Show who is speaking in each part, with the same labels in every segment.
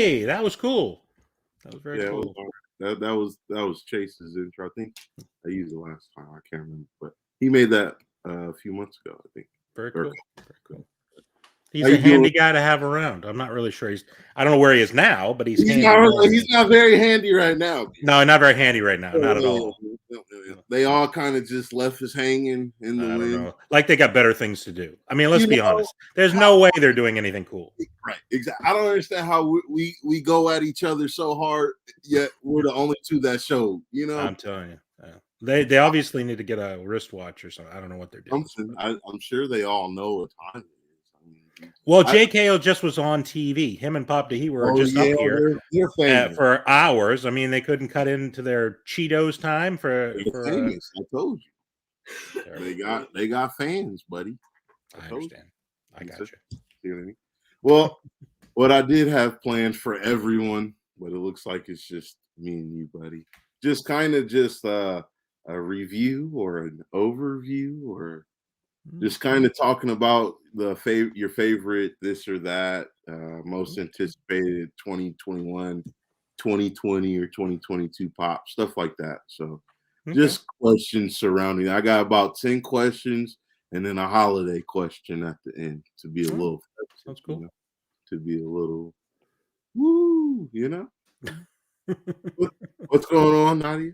Speaker 1: Hey, that was cool. That was very cool.
Speaker 2: That was Chase's intro. I think I used it last time. I can't remember, but he made that a few months ago. I think.
Speaker 1: Very cool. Very cool. He's a handy guy to have around. I'm not really sure I don't know where he is now, but he's handy.
Speaker 2: He's not very handy right now.
Speaker 1: No, not very handy right now. Not at all.
Speaker 2: They all kind of just left us hanging in the wind.
Speaker 1: Don't know. Like they got better things to do. I mean, let's be honest. There's no way they're doing anything cool.
Speaker 2: Right. Exactly. I don't understand how we go at each other so hard, yet we're the only two that showed. You know,
Speaker 1: I'm telling you. They obviously need to get a wristwatch or something. I don't know what they're doing.
Speaker 2: I'm sure they all know what time it is. I mean,
Speaker 1: well, JKL just was on TV. Him and Pop DeHee were just up here for hours. I mean, they couldn't cut into their Cheetos time for
Speaker 2: famous. I told you. They got fans, buddy.
Speaker 1: I understand. I got you.
Speaker 2: You know what I mean? Well, what I did have planned for everyone, but it looks like it's just me and you, buddy. Just kind of a review or an overview, or just kind of talking about your favorite this or that, most anticipated 2021, 2020, or 2022 pop, stuff like that. So just questions surrounding it. I got about 10 questions and then a holiday question at the end to be a little
Speaker 1: sounds cool.
Speaker 2: You know, to be a little woo, you know. What's going on, Nadia?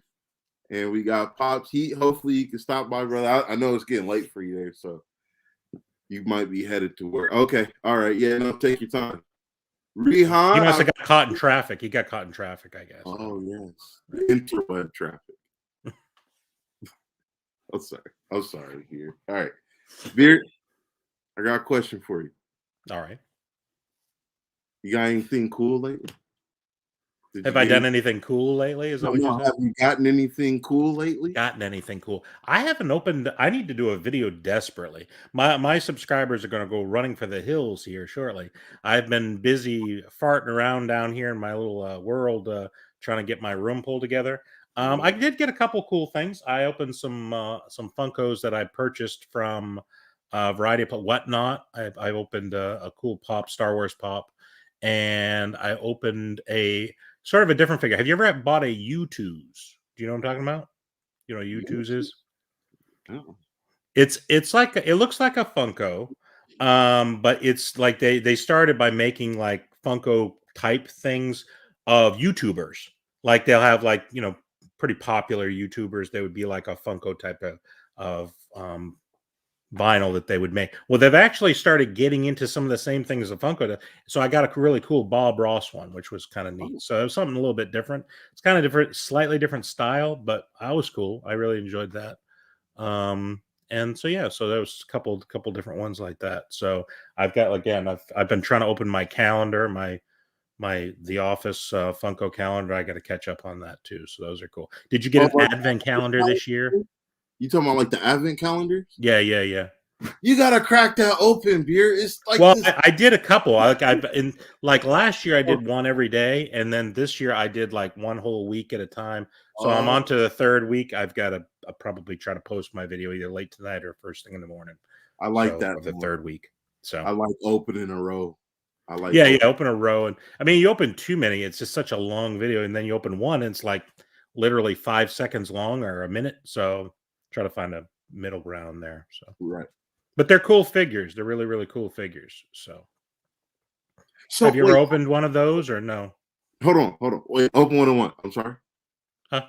Speaker 2: And we got Pops. Hopefully you can stop by, brother. I know it's getting late for you there, so you might be headed to work. Okay, all right, yeah, no, take your time. Rehan,
Speaker 1: he must have got caught in traffic. He got caught in traffic, I guess.
Speaker 2: Oh yes, interweb traffic. I'm sorry here. All right, Beard, I got a question for you.
Speaker 1: All right,
Speaker 2: you got anything cool lately?
Speaker 1: Have I done anything cool lately? Is that what you said?
Speaker 2: Have you gotten anything cool lately?
Speaker 1: Gotten anything cool? I haven't opened. I need to do a video desperately. My subscribers are going to go running for the hills here shortly. I've been busy farting around down here in my little world, trying to get my room pulled together. I did get a couple cool things. I opened some Funkos that I purchased from a variety of whatnot. I opened a cool pop, Star Wars pop, and I opened a sort of a different figure. Have you ever bought a U2s? Do you know what I'm talking about? You know what U2s is?
Speaker 2: No.
Speaker 1: It's like it looks like a Funko, but it's like they started by making like Funko type things of YouTubers. Like they'll have like, you know, pretty popular YouTubers. They would be like a Funko type of vinyl that they would make. Well, they've actually started getting into some of the same things as a Funko. So I got a really cool Bob Ross one, which was kind of neat. So it was something a little bit different. It's kind of different, slightly different style, but I was cool. I really enjoyed that. And so yeah, so there was a couple different ones like that. So I've got, again, I've been trying to open my calendar, the office Funko calendar. I got to catch up on that too. So those are cool. Did you get an advent calendar this year?
Speaker 2: You talking about like the advent calendars?
Speaker 1: Yeah.
Speaker 2: You gotta crack that open, Beer. It's like,
Speaker 1: well, I did a couple. Like last year I did one every day, and then this year I did like one whole week at a time. So I'm on to the third week. I've got to probably try to post my video either late tonight or first thing in the morning.
Speaker 2: I like that
Speaker 1: for the third week. So
Speaker 2: I like opening a row. I like
Speaker 1: open a row, and I mean you open too many, it's just such a long video, and then you open one, and it's like literally 5 seconds long or a minute. So try to find a middle ground there. So
Speaker 2: right.
Speaker 1: But they're cool figures. They're really, really cool figures. So have you ever opened one of those or no?
Speaker 2: Hold on. Wait, open one of what? I'm sorry.
Speaker 1: Huh?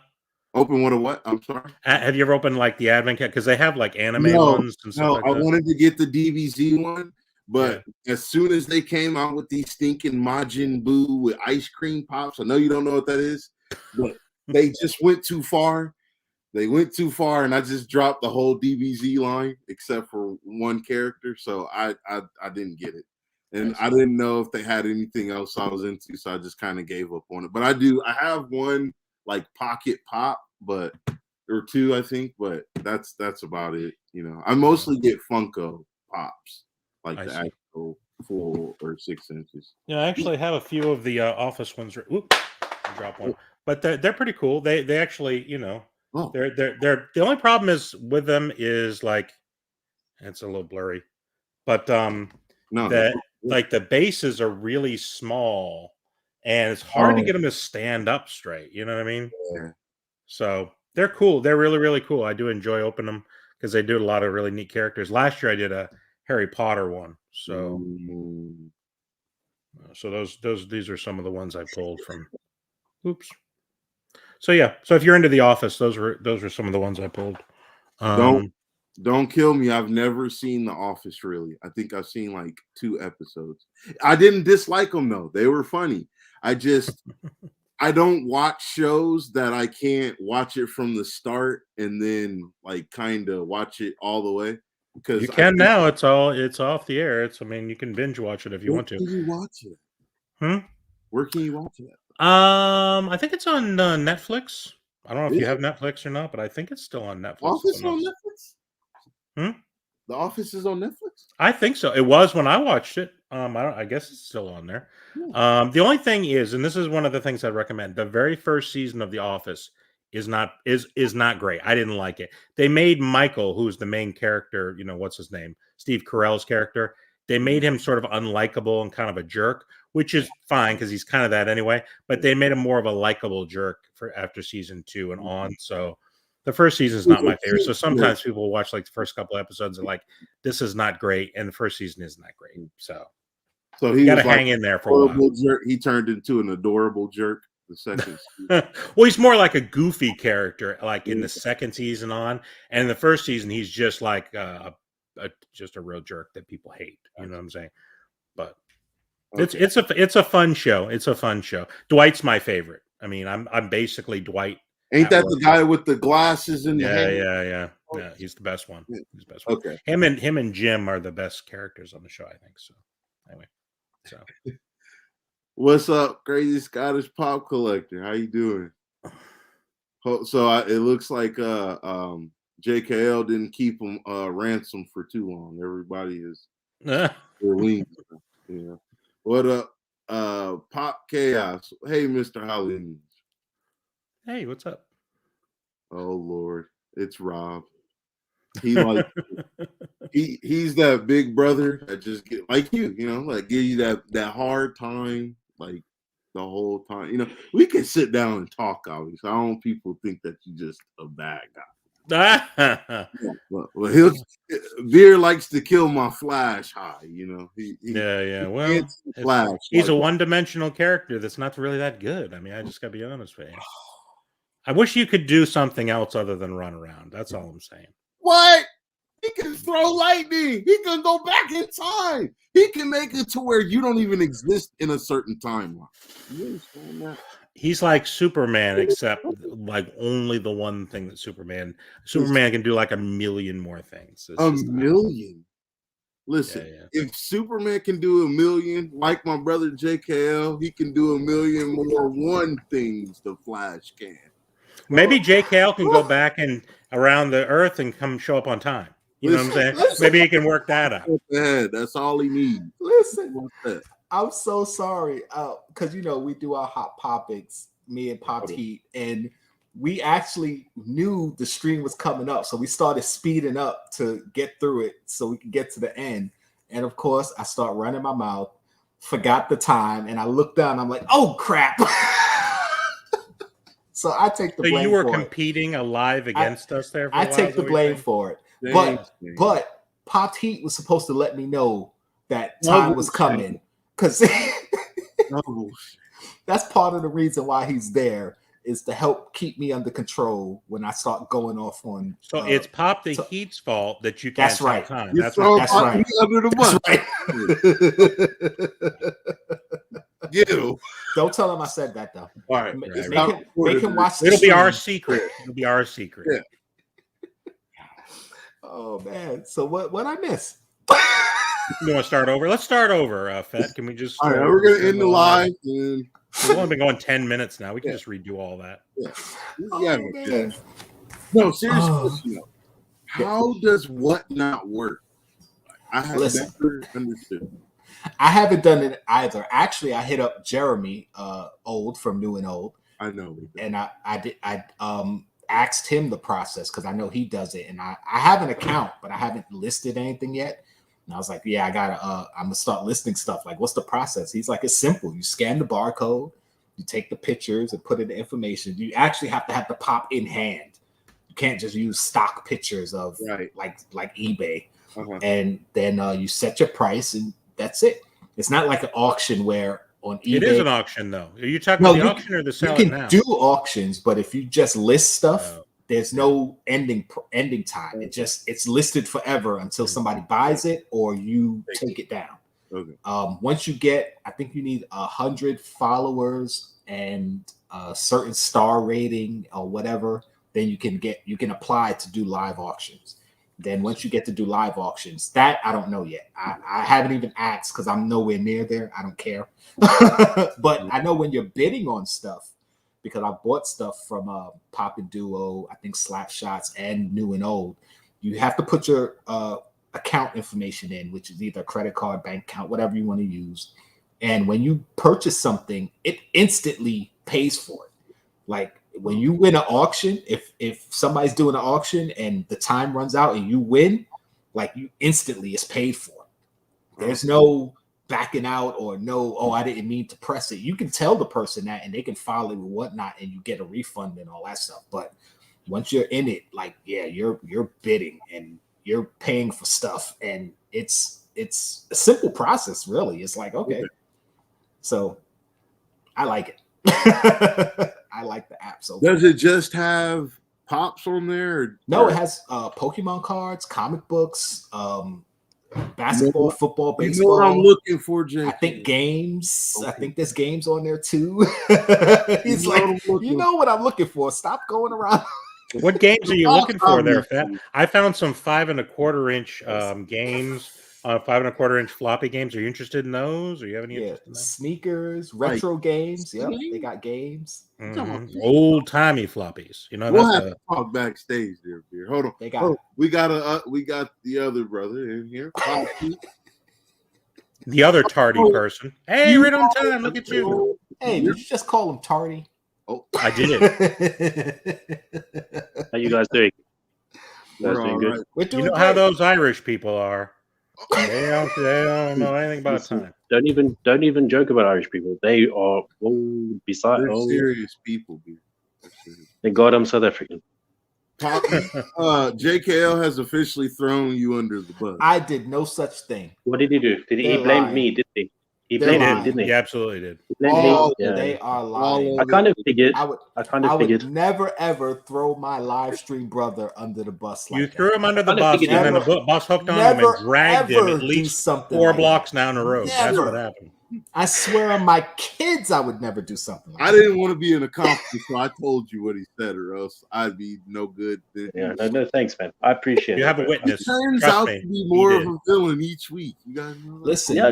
Speaker 2: Open one of what? I'm sorry.
Speaker 1: Have you ever opened like the advent calendar? Because they have like anime ones and stuff like that.
Speaker 2: I wanted to get the DBZ one, but as soon as they came out with these stinking Majin Buu with ice cream pops, I know you don't know what that is, but they just went too far. They went too far, and I just dropped the whole DBZ line except for one character, so I didn't get it, and I didn't know if they had anything else I was into, so I just kind of gave up on it. But I have one like pocket pop, or two, I think, but that's about it. You know, I mostly get Funko Pops, like the actual 4 or 6 inches.
Speaker 1: Yeah, I actually have a few of the office ones. Oop, drop one, but they're pretty cool. They actually, you know.
Speaker 2: Oh.
Speaker 1: They're the only problem is with them is like it's a little blurry, but like the bases are really small, and it's hard to get them to stand up straight. You know what I mean?
Speaker 2: Yeah.
Speaker 1: So they're cool. They're really, really cool. I do enjoy opening them because they do a lot of really neat characters. Last year I did a Harry Potter one. So these are some of the ones I pulled from. Oops. So yeah. So if you're into The Office, those were some of the ones I pulled.
Speaker 2: Don't kill me. I've never seen The Office, really. I think I've seen like 2 episodes. I didn't dislike them though. They were funny. I don't watch shows that I can't watch it from the start and then like kind of watch it all the way. Because
Speaker 1: you can now. It's off the air. I mean, you can binge watch it if you want to.
Speaker 2: Where can you watch it? Where can you watch it?
Speaker 1: I think it's on Netflix. I don't know if you have Netflix or not, but I think it's still on Netflix.
Speaker 2: Office on Netflix? The Office is on Netflix?
Speaker 1: I think so. It was when I watched it. I guess it's still on there. The only thing is, and this is one of the things I recommend, the very first season of The Office is not great. I didn't like it. They made Michael, who's the main character, what's his name? Steve Carell's character. They made him sort of unlikable and kind of a jerk, which is fine because he's kind of that anyway. But they made him more of a likable jerk for after season 2 and on. So the first season is not my favorite. So sometimes people watch like the first couple episodes and like, this is not great, and the first season isn't that great. So
Speaker 2: he
Speaker 1: got to hang in there for a while.
Speaker 2: Jerk. He turned into an adorable jerk the second
Speaker 1: season. Well, he's more like a goofy character, like in the second season on, and in the first season he's just like just a real jerk that people hate. You know what I'm saying? But it's a fun show. It's a fun show. Dwight's my favorite. I mean, I'm basically Dwight.
Speaker 2: Ain't that the guy with the glasses and
Speaker 1: yeah. He's the best one. He's the best one. Okay. Him and Jim are the best characters on the show, I think. So anyway. So
Speaker 2: what's up, crazy Scottish pop collector? How you doing? So it looks like JKL didn't keep him ransom for too long. Everybody is lean. Yeah. What up, Pop Chaos? Hey, Mr. Holly.
Speaker 1: Hey, what's up?
Speaker 2: Oh Lord, it's Rob. He like he's that big brother that just get like like give you that hard time like the whole time. We can sit down and talk. Obviously, I don't want people think that you're just a bad guy. Well, Veer likes to kill my flash high.
Speaker 1: Well, Flash. He's a one-dimensional character that's not really that good. I mean, I just gotta be honest with you. I wish you could do something else other than run around. That's all I'm saying.
Speaker 2: What? He can throw lightning. He can go back in time. He can make it to where you don't even exist in a certain timeline. You understand that?
Speaker 1: He's like Superman, except like only the one thing that Superman can do like a million more things.
Speaker 2: A million? Listen, if Superman can do a million, like my brother JKL, he can do a million more one things the Flash can.
Speaker 1: Maybe JKL can go back and around the Earth and come show up on time. You know what I'm saying? Maybe he can work that out.
Speaker 2: That's all he needs.
Speaker 3: Listen, I'm so sorry because we do our hot topics, me and Pop Heat, and we actually knew the stream was coming up, so we started speeding up to get through it so we could get to the end. And of course, I start running my mouth, forgot the time, and I looked down. I'm like, oh crap. So I take the blame.
Speaker 1: So you were competing alive against us there.
Speaker 3: I take the blame for it. But Pop Heat was supposed to let me know that time was coming because that's part of the reason why he's there is to help keep me under control when I start going off on.
Speaker 1: So it's Pop the Heat's fault that you can't tell time.
Speaker 2: That's right. Under the bus.
Speaker 3: Don't tell him I said that though.
Speaker 2: All right.
Speaker 3: Make him watch.
Speaker 1: It'll be our secret. It'll be our secret.
Speaker 2: Yeah.
Speaker 3: Oh man. So what I miss?
Speaker 1: You want to start over? Let's start over, Fed. Can we just?
Speaker 2: All right, we're gonna end the live. And...
Speaker 1: We've only been going 10 minutes now. We can just redo all that.
Speaker 2: Yeah. No, seriously. How does what not work? I have never understood.
Speaker 3: I haven't done it either. Actually, I hit up Jeremy Old from New and Old.
Speaker 2: I know.
Speaker 3: And I asked him the process because I know he does it. And I have an account, but I haven't listed anything yet. And I was like, yeah, I'm gonna start listing stuff. Like, what's the process? He's like, it's simple. You scan the barcode, you take the pictures and put in the information. You actually have to have the pop in hand. You can't just use stock pictures of like eBay. And then you set your price and that's it. It's not like an auction where on eBay.
Speaker 1: It is an auction though. Are you talking about the auction or the sell it now?
Speaker 3: You can do auctions, but if you just list stuff, there's no ending time. It's listed forever until somebody buys it or you take it down. Okay. Once you get, I think you need 100 followers and a certain star rating or whatever, then you can apply to do live auctions. Then once you get to do live auctions, that I don't know yet. I haven't even asked because I'm nowhere near there. I don't care. But I know when you're bidding on stuff, because I bought stuff from Pop and Duo, I think Slapshots and New and Old, you have to put your account information in, which is either credit card, bank account, whatever you want to use. And when you purchase something, it instantly pays for it. Like when you win an auction, if somebody's doing an auction and the time runs out and you win, like you instantly it's paid for. There's no backing out or I didn't mean to press it. You can tell the person that and they can file it or whatnot and you get a refund and all that stuff. But once you're in it, like, yeah, you're bidding and you're paying for stuff and it's a simple process, really. It's like, okay. So I like it. I like the app. So
Speaker 2: does it just have pops on there? Or
Speaker 3: no, it has Pokemon cards, comic books, basketball, football, baseball.
Speaker 2: You know what I'm looking for, Jay?
Speaker 3: I think games. Okay. I think there's games on there too. He's like, you know what I'm looking for. Stop going around.
Speaker 1: What games are you looking for there, Fat? I found some 5 1/4 inch games. 5 1/4 inch floppy games. Are you interested in those? Or you have any interest in that?
Speaker 3: Sneakers, retro games. Yep, they got games.
Speaker 1: Mm-hmm. Old timey floppies. You know,
Speaker 2: we'll have to talk backstage there, beer. Hold on.
Speaker 3: They got
Speaker 2: we got the other brother in here.
Speaker 1: The other tardy person. Hey, right on time. Look at you.
Speaker 3: Hey, did you just call him tardy?
Speaker 1: Oh, I did.
Speaker 4: How you guys doing? You guys doing good?
Speaker 3: Right.
Speaker 1: You know how those Irish people are. They don't know anything about time.
Speaker 4: Don't even joke about Irish people. They are
Speaker 2: serious people, dude.
Speaker 4: Thank God I'm South African.
Speaker 2: JKL has officially thrown you under the bus.
Speaker 3: I did no such thing.
Speaker 4: What did he do? He blamed me, didn't he? He blamed me, didn't he?
Speaker 1: He absolutely did.
Speaker 3: They are lying.
Speaker 4: I kind of figured. I
Speaker 3: would never ever throw my live stream brother under the bus.
Speaker 1: You threw him under the bus, and then the bus hooked on him and dragged him at least 4 blocks down the road. That's what happened.
Speaker 3: I swear on my kids, I would never do something like that.
Speaker 2: I didn't want to be an accomplice, so I told you what he said, or else I'd be no good.
Speaker 4: Yeah, no, thanks, man. I appreciate it.
Speaker 1: You have a witness.
Speaker 2: It turns out to be more of a villain each week. You guys know that?
Speaker 3: Listen,
Speaker 4: yeah,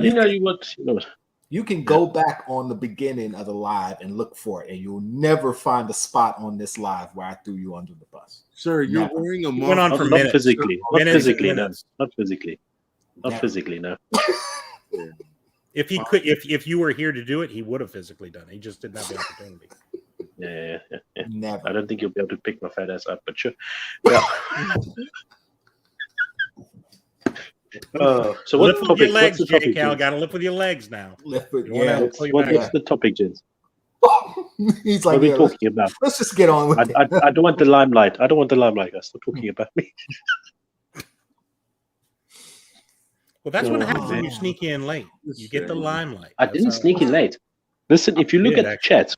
Speaker 3: you can go back on the beginning of the live and look for it, and you'll never find a spot on this live where I threw you under the bus.
Speaker 2: Sir, you're wearing a mask.
Speaker 1: Went on for
Speaker 4: not physically. Not physically, no. Not physically. Not physically, no.
Speaker 1: If he could, if you were here to do it, he would have physically done it. He just didn't have the opportunity.
Speaker 4: Yeah.
Speaker 3: Never.
Speaker 4: I don't think you'll be able to pick my fat ass up, but sure. Yeah. So what's the topic?
Speaker 1: Your legs, JKL. Got to lift with your legs now.
Speaker 3: Lift with
Speaker 4: What's the topic, gents?
Speaker 3: He's like,
Speaker 4: what are we talking about?
Speaker 3: Let's just get on with it.
Speaker 4: I don't want the limelight. I don't want the limelight. Guys, stop talking about me.
Speaker 1: Well, that's what happens when you sneak in late. You get the limelight.
Speaker 4: I didn't sneak in late. Listen, if you look at the chat,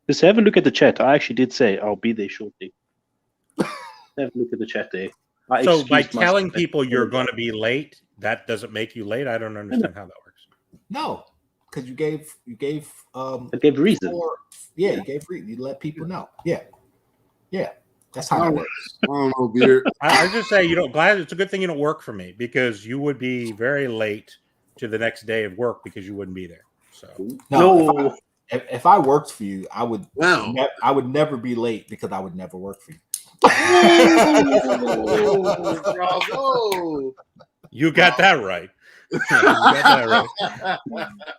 Speaker 4: just have a look at the chat. I actually did say I'll be there shortly. Have a look at the chat there.
Speaker 1: So by telling people you're going to be late, that doesn't make you late. I don't understand how that works.
Speaker 3: No, because you gave
Speaker 4: I gave reason.
Speaker 3: You gave reason. You let people know. Yeah. That's how it works.
Speaker 2: I don't know, beer.
Speaker 1: I just say glad it's a good thing you don't work for me because you would be very late to the next day of work because you wouldn't be there. So
Speaker 3: no. If I worked for you, I would. I would never be late because I would never work for you.
Speaker 2: Bravo.
Speaker 1: You got that right.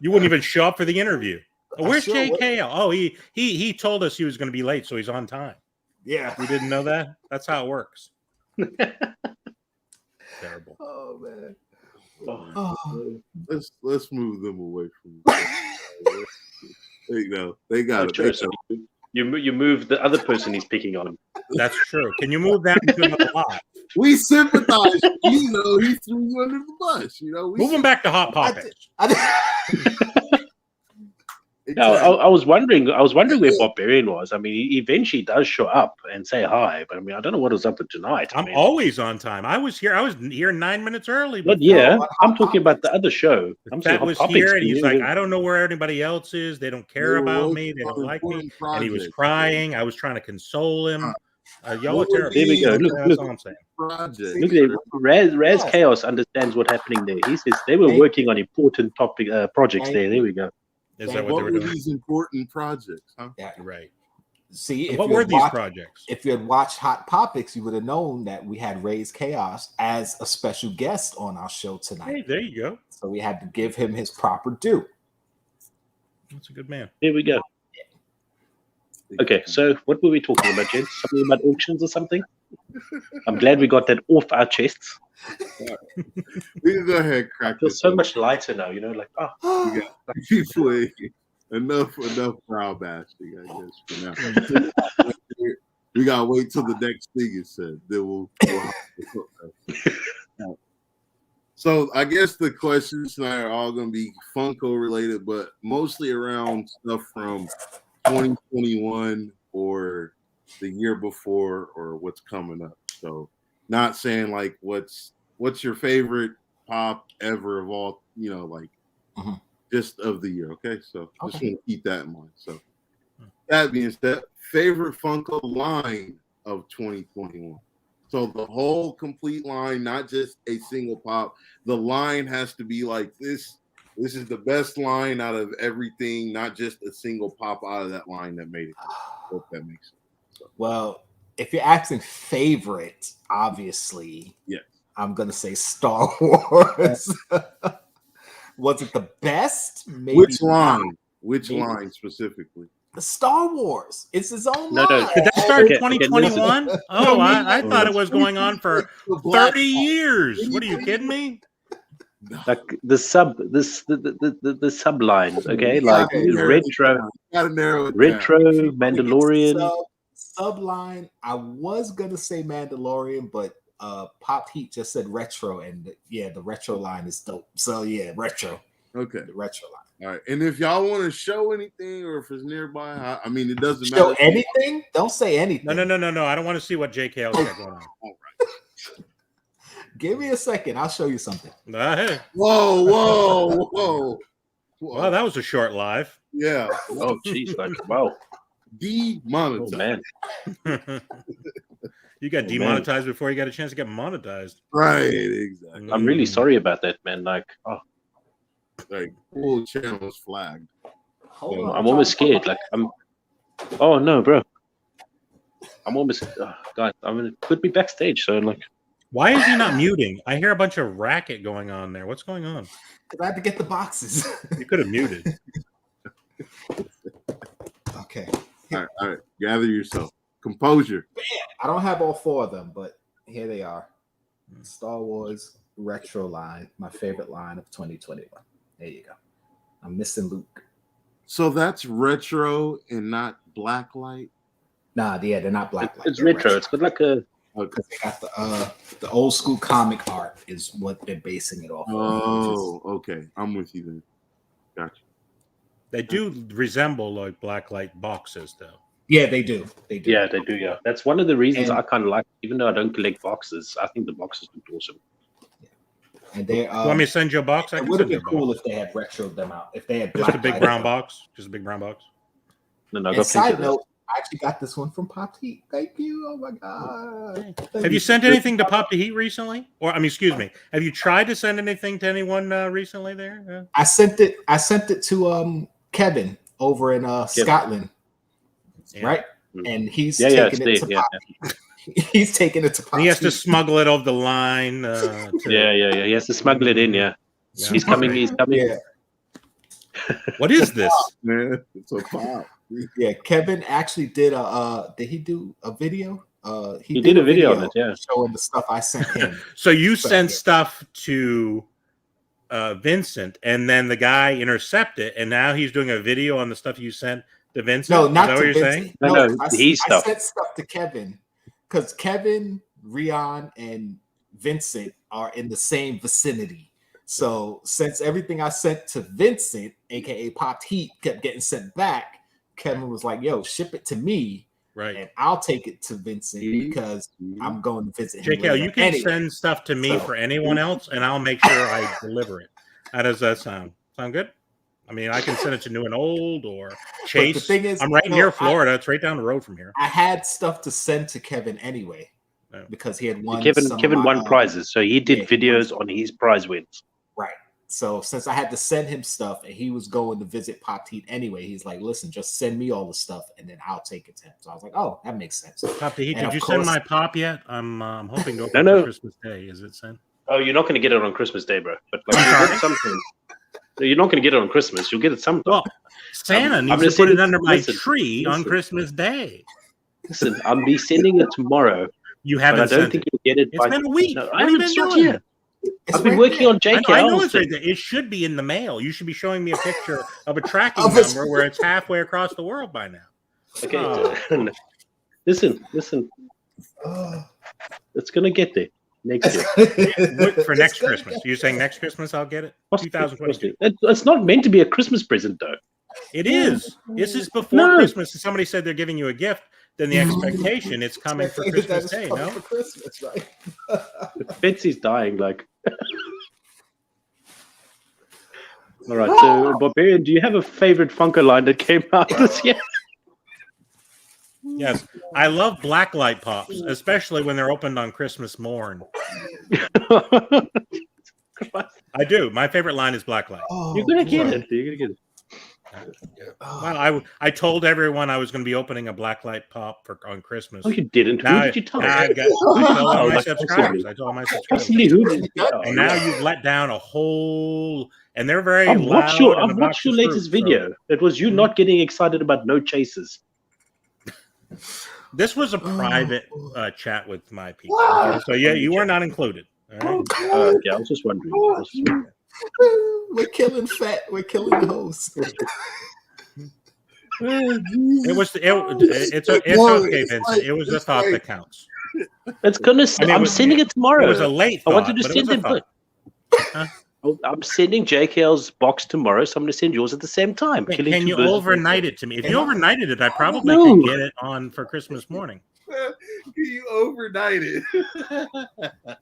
Speaker 1: You wouldn't even show up for the interview. Where's JKL? Oh, he told us he was going to be late, so he's on time.
Speaker 3: Yeah.
Speaker 1: We didn't know that? That's how it works. Terrible.
Speaker 3: Oh, man.
Speaker 2: Let's move them away from. There you go. They got it.
Speaker 4: Sure, so you move the other person he's picking on.
Speaker 1: That's true. Can you move that to another lot?
Speaker 2: We sympathize. He threw you under the bus.
Speaker 1: Move him back to Hot Pockets.
Speaker 2: Exactly.
Speaker 4: I was wondering where Barbarian was. I mean, he eventually does show up and say hi, but I mean, I don't know what was up with tonight.
Speaker 1: I'm always on time. I was here 9 minutes early.
Speaker 4: But yeah, I'm talking about the other show.
Speaker 1: That was here, and he's like, I don't know where anybody else is. They don't care about me. They don't like me. And he was crying. I was trying to console him. Y'all are terrible.
Speaker 4: There we go. Look,
Speaker 1: that's all I'm saying.
Speaker 4: Look there. Raz Chaos understands what's happening there. He says they were working on important topic projects there. There we go.
Speaker 1: Is that what they were doing?
Speaker 2: These important projects, huh?
Speaker 3: Yeah.
Speaker 1: Right.
Speaker 3: See,
Speaker 1: what were these projects?
Speaker 3: If you had watched Hot Topics, you would have known that we had Ray's Chaos as a special guest on our show tonight.
Speaker 1: Hey, there you go.
Speaker 3: So we had to give him his proper due.
Speaker 1: That's a good man.
Speaker 4: Here we go. Okay, so what were we talking about, gents? Something about auctions or something? I'm glad we got that off our chests.
Speaker 2: We can go ahead, crack.
Speaker 4: I feel so much lighter now, like,
Speaker 2: we got people. Enough brow bashing, I guess, for now. We gotta wait till the next thing is said. Then we'll So I guess the questions tonight are all gonna be Funko related, but mostly around stuff from 2021 or the year before or what's coming up. So not saying like what's your favorite pop ever of all, just of the year. Okay. So just want to keep that in mind. So that being said, favorite Funko line of 2021. So the whole complete line, not just a single pop. The line has to be like this. This is the best line out of everything, not just a single pop out of that line that made it. Hope that makes sense. So.
Speaker 3: Well, if you're asking favorite, obviously,
Speaker 2: yes,
Speaker 3: I'm gonna say Star Wars. Was it the best? Maybe
Speaker 2: Which line? Which line specifically?
Speaker 3: The Star Wars. It's his own
Speaker 4: No.
Speaker 3: line.
Speaker 1: Did that start in 2021? Oh, I thought it was going on for 30 years. What are you kidding me?
Speaker 4: Like the sub lines, okay? Like retro, Mandalorian.
Speaker 3: Sub line. I was gonna say Mandalorian, but Pop Heat just said retro, and the retro line is dope. So retro.
Speaker 2: Okay,
Speaker 3: the retro line.
Speaker 2: All right, and if y'all want to show anything, or if it's nearby, I mean, it doesn't
Speaker 3: show
Speaker 2: matter.
Speaker 3: Anything? Don't say anything.
Speaker 1: No. I don't want to see what JKL got going on.
Speaker 2: All right.
Speaker 3: Give me a second. I'll show you something.
Speaker 2: Whoa.
Speaker 1: Well, that was a short live.
Speaker 2: Yeah.
Speaker 4: Oh, jeez. Like, wow.
Speaker 2: Demonetized.
Speaker 4: Oh, man.
Speaker 1: You got demonetized before you got a chance to get monetized.
Speaker 2: Right, exactly.
Speaker 4: I'm really sorry about that, man. Like,
Speaker 2: like whole channel was flagged.
Speaker 4: I'm almost scared. Like, oh no, bro. I'm almost guys, I'm gonna put me backstage. So like,
Speaker 1: why is he not muting? I hear a bunch of racket going on there. What's going on?
Speaker 3: Because I had to get the boxes.
Speaker 1: You could have muted.
Speaker 3: Okay.
Speaker 2: All right. Gather yourself. Composure.
Speaker 3: I don't have all four of them, but here they are. Star Wars retro line, my favorite line of 2021. There you go. I'm missing Luke.
Speaker 2: So that's retro and not blacklight?
Speaker 3: Nah, they're not blacklight.
Speaker 4: It's retro. It's got like a.
Speaker 3: Because they got the old school comic art is what they're basing it off of.
Speaker 2: Oh, okay. I'm with you then. Gotcha.
Speaker 1: They do resemble like blacklight boxes, though.
Speaker 3: Yeah, they do.
Speaker 4: Yeah, they do. Yeah, that's one of the reasons I kind of like. Even though I don't collect boxes, I think the boxes look awesome.
Speaker 3: And they
Speaker 1: want me to send you a box?
Speaker 3: It would have been cool if they had retroed them out. If they had
Speaker 1: just a big brown box. Just a big brown box.
Speaker 4: No.
Speaker 3: And side note, I actually got this one from Pop Heat. Thank you. Oh my god.
Speaker 1: Have you sent anything to Pop the Heat recently? Or excuse me. Have you tried to send anything to anyone recently there? Yeah.
Speaker 3: I sent it to Kevin over in Scotland. Yeah. Right? And he's taking it to Pop Heat. He's taking it to Pop.
Speaker 1: He has to smuggle it over the line.
Speaker 4: Yeah. He has to smuggle it in. Yeah. He's coming.
Speaker 3: Yeah.
Speaker 1: What is this,
Speaker 2: man? It's a pop.
Speaker 3: Yeah, Kevin actually did did he do a video?
Speaker 4: He did a video on it, yeah.
Speaker 3: Showing the stuff I sent him.
Speaker 1: So you sent stuff to Vincent, and then the guy intercepted, and now he's doing a video on the stuff you sent to Vincent.
Speaker 3: No, not
Speaker 1: Is that
Speaker 3: to
Speaker 1: what you're
Speaker 3: Vincent.
Speaker 1: saying?
Speaker 4: No,
Speaker 3: I sent stuff to Kevin because Kevin, Rion, and Vincent are in the same vicinity. So since everything I sent to Vincent, aka Popped Heat, kept getting sent back, Kevin was like, "Yo, ship it to me,
Speaker 1: Right?
Speaker 3: and I'll take it to Vincent because I'm going to visit him."
Speaker 1: JKL, you can send stuff to me for anyone else, and I'll make sure I deliver it. How does that sound? Sound good? I mean, I can send it to New and Old or Chase.
Speaker 3: The thing is,
Speaker 1: I'm right near Florida. It's right down the road from here.
Speaker 3: I had stuff to send to Kevin anyway because he had won.
Speaker 4: Kevin won prizes, so he did videos on his prize wins.
Speaker 3: Right. So since I had to send him stuff and he was going to visit Pop Heat anyway, he's like, "Listen, just send me all the stuff and then I'll take it to him." So I was like, "Oh, that makes sense."
Speaker 1: Pop Heat, did you send my pop yet? I'm hoping to open for Christmas Day. Is it sent?
Speaker 4: Oh, you're not going to get it on Christmas Day, bro. But like, you'll get something. You're not going to get it on Christmas. You'll get it sometime.
Speaker 1: Well, Santa needs to put it under my tree on Christmas Day.
Speaker 4: Listen, I'll be sending it tomorrow.
Speaker 1: You haven't.
Speaker 4: I don't think you'll get it.
Speaker 1: It's been a week.
Speaker 4: No,
Speaker 1: I haven't been doing it.
Speaker 4: I've been working on JKL.
Speaker 1: I know it's right there. It should be in the mail. You should be showing me a picture of a tracking number where it's halfway across the world by now.
Speaker 4: Okay. Listen. It's gonna get there next year.
Speaker 1: For next Christmas. You're saying next Christmas I'll get it? 2022.
Speaker 4: It's not meant to be a Christmas present, though.
Speaker 1: It is. This is before Christmas. If somebody said they're giving you a gift, then the expectation it's coming for Christmas Day, no?
Speaker 3: For Christmas, right?
Speaker 4: Betsy's dying, like. All right, so Barbarian, do you have a favorite Funko line that came out this year?
Speaker 1: Yes, I love blacklight pops, especially when they're opened on Christmas morn. I do. My favorite line is blacklight.
Speaker 4: You're gonna get it. You're gonna get it.
Speaker 1: Well, I told everyone I was going to be opening a blacklight pop on Christmas.
Speaker 4: Oh, you didn't. Who did you tell?
Speaker 1: I told all my subscribers. And now you've let down a whole. And they're very loud.
Speaker 4: I've watched your latest video. It was you not getting excited about no chases.
Speaker 1: This was a private chat with my people. Okay? So yeah, you were not included. All right?
Speaker 4: Okay, I was just wondering.
Speaker 3: We're killing fat. We're killing the host.
Speaker 1: It's okay, Vincent. It was the thought that counts.
Speaker 4: It's gonna. I'm sending it tomorrow.
Speaker 1: It was a late thought.
Speaker 4: I wanted to send it. I'm sending JKL's box tomorrow, so I'm going to send yours at the same time.
Speaker 1: Can you overnight it to me? If you overnighted it, I probably could get it on for Christmas morning.
Speaker 2: Can you overnight it?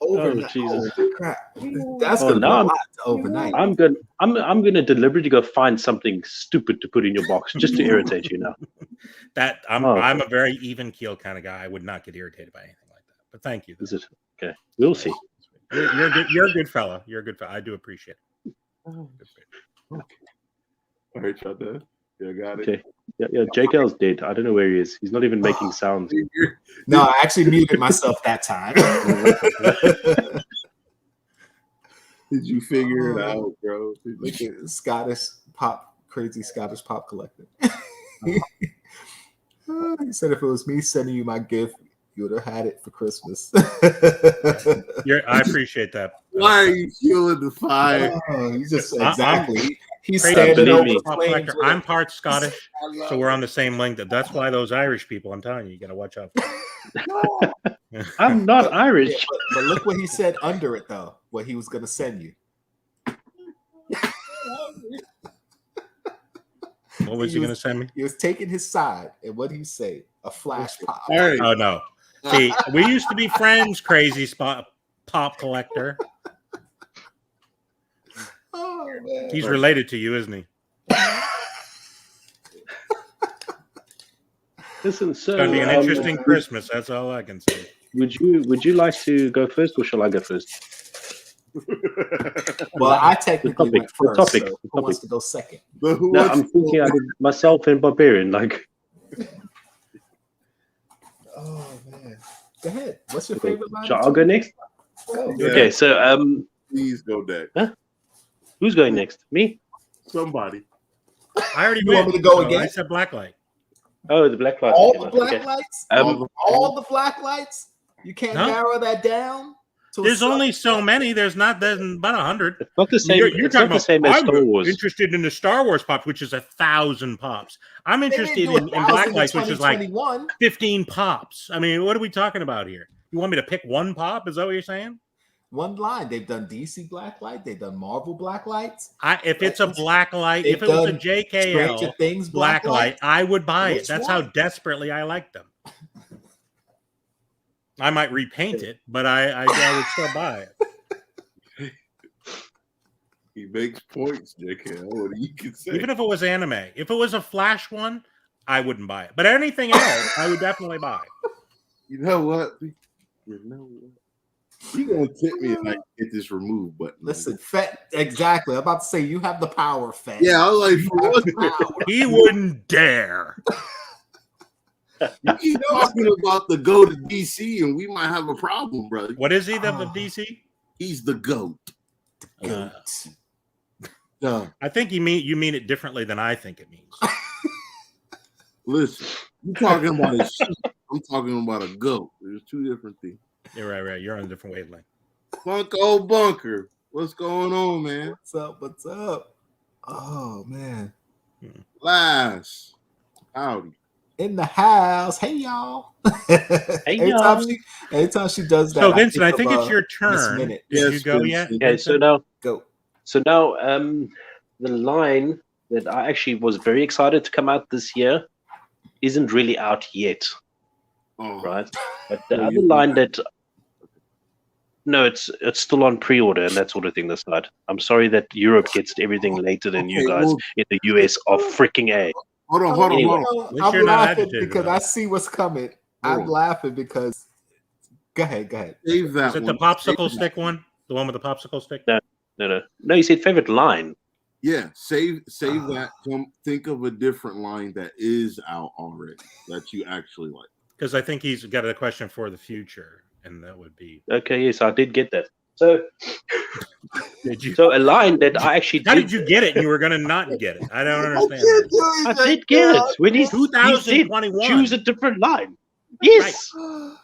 Speaker 3: Overnight.
Speaker 4: Jesus!
Speaker 3: Crap. That's a lot to overnight.
Speaker 4: I'm gonna deliberately go find something stupid to put in your box just to irritate you now.
Speaker 1: I'm a very even keel kind of guy. I would not get irritated by anything like that. But thank you.
Speaker 4: Is it okay? We'll see.
Speaker 1: You're a good fella. You're a good fella. I do appreciate it.
Speaker 2: All right, y'all done? Yeah, got it.
Speaker 4: Okay. Yeah. JKL's dead. I don't know where he is. He's not even making sounds.
Speaker 3: No, I actually muted myself that time.
Speaker 2: Did you figure it out, bro?
Speaker 3: Crazy Scottish pop collector. He said if it was me sending you my gift, you would have had it for Christmas.
Speaker 1: I appreciate that.
Speaker 2: Why are you fueling the fire?
Speaker 3: He's just exactly. He's
Speaker 1: standing over. I'm part Scottish, so we're on the same link. That's why those Irish people. I'm telling you, you got to watch out for.
Speaker 4: I'm not Irish.
Speaker 3: But look what he said under it, though. What he was going to send you.
Speaker 1: What was he going to send me?
Speaker 3: He was taking his side, and what did he say? A flash pop.
Speaker 2: Right.
Speaker 1: Oh no! See, we used to be friends, crazy pop collector.
Speaker 3: Oh, man.
Speaker 1: He's related to you, isn't he?
Speaker 4: Listen, so
Speaker 1: it's gonna be an interesting Christmas. That's all I can say.
Speaker 4: Would you like to go first, or shall I go first?
Speaker 3: Well, I technically went first. So who wants to go second?
Speaker 4: No, I'm thinking I did myself and Barbarian. Like,
Speaker 3: oh man, go ahead. What's your favorite line?
Speaker 4: I'll go next.
Speaker 3: Go.
Speaker 4: Okay, so
Speaker 2: please go next.
Speaker 4: Huh? Who's going next? Me?
Speaker 2: Somebody.
Speaker 1: I already
Speaker 3: want me to go again?
Speaker 1: I said blacklight.
Speaker 4: Oh, the black lights.
Speaker 3: All the black lights? All the black lights? You can't narrow that down
Speaker 1: There's only so many. There's about 100.
Speaker 4: It's not the same.
Speaker 1: You're talking about.
Speaker 4: Same as Star Wars.
Speaker 1: Interested in the Star Wars pops, which is 1,000 pops. I'm interested in black lights, which is like 15 pops. I mean, what are we talking about here? You want me to pick one pop? Is that what you're saying?
Speaker 3: One line. They've done DC black light. They've done Marvel black lights.
Speaker 1: If it's a black light, if it was a JKL
Speaker 3: Things
Speaker 1: black light, I would buy it. That's how desperately I like them. I might repaint it, but I would still buy it.
Speaker 2: He makes points, JKL. What you can say?
Speaker 1: Even if it was anime, if it was a Flash one, I wouldn't buy it. But anything else, I would definitely buy.
Speaker 2: You know what? You gonna tip me if I get this removed button?
Speaker 3: Listen, Fett. Exactly. I'm about to say you have the power, Fett.
Speaker 2: Yeah, I was like,
Speaker 1: he wouldn't dare.
Speaker 2: You keep talking about the GOAT of DC, and we might have a problem, brother.
Speaker 1: What is he, the DC?
Speaker 2: He's the GOAT.
Speaker 1: I think you mean it differently than I think it means.
Speaker 2: Listen, you're talking about a sheep. I'm talking about a GOAT. There's two different things.
Speaker 1: You're right. You're on a different wavelength.
Speaker 2: Funko Bunker. What's going on, man?
Speaker 3: What's up? Oh, man.
Speaker 2: Last. Howdy.
Speaker 3: In the house. Hey, y'all. Anytime she does that.
Speaker 1: So, Vincent, I think it's your turn. Did you go yet?
Speaker 4: Okay, so now
Speaker 3: go.
Speaker 4: So now the line that I actually was very excited to come out this year isn't really out yet.
Speaker 2: Oh.
Speaker 4: Right? But the other line that it's still on pre-order and that sort of thing this side. I'm sorry that Europe gets everything later than you guys in the US are freaking A.
Speaker 2: Hold on.
Speaker 3: I'm laughing because I see what's coming. I'm laughing because go ahead.
Speaker 2: Save that.
Speaker 1: Is it the popsicle stick one? The one with the popsicle stick?
Speaker 4: No. You said favorite line.
Speaker 2: Yeah, save that. Think of a different line that is out already that you actually like.
Speaker 1: Because I think he's got a question for the future, and that would be
Speaker 4: okay. Yes, I did get that. So,
Speaker 1: did you?
Speaker 4: So a line that I actually
Speaker 1: how did you get it? And you were going to not get it. I don't understand.
Speaker 4: I did get it when he's
Speaker 1: 2021.
Speaker 4: Choose a different line. Yes. Right.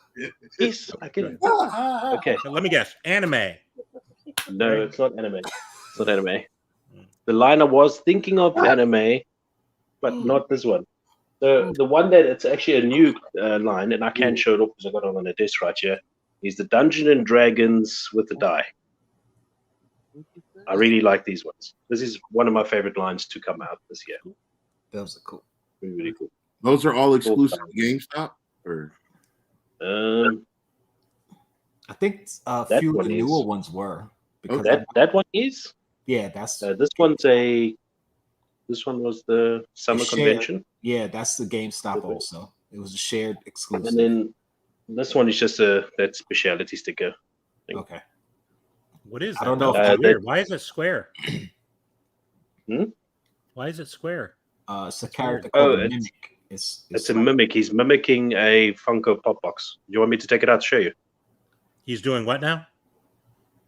Speaker 4: Yes, I can. Okay.
Speaker 1: So let me guess. Anime.
Speaker 4: No, it's not anime. It's not anime. The line I was thinking of anime, but not this one. The one that it's actually a new line, and I can show it off because I got it on the desk right here, is the Dungeons and Dragons with the die. I really like these ones. This is one of my favorite lines to come out this year.
Speaker 3: Those are cool.
Speaker 4: Really, really cool.
Speaker 2: Those are all exclusive to GameStop? Or?
Speaker 3: I think a few of the newer ones were.
Speaker 4: That one is?
Speaker 3: Yeah, that's
Speaker 4: this one was the summer convention.
Speaker 3: Yeah, that's the GameStop also. It was a shared exclusive.
Speaker 4: And then this one is just that specialty sticker thing.
Speaker 3: Okay.
Speaker 1: What is that?
Speaker 3: I don't know.
Speaker 1: Weird. Why is it square? Why is it square?
Speaker 3: It's a character called a Mimic.
Speaker 4: It's a mimic. He's mimicking a Funko Pop box. Do you want me to take it out to show you?
Speaker 1: He's doing what now?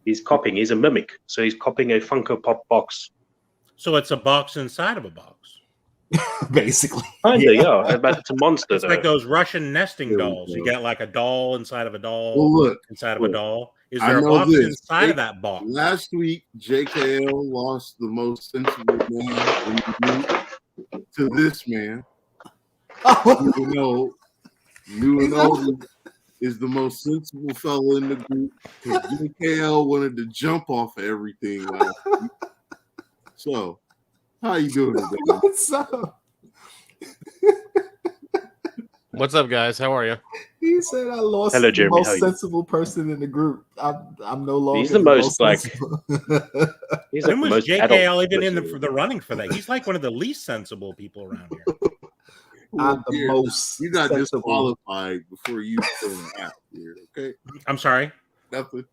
Speaker 4: He's copying. He's a mimic. So he's copying a Funko Pop box.
Speaker 1: So it's a box inside of a box.
Speaker 3: Basically.
Speaker 4: Kinda, yeah. But it's a monster.
Speaker 1: It's like those Russian nesting dolls. You get like a doll inside of a doll.
Speaker 2: Well, look,
Speaker 1: inside of a doll. Is there a box inside of that box?
Speaker 2: Last week, JKL lost the most sensible man in the group to this man. New and old is the most sensible fellow in the group. JKL wanted to jump off of everything last week. So, how you doing today?
Speaker 3: What's up?
Speaker 5: What's up, guys? How are you?
Speaker 3: He said I lost
Speaker 4: Hello, Jeremy.
Speaker 3: the most sensible person in the group. I'm no longer.
Speaker 4: He's the most like.
Speaker 1: He's when was JKL even in the running for that? He's like one of the least sensible people around here.
Speaker 3: I'm the most.
Speaker 2: You got disqualified before you turn out here. Okay.
Speaker 1: I'm sorry.
Speaker 2: Nothing.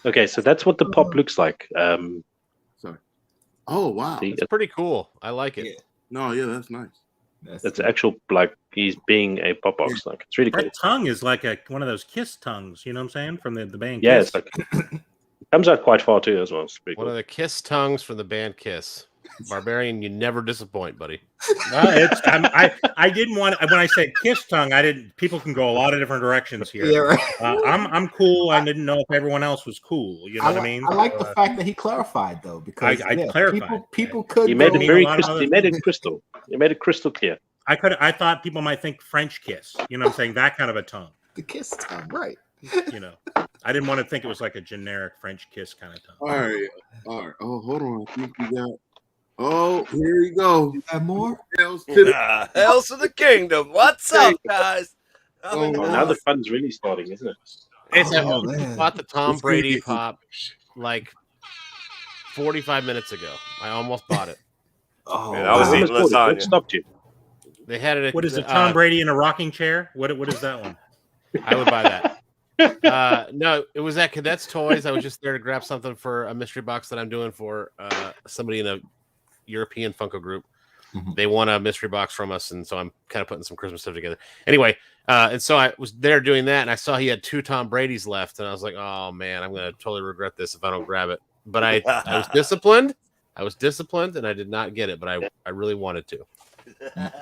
Speaker 4: Okay, so that's what the pop looks like.
Speaker 2: Sorry. Oh wow,
Speaker 5: it's pretty cool. I like it.
Speaker 2: Yeah. No, yeah, that's nice.
Speaker 4: That's actual like he's being a pop box. Like it's really cool.
Speaker 1: That tongue is like one of those Kiss tongues. You know what I'm saying? From the band.
Speaker 4: Yeah,
Speaker 1: Kiss.
Speaker 4: it's like it comes out quite far too as well. It's pretty
Speaker 5: One of the Kiss tongues from the band Kiss. Barbarian, you never disappoint, buddy.
Speaker 1: I didn't want when I said kiss tongue. I didn't. People can go a lot of different directions here.
Speaker 3: Yeah, right.
Speaker 1: I'm cool. I didn't know if everyone else was cool. You know what I mean?
Speaker 3: I like the fact that he clarified though, because
Speaker 1: I clarified.
Speaker 3: People could.
Speaker 4: You made it very
Speaker 1: crystal.
Speaker 4: You made it crystal. You made it crystal clear.
Speaker 1: I thought people might think French kiss. You know what I'm saying? That kind of a tongue.
Speaker 3: The kiss tongue, right?
Speaker 1: You know, I didn't want to think it was like a generic French kiss kind of tongue.
Speaker 2: All right. Oh, hold on. I think we got. Oh, here we go.
Speaker 3: You got more?
Speaker 2: Hells to the
Speaker 6: Hells to the kingdom. What's up, guys?
Speaker 4: Now the fun's really starting, isn't it?
Speaker 5: I bought the Tom Brady pop like 45 minutes ago. I almost bought it.
Speaker 6: Oh, man, I was eating lasagna.
Speaker 4: What stopped you?
Speaker 5: They had it. At,
Speaker 1: what is it? Tom Brady in a rocking chair? What is that one?
Speaker 5: I would buy that. No, it was at Cadets Toys. I was just there to grab something for a mystery box that I'm doing for somebody in a European Funko group.
Speaker 3: Mm-hmm.
Speaker 5: They won a mystery box from us, and so I'm kind of putting some Christmas stuff together. Anyway, and so I was there doing that, and I saw he had 2 Tom Brady's left, and I was like, oh man, I'm gonna totally regret this if I don't grab it. But I was disciplined. And I did not get it, but I really wanted to.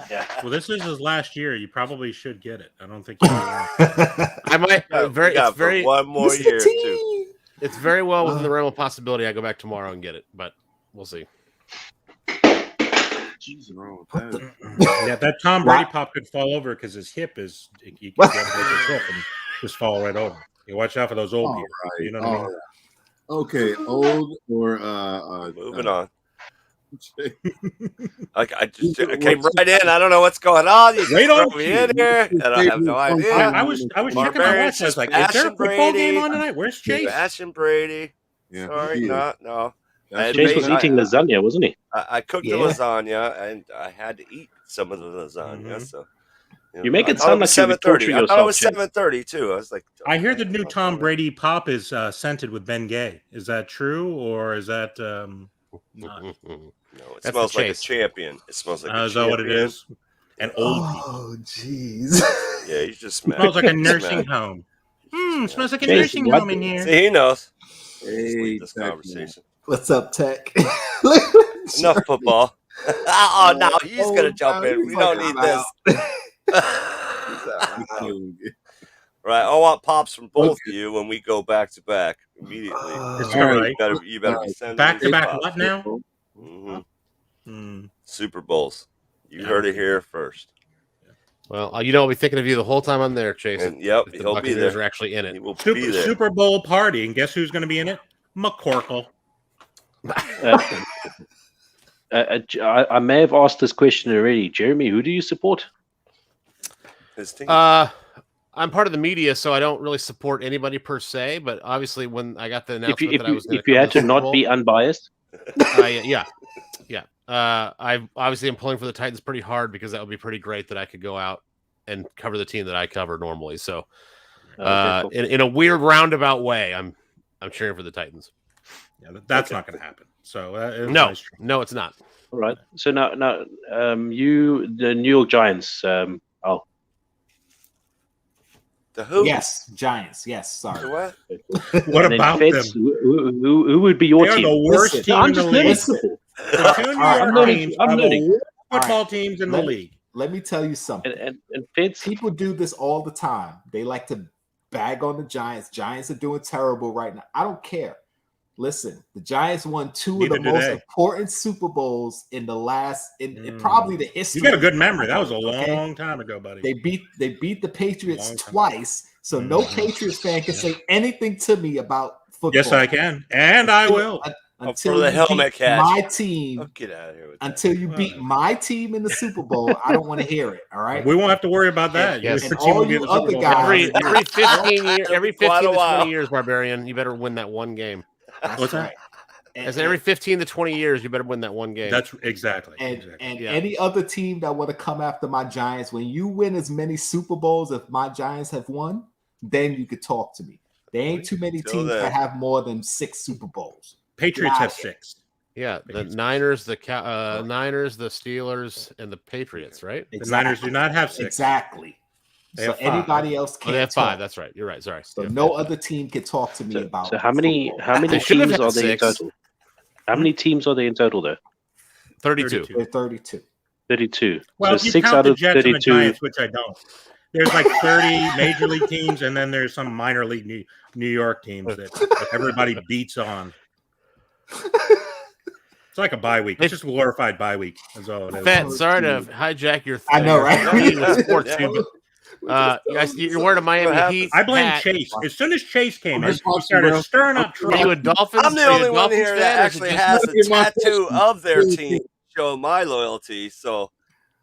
Speaker 4: Yeah.
Speaker 1: Well, this is his last year. You probably should get it. I don't think you will.
Speaker 5: I might. It's very
Speaker 6: one more
Speaker 3: Mr.
Speaker 6: year
Speaker 3: T.
Speaker 6: too.
Speaker 5: It's very well within the realm of possibility. I go back tomorrow and get it, but we'll see.
Speaker 2: Jesus, wrong with that.
Speaker 1: Yeah, that Tom Brady pop could fall over because his hip is. You can get his hip and just fall right over. You watch out for those old people.
Speaker 2: Right.
Speaker 1: You know what I mean?
Speaker 2: Okay, old or
Speaker 6: Moving on. I came right in. I don't know what's going on. You
Speaker 1: Right on
Speaker 6: throw me in here, and I have no idea.
Speaker 1: I was checking my watch. I was like, is there a football game on tonight? Where's Chase?
Speaker 6: Ash and Brady.
Speaker 2: Yeah,
Speaker 6: Sorry, no.
Speaker 4: Chase was eating lasagna, wasn't he?
Speaker 6: I cooked the lasagna, and I had to eat some of the lasagna. So
Speaker 4: you make it sound like
Speaker 6: 7:30. I thought it was 7:30 too. I was like,
Speaker 1: I hear the new Tom Brady pop is scented with Ben Gay. Is that true, or is that?
Speaker 6: No, it smells like a champion. It smells like a champion.
Speaker 1: Is that what it is? And old people.
Speaker 3: Oh, jeez.
Speaker 6: Yeah, you just
Speaker 1: smells like a nursing home. Smells like a nursing home in here.
Speaker 6: See, he knows.
Speaker 2: Hey,
Speaker 6: this conversation.
Speaker 3: What's up, Tech?
Speaker 6: Enough football. Oh, now he's gonna jump in. We don't need this. Right, I want pops from both of you when we go back to back immediately. You better be sending
Speaker 1: back to back.
Speaker 6: pops.
Speaker 1: What now?
Speaker 6: Super Bowls. You heard it here first.
Speaker 5: Well, you know, I'll be thinking of you the whole time I'm there, Chase.
Speaker 6: And yep,
Speaker 5: the
Speaker 6: he'll be there.
Speaker 5: Are actually in it.
Speaker 6: He will be there.
Speaker 1: Super Bowl party, and guess who's going to be in it? McCorkle.
Speaker 4: I may have asked this question already. Jeremy, who do you support?
Speaker 6: His team.
Speaker 5: I'm part of the media, so I don't really support anybody per se. But obviously, when I got the announcement that I was going to,
Speaker 4: if you had to not be unbiased,
Speaker 5: yeah. I obviously am pulling for the Titans pretty hard because that would be pretty great that I could go out and cover the team that I cover normally. So, in a weird roundabout way, I'm cheering for the Titans.
Speaker 1: Yeah, that's not going to happen. So
Speaker 5: no, it's not.
Speaker 4: All right. So now, you, the New York Giants.
Speaker 6: The who?
Speaker 3: Yes, Giants. Yes, sorry.
Speaker 6: The what?
Speaker 1: What about them?
Speaker 4: Who would be your
Speaker 1: They're
Speaker 4: team?
Speaker 1: the worst team in the league. The two New York teams are the worst football teams in the league.
Speaker 3: Let me tell you something.
Speaker 4: And Fitz,
Speaker 3: people do this all the time. They like to bag on the Giants. Giants are doing terrible right now. I don't care. Listen, the Giants won two of the most important Super Bowls in the last, in probably the history.
Speaker 1: You got a good memory. That was a long time ago, buddy.
Speaker 3: They beat the Patriots twice, so no Patriots fan can say anything to me about football.
Speaker 1: Yes, I can, and I will.
Speaker 3: Until
Speaker 6: the helmet catch.
Speaker 3: My team.
Speaker 6: Get out of here with
Speaker 3: until you beat my team in the Super Bowl, I don't want to hear it. All right,
Speaker 1: we won't have to worry about that.
Speaker 3: And all you other guys,
Speaker 5: every 15 years, every 15 to 20 years, Barbarian, you better win that one game.
Speaker 3: What's that?
Speaker 5: As every 15 to 20 years, you better win that one game.
Speaker 1: That's exactly.
Speaker 3: Any other team that want to come after my Giants, when you win as many Super Bowls as my Giants have won, then you could talk to me. There ain't too many teams that have more than 6 Super Bowls.
Speaker 1: Patriots have 6.
Speaker 5: Yeah, the Niners, the Steelers, and the Patriots, right?
Speaker 3: Exactly.
Speaker 1: The Niners do not have 6.
Speaker 3: Exactly.
Speaker 1: They
Speaker 3: so anybody else can't.
Speaker 5: They have 5.
Speaker 3: Talk.
Speaker 5: That's right. You're right. Sorry.
Speaker 3: So no other team can talk to me about.
Speaker 4: So how many teams are there in total? How many teams are there in total, though?
Speaker 5: 32.
Speaker 3: They're 32.
Speaker 4: 32.
Speaker 1: Well,
Speaker 4: So
Speaker 1: if you
Speaker 4: 6
Speaker 1: count
Speaker 4: out
Speaker 1: the
Speaker 4: of
Speaker 1: Jets and the
Speaker 4: 32.
Speaker 1: Giants, which I don't. There's like 30 major league teams, and then there's some minor league New York teams that everybody beats on. It's like a bye week. It's just a glorified bye week. That's all it is.
Speaker 5: Fat, sorry to hijack your.
Speaker 3: I know, right?
Speaker 5: With sports too, but you're wearing a Miami Heat.
Speaker 1: I blame
Speaker 5: hat.
Speaker 1: Chase. As soon as Chase came in,
Speaker 2: Just
Speaker 1: he started
Speaker 2: bro.
Speaker 1: stirring up
Speaker 5: Are
Speaker 1: trouble.
Speaker 5: you a Dolphins?
Speaker 6: I'm the
Speaker 5: are you a
Speaker 6: only one
Speaker 5: Dolphins
Speaker 6: here
Speaker 5: fan,
Speaker 6: that
Speaker 5: or is it
Speaker 6: actually
Speaker 5: just-
Speaker 6: has
Speaker 2: Look at
Speaker 6: a
Speaker 2: my
Speaker 6: tattoo
Speaker 2: question.
Speaker 6: of their team showing my loyalty. So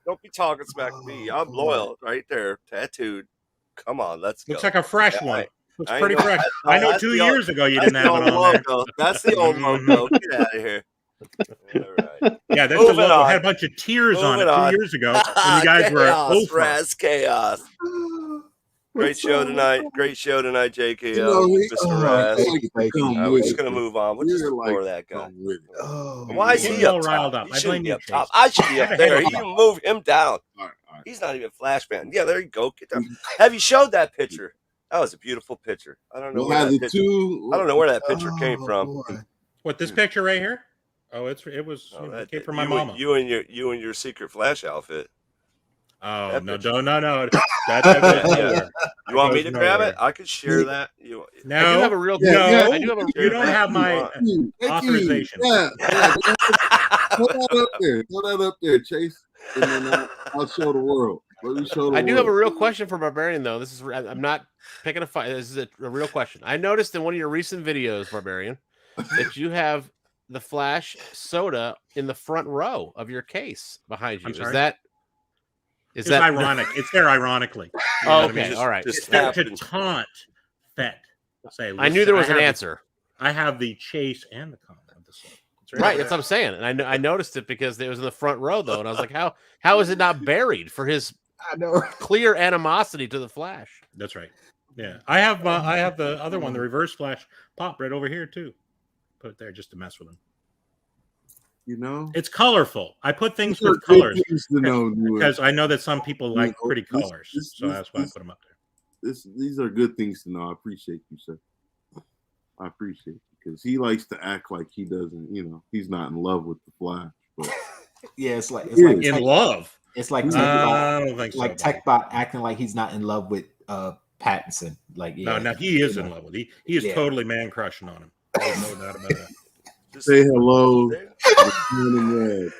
Speaker 6: don't be talking smack to me. I'm loyal right there, tattooed. Come on, let's go.
Speaker 1: Looks like a fresh
Speaker 6: Yeah,
Speaker 1: one. Looks
Speaker 6: I
Speaker 1: pretty
Speaker 6: know.
Speaker 1: fresh.
Speaker 6: No,
Speaker 1: I know
Speaker 6: that's
Speaker 1: 2
Speaker 6: the old-
Speaker 1: years ago you
Speaker 6: That's
Speaker 1: didn't
Speaker 6: the
Speaker 1: have it
Speaker 6: old
Speaker 1: on there.
Speaker 6: logo. That's the old logo. Get out of here. All right.
Speaker 1: Yeah, that's the
Speaker 6: Moving
Speaker 1: logo.
Speaker 6: on.
Speaker 1: Had a bunch of tears on it
Speaker 6: Moving on.
Speaker 1: 2 years ago when you guys were
Speaker 6: chaos,
Speaker 1: over.
Speaker 6: Raz, chaos. Great show tonight. Great show tonight, JKL. Mr. Raz.
Speaker 3: Thank you.
Speaker 6: We're just gonna move on. We'll just
Speaker 2: You're
Speaker 6: ignore
Speaker 2: like,
Speaker 6: that guy.
Speaker 2: come with it.
Speaker 3: Oh,
Speaker 6: Why is
Speaker 1: Getting
Speaker 6: he
Speaker 1: all
Speaker 6: up
Speaker 1: riled
Speaker 6: top?
Speaker 1: up.
Speaker 6: He
Speaker 1: I
Speaker 6: shouldn't
Speaker 1: blame
Speaker 6: be
Speaker 1: you,
Speaker 6: up top.
Speaker 1: Chase.
Speaker 6: I should be up
Speaker 1: Have a
Speaker 6: there.
Speaker 1: head
Speaker 6: You
Speaker 1: up.
Speaker 6: move him down.
Speaker 2: All right.
Speaker 6: He's not even Flash Man. Yeah, there you go. Get down. Have you showed that picture? That was a beautiful picture. I don't know
Speaker 2: We'll
Speaker 6: where
Speaker 2: have
Speaker 6: that
Speaker 2: the
Speaker 6: picture.
Speaker 2: two.
Speaker 6: I don't know where that picture came
Speaker 3: Oh,
Speaker 6: from.
Speaker 3: boy.
Speaker 1: What, this picture right here? Oh, it was
Speaker 6: Oh,
Speaker 1: it
Speaker 6: that-
Speaker 1: came from my
Speaker 6: you,
Speaker 1: mama.
Speaker 6: You and your secret Flash outfit.
Speaker 1: Oh,
Speaker 6: that
Speaker 1: no,
Speaker 6: picture.
Speaker 1: no. That goes
Speaker 6: Yeah.
Speaker 1: nowhere.
Speaker 6: You want me
Speaker 1: goes
Speaker 6: to grab
Speaker 1: nowhere.
Speaker 6: it? I could share that. You.
Speaker 5: I do
Speaker 1: No,
Speaker 5: have a real.
Speaker 1: no,
Speaker 5: I do have a.
Speaker 1: you don't have my
Speaker 2: Thank you.
Speaker 1: authorization.
Speaker 2: Yeah. Throw that up there. Throw that up there, Chase. And then I'll show the world. Let me show the
Speaker 5: I
Speaker 2: world.
Speaker 5: do have a real question for Barbarian, though. This is I'm not picking a fight. This is a real question. I noticed in one of your recent videos, Barbarian, that you have the Flash soda in the front row of your case behind you.
Speaker 1: I'm
Speaker 5: Is
Speaker 1: sorry?
Speaker 5: that
Speaker 1: It's ironic. It's there ironically. You know
Speaker 5: Oh,
Speaker 1: what I mean?
Speaker 5: okay, all right.
Speaker 6: Just
Speaker 1: It's there to
Speaker 6: happened.
Speaker 1: taunt Fett. Say,
Speaker 5: I knew there was an answer.
Speaker 1: I have the Chase and the comment of the soda. It's
Speaker 5: Right,
Speaker 1: there.
Speaker 5: that's what I'm saying. And I noticed it because it was in the front row, though, and I was like, how is it not buried for his
Speaker 3: I know.
Speaker 5: clear animosity to the Flash?
Speaker 1: That's right. Yeah, I have the other one, the Reverse Flash pop right over here too. Put it there just to mess with him.
Speaker 2: You know,
Speaker 1: It's colorful. I put things
Speaker 2: these are
Speaker 1: with
Speaker 2: good
Speaker 1: colors
Speaker 2: things to know, Newitt.
Speaker 1: because I know that some people like
Speaker 2: know,
Speaker 1: pretty
Speaker 2: this-
Speaker 1: colors,
Speaker 2: this-
Speaker 1: so
Speaker 2: this-
Speaker 1: that's why I
Speaker 2: this-
Speaker 1: put them up there.
Speaker 2: These are good things to know. I appreciate you, sir. I appreciate you because he likes to act like he doesn't. You know, he's not in love with the Flash. But
Speaker 3: Yeah, it's like
Speaker 1: In
Speaker 3: Tech-
Speaker 1: love,
Speaker 3: it's like
Speaker 1: I
Speaker 3: TechBot,
Speaker 1: don't think so.
Speaker 3: like
Speaker 1: buddy.
Speaker 3: TechBot acting like he's not in love with Pattinson. Like, yeah,
Speaker 1: No, he is
Speaker 3: you
Speaker 1: in
Speaker 3: know.
Speaker 1: love with. He is
Speaker 3: Yeah.
Speaker 1: totally man crushing on him. There's no doubt about that.
Speaker 6: Just-
Speaker 2: say hello to the man in red.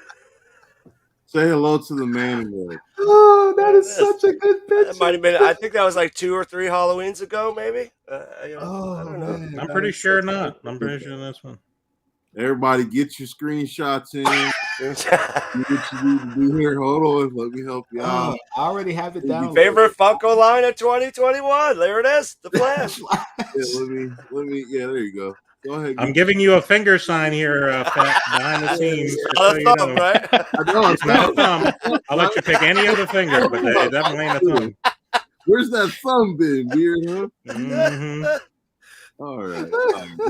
Speaker 2: Say hello to the man in red.
Speaker 3: Oh, that is
Speaker 6: There it is.
Speaker 3: such a good picture.
Speaker 6: That might have been. I think that was like 2 or 3 Halloweens ago, maybe. I
Speaker 3: Oh,
Speaker 6: don't know.
Speaker 3: man.
Speaker 1: I'm
Speaker 3: that
Speaker 1: pretty
Speaker 3: is
Speaker 1: sure
Speaker 3: such a
Speaker 1: not.
Speaker 3: good
Speaker 1: I'm pretty
Speaker 3: picture.
Speaker 1: sure that's one.
Speaker 2: Everybody, get your screenshots in. Do what you need to do here. Hold on, let me help you out.
Speaker 3: Oh, I already have it down.
Speaker 6: Favorite Funko line of 2021. There it is. The Flash.
Speaker 2: Yeah, let me. Yeah, there you go. Go ahead.
Speaker 1: I'm giving you a finger sign here, Fat, behind the scenes. Just so
Speaker 6: Not a
Speaker 1: you
Speaker 6: thumb,
Speaker 1: know.
Speaker 6: right?
Speaker 2: I know,
Speaker 1: It's not a thumb. I'll let you pick any other finger, but it definitely ain't a thumb.
Speaker 2: Where's that thumb been, Beard? Huh?
Speaker 1: Mhm.
Speaker 2: All right.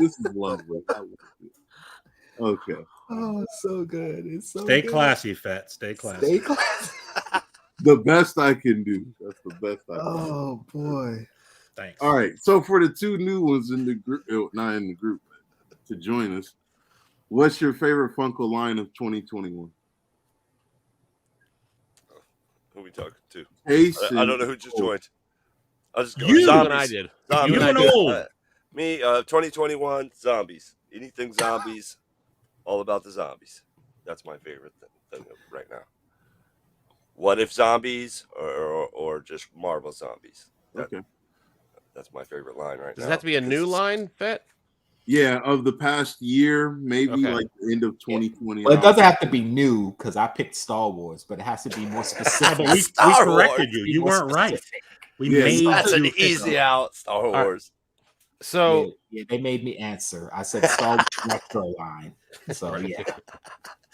Speaker 2: This is lovely. I love it. Okay.
Speaker 3: Oh, it's so good. It's so
Speaker 1: Stay
Speaker 3: good.
Speaker 1: classy, Fat. Stay classy.
Speaker 3: Stay classy.
Speaker 2: The best I can do. That's the best I can do.
Speaker 3: Oh boy.
Speaker 1: Thanks.
Speaker 2: All right. So for the 2 new ones in the group, not in the group, to join us, what's your favorite Funko line of 2021?
Speaker 6: Who we talking to?
Speaker 2: Ace.
Speaker 6: I don't know who just joined. I'll just go.
Speaker 1: You
Speaker 5: That's what
Speaker 6: Zombies.
Speaker 5: I did.
Speaker 6: Zombies.
Speaker 1: You and old.
Speaker 6: Me, 2021 zombies. Anything zombies, all about the zombies. That's my favorite thing right now. What if zombies or just Marvel zombies?
Speaker 2: Okay.
Speaker 6: That's my favorite line right
Speaker 5: Does
Speaker 6: now.
Speaker 5: it have to be a new line, Fett?
Speaker 2: Yeah, of the past year, maybe
Speaker 5: Okay.
Speaker 2: like the end of 2020.
Speaker 3: Well, it doesn't have to be new because I picked Star Wars, but it has to be more
Speaker 1: Yeah,
Speaker 3: specific.
Speaker 1: but we
Speaker 6: Star
Speaker 1: corrected
Speaker 6: Wars.
Speaker 1: you.
Speaker 3: Be
Speaker 1: You
Speaker 3: more
Speaker 1: weren't right.
Speaker 3: specific.
Speaker 1: We
Speaker 2: Yeah,
Speaker 1: made
Speaker 6: That's
Speaker 1: you
Speaker 6: an
Speaker 1: pick
Speaker 6: easy
Speaker 1: them.
Speaker 6: out. Star
Speaker 5: right.
Speaker 6: Wars.
Speaker 5: So
Speaker 3: Yeah, they made me answer. I said Star Wars retro line. So yeah,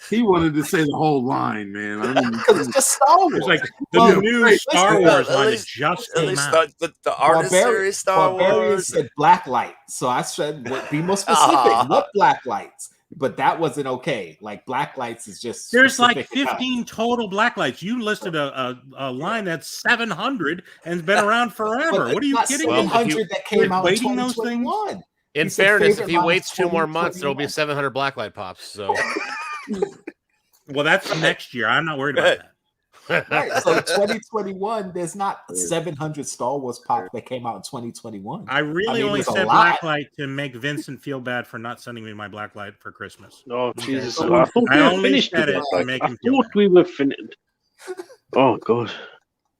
Speaker 2: He wanted to say the whole line, man. I mean,
Speaker 3: because it's just Star Wars.
Speaker 1: It's like the
Speaker 3: Well,
Speaker 1: new
Speaker 2: hey,
Speaker 1: Star
Speaker 3: listen,
Speaker 1: Wars
Speaker 6: at
Speaker 1: line that
Speaker 6: least-
Speaker 1: just
Speaker 6: At
Speaker 1: came
Speaker 6: least
Speaker 1: out.
Speaker 6: the artist series Star
Speaker 3: Barbarian
Speaker 6: Wars.
Speaker 3: said black light, so I said, "Be more specific. What black lights?" But that wasn't okay. Like black lights is just
Speaker 1: There's like
Speaker 3: specific enough.
Speaker 1: 15 total blacklights. You listed a line that's 700 and has been around forever.
Speaker 3: But
Speaker 1: What are you
Speaker 3: not
Speaker 1: kidding
Speaker 5: Well,
Speaker 1: me?
Speaker 3: 700 that came
Speaker 1: you're
Speaker 3: out in
Speaker 1: weighting those things?
Speaker 3: 2021.
Speaker 5: in
Speaker 3: He said
Speaker 5: fairness, if
Speaker 3: favorite
Speaker 5: he
Speaker 3: line
Speaker 5: waits
Speaker 3: is
Speaker 5: 2 more months, there will be
Speaker 3: 2021.
Speaker 5: 700 blacklight pops. So
Speaker 1: Well, that's next year. I'm not worried about that.
Speaker 3: Right. So 2021, there's not 700 Star Wars pop that came out in 2021.
Speaker 1: I really only
Speaker 3: there's a
Speaker 1: said
Speaker 3: lot.
Speaker 1: blacklight to make Vincent feel bad for not sending me my blacklight for Christmas.
Speaker 4: Oh
Speaker 1: Okay.
Speaker 4: Jesus!
Speaker 1: So
Speaker 4: I thought
Speaker 1: I
Speaker 4: we were
Speaker 1: only
Speaker 4: finished
Speaker 1: said
Speaker 4: with
Speaker 1: it
Speaker 4: it.
Speaker 1: to make
Speaker 4: I
Speaker 1: him feel
Speaker 4: thought
Speaker 1: bad.
Speaker 4: we were finished. Oh God!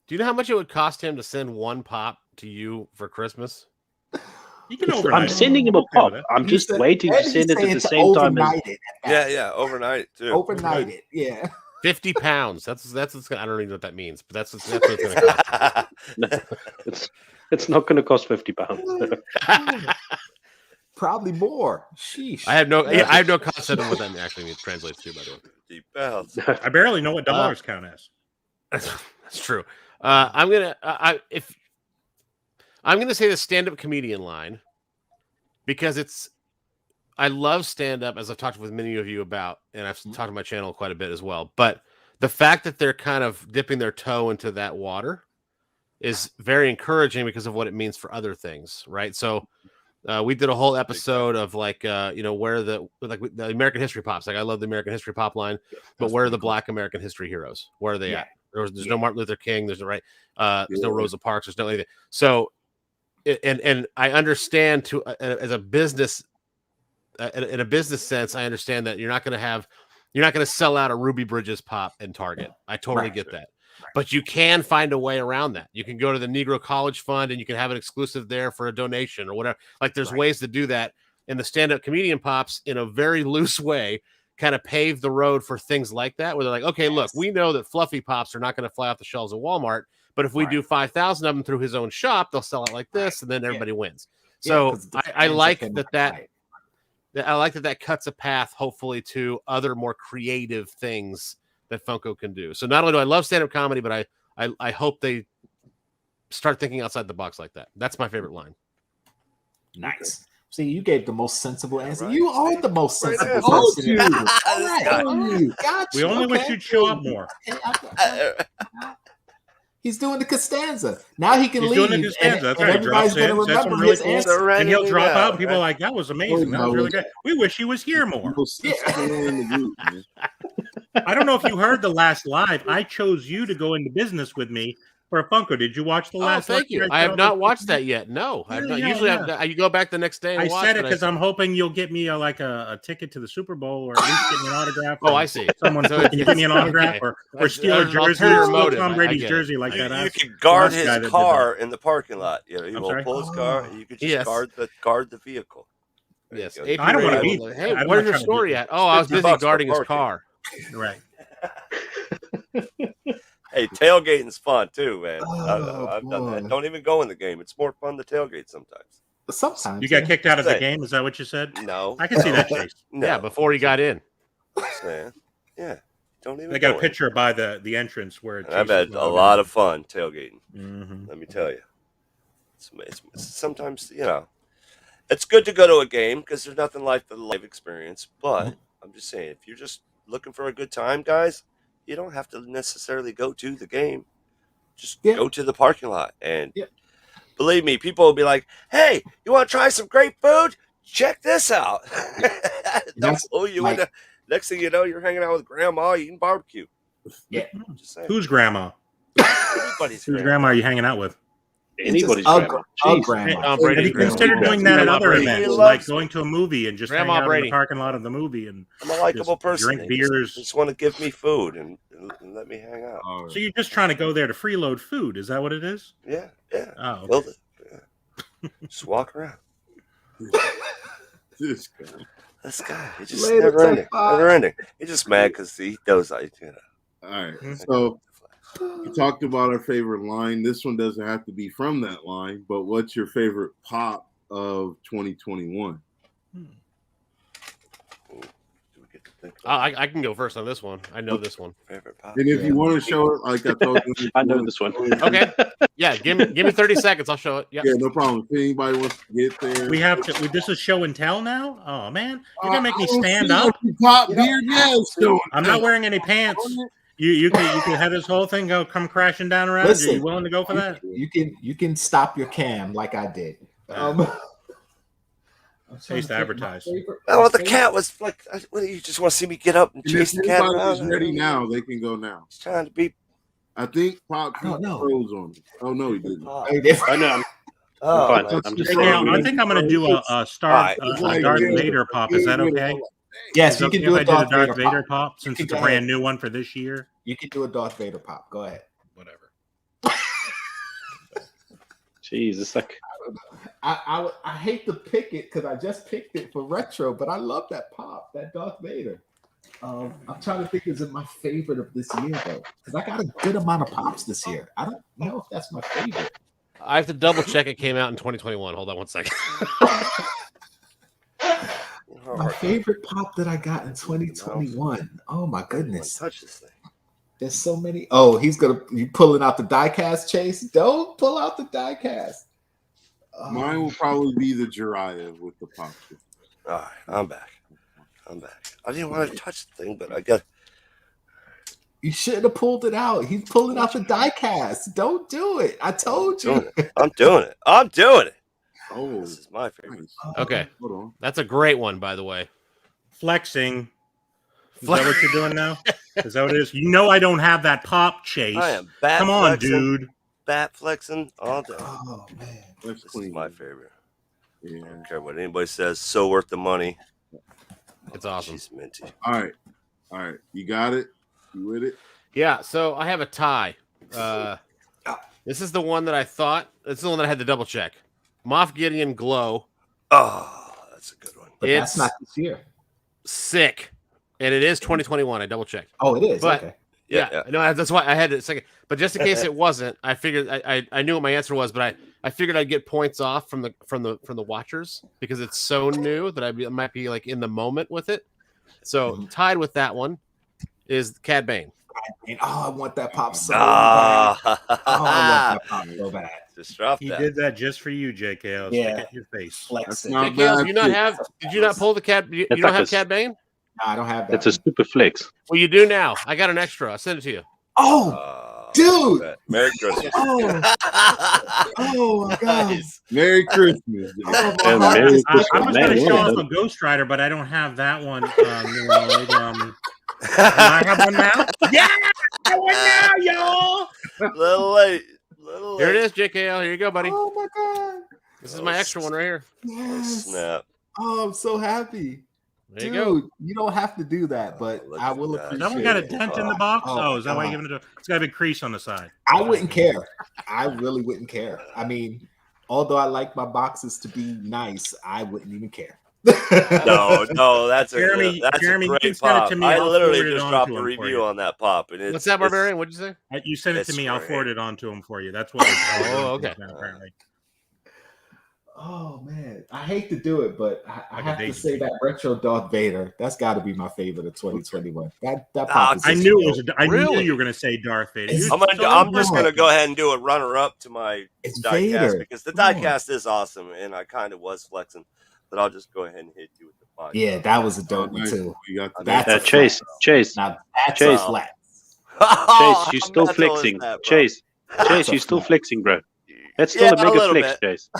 Speaker 5: Do you know how much it would cost him to send one pop to you for Christmas?
Speaker 1: You can overnight.
Speaker 4: I'm sending him a
Speaker 1: okay with
Speaker 4: pop.
Speaker 1: it.
Speaker 4: I'm
Speaker 3: He
Speaker 4: just
Speaker 3: said-
Speaker 4: waiting to
Speaker 3: and he's
Speaker 4: send it at
Speaker 3: saying
Speaker 4: the
Speaker 3: to
Speaker 4: same time as.
Speaker 3: overnight it.
Speaker 6: Yeah, overnight it too.
Speaker 3: Overnight it. Yeah.
Speaker 5: 50 pounds. That's what's gonna, I don't even know what that means, but that's what it's going to cost.
Speaker 4: No, it's not going to cost £50.
Speaker 3: Probably more. Sheesh.
Speaker 5: I have no concept of what that actually translates to. By the way,
Speaker 6: Deep bells.
Speaker 1: I barely know what dollars count as.
Speaker 5: that's true. I'm gonna say the stand-up comedian line because I love stand-up, as I've talked with many of you about, and I've talked to my channel quite a bit as well. But the fact that they're kind of dipping their toe into that water is very encouraging because of what it means for other things, right? So we did a whole episode of like where the American history pops. Like I love the American history pop line, but where are the Black American history heroes? Where are they at? There's no Martin Luther King. There's no there's no Rosa Parks. There's no anything. So and I understand as a business. In a business sense, I understand that you're not going to sell out a Ruby Bridges pop in Target. I totally get that. Right. But you can find a way around that. You can go to the Negro College Fund and you can have an exclusive there for a donation or whatever. Like there's ways to do that. And the stand-up comedian pops in a very loose way kind of pave the road for things like that, where they're like, okay, look, we know that fluffy pops are not going to fly off the shelves at Walmart, but if we do 5,000 of them through his own shop, they'll sell it like this, and then everybody wins. So I like that. I like that cuts a path, hopefully, to other more creative things that Funko can do. So not only do I love stand-up comedy, but I hope they start thinking outside the box like that. That's my favorite line.
Speaker 3: Nice. See, you gave the most sensible answer.
Speaker 6: Right.
Speaker 3: You are the most
Speaker 6: Right
Speaker 3: sensible
Speaker 6: there.
Speaker 3: person.
Speaker 6: All
Speaker 3: right. Got
Speaker 1: We
Speaker 3: you.
Speaker 1: only wish you'd show up more.
Speaker 3: He's doing the Costanza. Now he can
Speaker 1: He's
Speaker 3: leave.
Speaker 1: doing the Costanza. That's right.
Speaker 3: Everybody's
Speaker 1: Drops in,
Speaker 3: going to
Speaker 1: says some
Speaker 3: remember
Speaker 1: really
Speaker 3: his
Speaker 1: cool
Speaker 3: answer.
Speaker 1: And he'll drop out, and people are
Speaker 6: right?
Speaker 1: like, that was amazing. That was really good. We wish he was here more. I don't know if you heard the last live. I chose you to go into business with me for a Funko. Did you watch the last?
Speaker 5: Thank you. I have not watched that yet. No, I have not. Usually, you go back the next day. And
Speaker 1: I
Speaker 5: watch,
Speaker 1: said it because I'm hoping you'll get me a ticket to the Super Bowl, or at least get me an autograph.
Speaker 5: Oh, I see.
Speaker 1: Someone can you give me an autograph or steal a jersey, steal Tom Brady's jersey like that.
Speaker 6: You can guard his car in the parking lot. You know, he will pull his car, and you could just guard the vehicle.
Speaker 5: Yes.
Speaker 1: I don't want to be.
Speaker 5: Hey, where's your story at? Oh, I was busy guarding his car.
Speaker 1: Right.
Speaker 6: Hey, tailgating's fun too, man. I've done that. Don't even go in the game. It's more fun to tailgate sometimes.
Speaker 3: Sometimes
Speaker 1: you got kicked out of the game. Is that what you said?
Speaker 6: No,
Speaker 1: I can see that, Chase.
Speaker 5: No. Yeah, before he got in.
Speaker 6: Man, yeah. Don't even.
Speaker 1: They got a picture by the entrance where
Speaker 6: I've had a lot of fun tailgating.
Speaker 1: Mm-hmm.
Speaker 6: Let me tell you. It's sometimes it's good to go to a game because there's nothing like the live experience. But I'm just saying, if you're just looking for a good time, guys, you don't have to necessarily go to the game. Just go to the parking lot. And believe me, people will be like, hey, you want to try some great food? Check this out. They'll pull you in. Next thing you know, you're hanging out with grandma eating barbecue.
Speaker 3: Yeah.
Speaker 6: Just saying.
Speaker 1: Who's grandma?
Speaker 6: Anybody's
Speaker 1: Whose grandma are you hanging out with?
Speaker 4: Anybody's
Speaker 3: grandma.
Speaker 1: Have you considered doing that at other events, like going to a movie and just hanging out in the parking lot of the movie and
Speaker 6: I'm a likable person.
Speaker 1: Drink beers.
Speaker 6: Just want to give me food and let me hang out.
Speaker 1: So you're just trying to go there to freeload food? Is that what it is?
Speaker 6: Yeah.
Speaker 1: Oh, okay.
Speaker 6: Build it. Yeah. Just walk around.
Speaker 2: This
Speaker 6: guy. He's just never ending. He's just mad because he knows
Speaker 2: All right. So we talked about our favorite line. This one doesn't have to be from that line, but what's your favorite pop of 2021?
Speaker 5: I can go first on this one. I know this one.
Speaker 6: Favorite pop.
Speaker 2: And if you want to show it, like I told you,
Speaker 4: I know this one.
Speaker 5: Okay. Yeah, give me 30 seconds. I'll show it. Yep.
Speaker 2: Yeah, no problem. If anybody wants to get there,
Speaker 1: we have to. This is show and tell now. Oh man, you're gonna make me stand up.
Speaker 2: Pop beard,
Speaker 1: I'm not wearing any pants. You can have this whole thing come crashing down around. Listen, are you willing to go for that?
Speaker 3: You can stop your cam like I did.
Speaker 1: They used to advertise.
Speaker 6: Oh, the cat was like, what, you just want to see me get up and
Speaker 2: And
Speaker 6: chase
Speaker 2: if
Speaker 6: the cat
Speaker 2: anybody
Speaker 6: around?
Speaker 2: is ready now, they can go now.
Speaker 6: He's trying to be.
Speaker 2: I think Pop
Speaker 3: I don't know.
Speaker 2: froze on me. Oh no, he didn't.
Speaker 5: I know.
Speaker 6: Oh,
Speaker 5: fine.
Speaker 6: my
Speaker 5: I'm just
Speaker 1: JKL, I think I'm going to do a
Speaker 6: Alright.
Speaker 1: Darth Vader pop. Is that okay?
Speaker 3: Yes,
Speaker 1: Is
Speaker 3: you
Speaker 1: it
Speaker 3: can
Speaker 1: okay
Speaker 3: do
Speaker 1: if
Speaker 3: a
Speaker 1: I did a
Speaker 3: Darth
Speaker 1: Darth
Speaker 3: Vader
Speaker 1: Vader
Speaker 3: pop.
Speaker 1: pop since
Speaker 3: You
Speaker 1: it's
Speaker 3: can
Speaker 1: a
Speaker 3: go
Speaker 1: brand
Speaker 3: ahead.
Speaker 1: new one for this year?
Speaker 3: You can do a Darth Vader pop. Go ahead.
Speaker 1: Whatever.
Speaker 4: Jeez, it's like
Speaker 3: I hate to pick it because I just picked it for retro, but I love that pop, that Darth Vader. I'm trying to think, is it my favorite of this year though? Because I got a good amount of pops this year. I don't know if that's my favorite.
Speaker 5: I have to double check. It came out in 2021. Hold on one second.
Speaker 3: My favorite pop that I got in 2021. Oh my goodness.
Speaker 6: Touch this thing.
Speaker 3: There's so many. Oh, you pulling out the die cast, Chase? Don't pull out the die cast.
Speaker 2: Mine will probably be the Jiraiya with the pop.
Speaker 6: All right, I'm back. I didn't want to touch the thing, but I got.
Speaker 3: You shouldn't have pulled it out. He's pulling out the die cast. Don't do it. I told you.
Speaker 6: I'm doing it.
Speaker 2: Oh,
Speaker 6: This is my favorite.
Speaker 5: Okay.
Speaker 2: Hold on.
Speaker 5: That's a great one, by the way.
Speaker 1: Flexing. Is that what you're doing now? Is that what it is? You know I don't have that pop, Chase.
Speaker 6: I am bat
Speaker 1: Come on,
Speaker 6: flexing,
Speaker 1: dude.
Speaker 6: Bat flexing all day.
Speaker 3: Oh man.
Speaker 2: That's
Speaker 6: This is
Speaker 2: clean.
Speaker 6: my favorite. I
Speaker 2: Yeah.
Speaker 6: don't care what anybody says. So worth the money.
Speaker 5: It's awesome.
Speaker 6: She's minty.
Speaker 2: All right. You got it. You with it?
Speaker 5: Yeah, so I have a tie. This is the one that I thought. This is the one that I had to double check. Moff Gideon Glow.
Speaker 6: Oh, that's a good one.
Speaker 3: But
Speaker 5: It's
Speaker 3: that's not this year.
Speaker 5: sick, and it is 2021. I double checked.
Speaker 3: Oh, it is.
Speaker 5: But-
Speaker 3: Okay.
Speaker 5: Yeah, no, that's why I had it second. But just in case it wasn't, I figured I knew what my answer was, but I figured I'd get points off from the watchers because it's so new that I might be like in the moment with it. So tied with that one is Cad Bane.
Speaker 3: And, I want that pop so bad. I want that pop so bad.
Speaker 6: Just drop
Speaker 1: He
Speaker 6: that.
Speaker 1: did that just for you, JKL.
Speaker 3: Yeah.
Speaker 1: Stick it in your face.
Speaker 3: Flexing.
Speaker 2: not
Speaker 3: Nah,
Speaker 5: JKL, do you not have? Did you not pull the Cad? You
Speaker 4: It's
Speaker 5: don't
Speaker 4: like
Speaker 5: have
Speaker 4: a-
Speaker 5: Cad Bane?
Speaker 3: I don't have that.
Speaker 4: It's a super flex.
Speaker 5: Well, you do now. I got an extra. I'll send it to you.
Speaker 3: Oh, dude.
Speaker 6: bet. Merry Christmas.
Speaker 3: Oh my God.
Speaker 6: Nice.
Speaker 2: Merry Christmas.
Speaker 3: Oh, my
Speaker 4: And
Speaker 3: heart
Speaker 4: Merry
Speaker 3: just-
Speaker 1: I
Speaker 4: Christmas.
Speaker 1: was
Speaker 4: Man,
Speaker 1: going to show
Speaker 4: well
Speaker 1: off
Speaker 4: done.
Speaker 1: a Ghost Rider, but I don't have that one. I have one now? Yeah! I have one now, y'all!
Speaker 6: Little late.
Speaker 5: Here it is, JKL. Here you go, buddy.
Speaker 3: Oh my God.
Speaker 5: This is my extra one right here.
Speaker 3: Yes.
Speaker 6: Snap.
Speaker 3: Oh, I'm so happy.
Speaker 5: There you
Speaker 3: Dude,
Speaker 5: go.
Speaker 3: you don't have to do that, but
Speaker 6: look
Speaker 3: I
Speaker 6: at
Speaker 3: will
Speaker 6: that.
Speaker 3: appreciate
Speaker 1: That one got a
Speaker 3: it.
Speaker 1: dent in the box?
Speaker 3: Oh,
Speaker 1: Oh, is that why
Speaker 3: God.
Speaker 1: you're giving it? It's got a big crease on the side.
Speaker 3: I wouldn't care. I really wouldn't care. I mean, although I like my boxes to be nice, I wouldn't even care.
Speaker 6: No, that's
Speaker 1: Jeremy,
Speaker 6: a that's
Speaker 1: Jeremy,
Speaker 6: a
Speaker 1: you can
Speaker 6: great
Speaker 1: send it
Speaker 6: pop.
Speaker 1: to me.
Speaker 6: I
Speaker 1: I'll
Speaker 6: literally
Speaker 1: forward it
Speaker 6: just
Speaker 1: on
Speaker 6: dropped
Speaker 1: to
Speaker 6: a
Speaker 1: him for
Speaker 6: review
Speaker 1: you.
Speaker 6: on that pop, and it's
Speaker 5: What's that, Barbarian? What'd you say?
Speaker 1: You send it to
Speaker 6: It's
Speaker 1: me. I'll
Speaker 6: great.
Speaker 1: forward it on to him for you. That's what.
Speaker 5: Oh, okay.
Speaker 1: Apparently.
Speaker 3: Oh man, I hate to do it, but I
Speaker 1: Like a
Speaker 3: have to
Speaker 1: daisy
Speaker 3: say
Speaker 1: chain.
Speaker 3: that retro Darth Vader. That's got to be my favorite of 2021. That
Speaker 6: Ah,
Speaker 3: pop is
Speaker 1: I
Speaker 3: just
Speaker 1: knew it
Speaker 3: dope.
Speaker 1: was. I knew
Speaker 5: Really?
Speaker 1: you were going to say Darth Vader.
Speaker 3: Is
Speaker 1: You
Speaker 3: it-
Speaker 6: I'm just
Speaker 3: on.
Speaker 6: gonna go ahead and do a runner up to my
Speaker 3: It's
Speaker 6: diecast
Speaker 3: Vader.
Speaker 6: because the
Speaker 3: Come on.
Speaker 6: diecast is awesome, and I kind of was flexing, but I'll just go ahead and hit you with the five.
Speaker 3: Yeah, that was a dope one
Speaker 2: Nice.
Speaker 3: too.
Speaker 2: We got the
Speaker 3: That's a
Speaker 4: Chase,
Speaker 3: flex.
Speaker 4: Chase,
Speaker 3: Now that's
Speaker 4: Chase.
Speaker 3: a flex.
Speaker 4: Chase, you still
Speaker 6: How mental is
Speaker 4: flexing.
Speaker 6: that, bro?
Speaker 4: Chase,
Speaker 3: That's a
Speaker 4: you still
Speaker 3: flex.
Speaker 4: flexing, bro. That's
Speaker 6: Yeah,
Speaker 4: still a mega
Speaker 6: little
Speaker 4: flex,
Speaker 6: bit.
Speaker 4: Chase.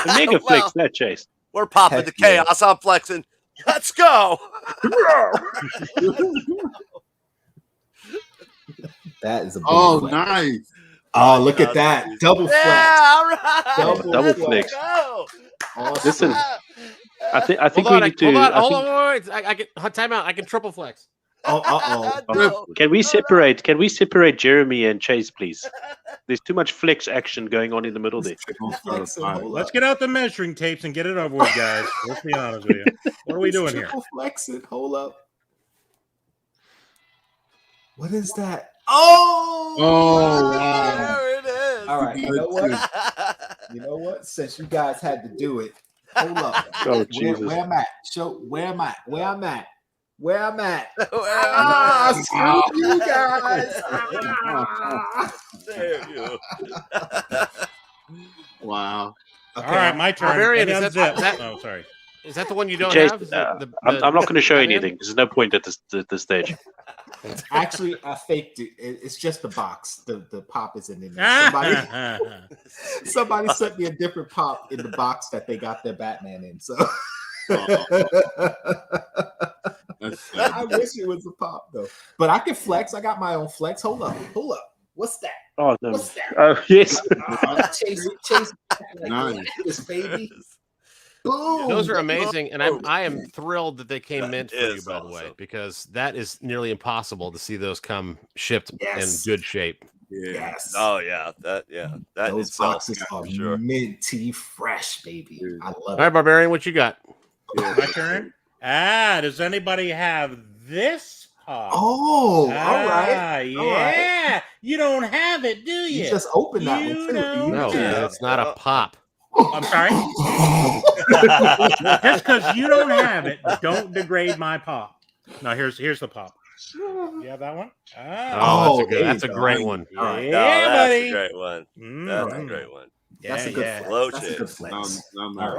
Speaker 4: A mega
Speaker 6: Well,
Speaker 4: flex, that Chase.
Speaker 6: We're popping
Speaker 3: Heck
Speaker 6: the
Speaker 3: yeah.
Speaker 6: chaos. I'm flexing. Let's go.
Speaker 3: That is a big
Speaker 2: Oh,
Speaker 3: flex.
Speaker 2: nice.
Speaker 3: Oh, look at that double flex.
Speaker 6: Yeah, all right.
Speaker 3: Double
Speaker 6: Let's
Speaker 4: flex.
Speaker 6: go.
Speaker 3: Awesome.
Speaker 4: Listen, I think
Speaker 5: Hold
Speaker 4: we
Speaker 5: on,
Speaker 4: need to.
Speaker 5: hold on,
Speaker 4: I
Speaker 5: hold
Speaker 4: think-
Speaker 5: on, wait. I can time out. I can triple flex.
Speaker 3: Oh.
Speaker 6: No.
Speaker 4: Can we separate? Can we separate Jeremy and Chase, please? There's too much flex action going on in the middle there.
Speaker 3: Triple flexing. Hold
Speaker 1: Let's
Speaker 3: up.
Speaker 1: get out the measuring tapes and get it over with, guys. Let's be honest with you. What are we doing here?
Speaker 3: Triple flexing. Hold up. What is that? Oh.
Speaker 2: Oh, wow.
Speaker 6: There it is.
Speaker 3: All right. You know what? You know what? Since you guys had to do it, hold up.
Speaker 4: Oh, Jesus.
Speaker 3: Where I'm at? Show where I'm at. Where I'm at. Where I'm at.
Speaker 6: Ah,
Speaker 3: Screw you guys. Ah.
Speaker 6: there you.
Speaker 2: Wow.
Speaker 1: All right, my turn.
Speaker 5: Barbarian,
Speaker 1: Let me
Speaker 5: is that-
Speaker 1: unzip.
Speaker 5: that-
Speaker 1: Oh, sorry.
Speaker 5: Is that the one you don't
Speaker 4: Chase,
Speaker 5: have? Is it
Speaker 4: I'm not going to show
Speaker 5: Batman?
Speaker 4: anything. There's no point at this stage.
Speaker 3: Actually, I faked it. It's just the box. The pop isn't in there. Somebody sent me a different pop in the box that they got their Batman in. So I wish it was a pop though, but I can flex. I got my own flex. Hold up. What's that?
Speaker 4: Oh no!
Speaker 3: What's that?
Speaker 4: Oh yes.
Speaker 3: Chase.
Speaker 2: Nice.
Speaker 3: This baby. Boom.
Speaker 5: Those are amazing, and I am thrilled that they came
Speaker 6: That
Speaker 5: mint for you,
Speaker 6: is
Speaker 5: by the way,
Speaker 6: awesome.
Speaker 5: because that is nearly impossible to see those come shipped
Speaker 3: Yes.
Speaker 5: in good shape.
Speaker 2: Yeah.
Speaker 3: Yes.
Speaker 6: Oh yeah, that
Speaker 3: Those
Speaker 6: itself,
Speaker 3: boxes are
Speaker 6: for sure.
Speaker 3: minty fresh, baby.
Speaker 2: Yeah.
Speaker 3: I love
Speaker 5: All
Speaker 3: it.
Speaker 5: right, Barbarian, what you got?
Speaker 2: Yeah.
Speaker 1: My turn. Does anybody have this pop?
Speaker 3: Oh, all right.
Speaker 1: Yeah. You don't have it, do you?
Speaker 3: You just opened that one
Speaker 1: You
Speaker 3: too.
Speaker 1: don't
Speaker 5: No,
Speaker 1: Yeah.
Speaker 5: it's not a pop.
Speaker 1: I'm sorry. Just because you don't have it, don't degrade my pop. Now here's the pop. You have that one?
Speaker 5: Oh, that's a
Speaker 3: there you
Speaker 5: great
Speaker 3: go.
Speaker 5: one.
Speaker 3: All right.
Speaker 1: Yeah,
Speaker 6: No, that's
Speaker 1: buddy.
Speaker 6: a great one. That's a
Speaker 1: Mhm.
Speaker 6: great one.
Speaker 3: That's a good
Speaker 1: Yeah.
Speaker 3: flex.
Speaker 6: Low
Speaker 3: That's a good
Speaker 6: chicks.
Speaker 3: flex.
Speaker 2: I'm
Speaker 3: All
Speaker 2: not-